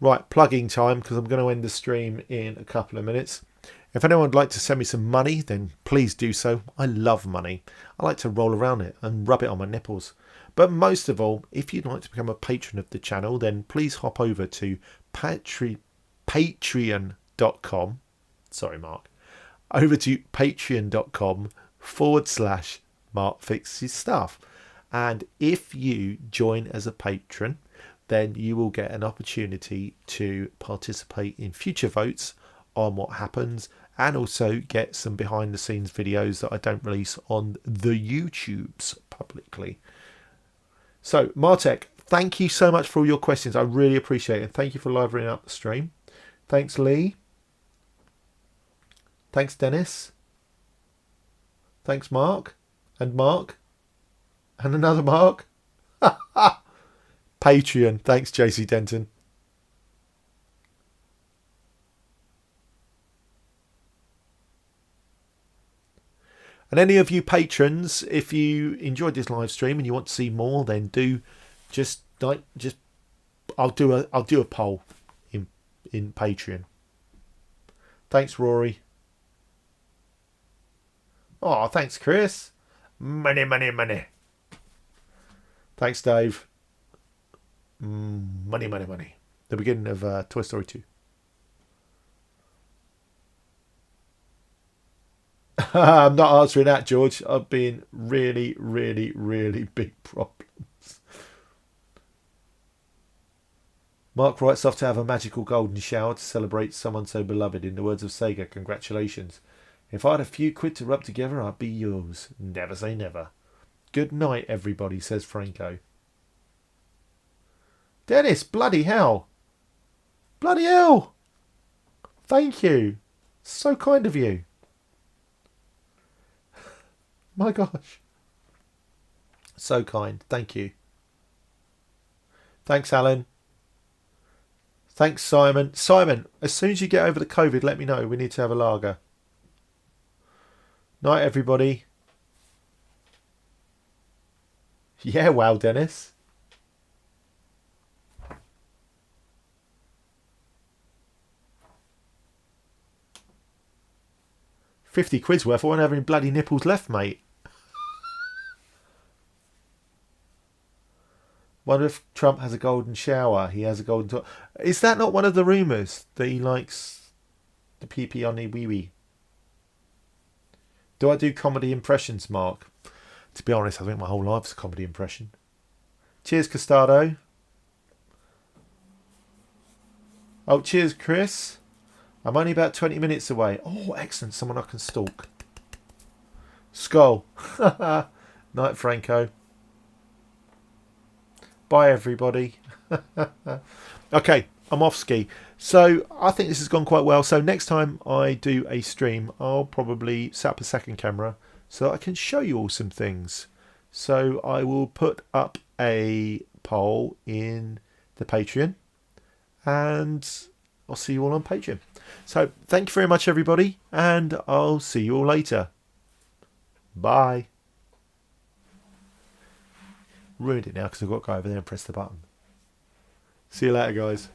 Speaker 1: Right, plugging time, because I'm going to end the stream in a couple of minutes. If anyone would like to send me some money, then please do so. I love money. I like to roll around it and rub it on my nipples. But most of all, if you'd like to become a patron of the channel, then please hop over to patreon.com. Sorry, Mark. Over to patreon.com/Mark Fixes Stuff. And if you join as a patron, then you will get an opportunity to participate in future votes on what happens, and also get some behind the scenes videos that I don't release on the YouTubes publicly. So Martek, thank you so much for all your questions. I really appreciate it. Thank you for livening up the stream. Thanks, Lee. Thanks, Dennis. Thanks, Mark. And Mark. And another Mark. Patreon. Thanks, JC Denton. And any of you patrons, if you enjoyed this live stream and you want to see more, then do just I'll do a poll in Patreon. Thanks, Rory. Oh, thanks, Chris. Money. Thanks, Dave. Money. The beginning of Toy Story 2. I'm not answering that, George. I've been really big problems. Mark writes off to have a magical golden shower to celebrate someone so beloved. In the words of Sega, congratulations. If I had a few quid to rub together, I'd be yours. Never say never. Good night, everybody, says Franco. Dennis, bloody hell. Bloody hell. Thank you. So kind of you. My gosh. So kind. Thank you. Thanks, Alan. Thanks, Simon. Simon, as soon as you get over the COVID, let me know. We need to have a lager. Night, everybody. Yeah, wow, Dennis. £50 worth. I won't have any bloody nipples left, mate. Wonder if Trump has a golden shower. He has a golden toilet. Is that not one of the rumours that he likes the pee on the wee wee? Do I do comedy impressions, Mark? To be honest, I think my whole life's a comedy impression. Cheers, Costado. Oh, cheers, Chris. I'm only about 20 minutes away. Oh, excellent. Someone I can stalk. Skull. Night, Franco. Bye, everybody. Okay, I'm off ski. So I think this has gone quite well. So next time I do a stream, I'll probably set up a second camera so I can show you all some things. So I will put up a poll in the Patreon, and I'll see you all on Patreon. So thank you very much, everybody, and I'll see you all later. Bye. Ruined it now because I've got to go over there and press the button. See you later, guys.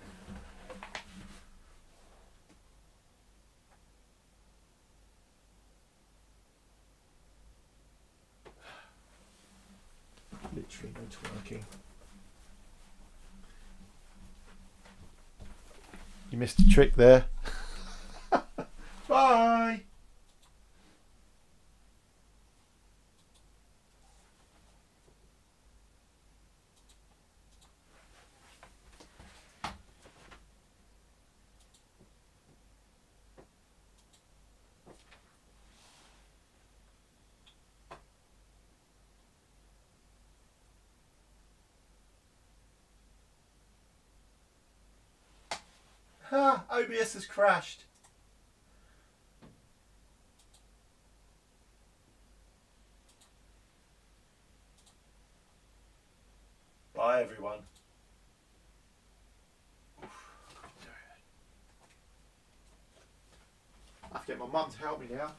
Speaker 1: Literally no twerking. You missed a trick there. Bye. OBS has crashed. Bye, everyone. I have to get my mum to help me now.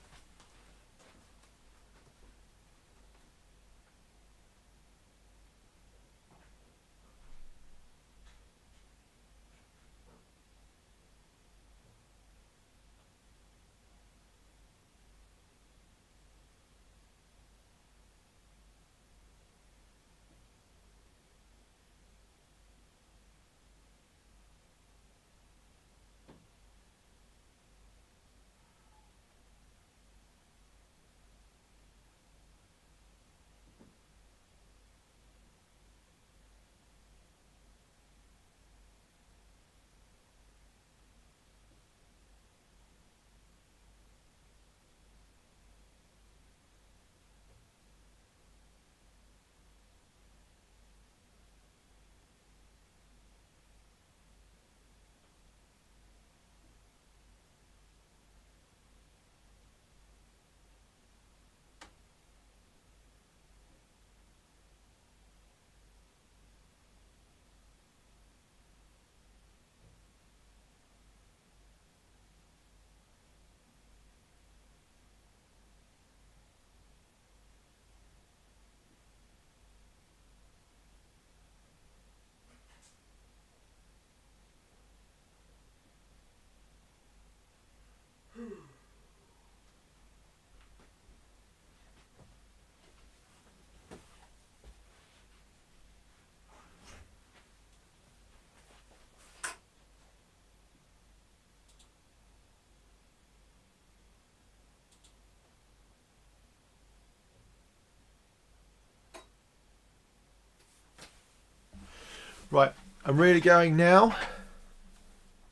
Speaker 1: Right, I'm really going now.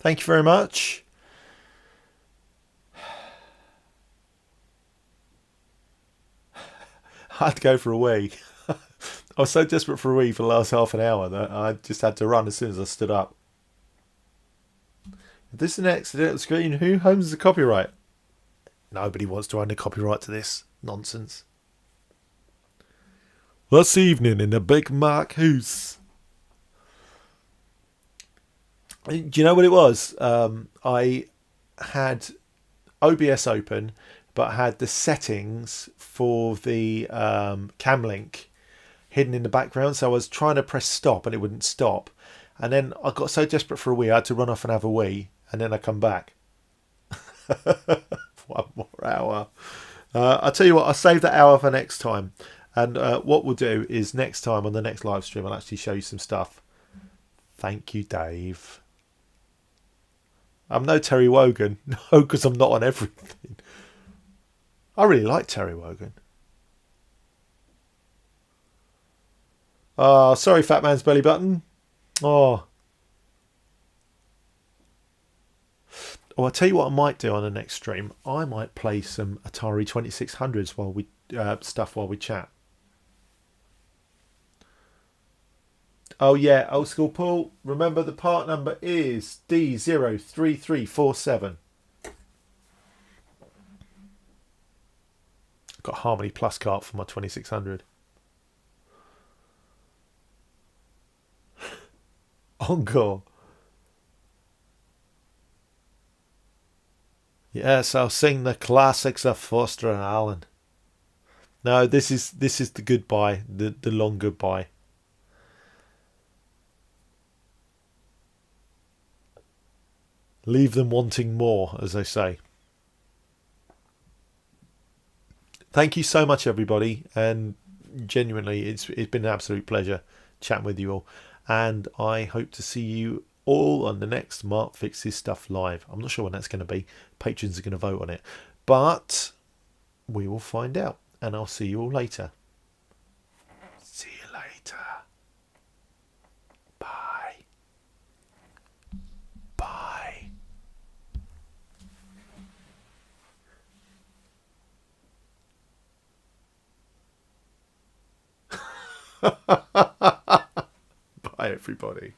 Speaker 1: Thank you very much. I had to go for a wee. I was so desperate for a wee for the last half an hour that I just had to run as soon as I stood up. If this is an accidental screen, who owns the copyright? Nobody wants to own the copyright to this nonsense. This evening in the Big Mark house. Do you know what it was? I had OBS open, but had the settings for the cam link hidden in the background. So I was trying to press stop and it wouldn't stop. And then I got so desperate for a wee, I had to run off and have a wee. And then I come back. 1 more hour. I'll tell you what, I'll save that hour for next time. And what we'll do is next time on the next live stream, I'll actually show you some stuff. Thank you, Dave. I'm no Terry Wogan. No, because I'm not on everything. I really like Terry Wogan. Oh, sorry, Fat Man's Belly Button. Oh, I'll tell you what I might do on the next stream. I might play some Atari 2600s while we chat. Oh yeah, old school Paul. Remember the part number is D03347. I've got Harmony Plus cart for my 2600. Encore. Yes, I'll sing the classics of Foster and Allen. No, this is the goodbye, the long goodbye. Leave them wanting more, as they say. Thank you so much, everybody, and genuinely, it's been an absolute pleasure chatting with you all. And I hope to see you all on the next Mark Fixes Stuff Live. I'm not sure when that's going to be. Patrons are going to vote on it. But we will find out. And I'll see you all later. See you later. Bye. Bye. Bye, everybody.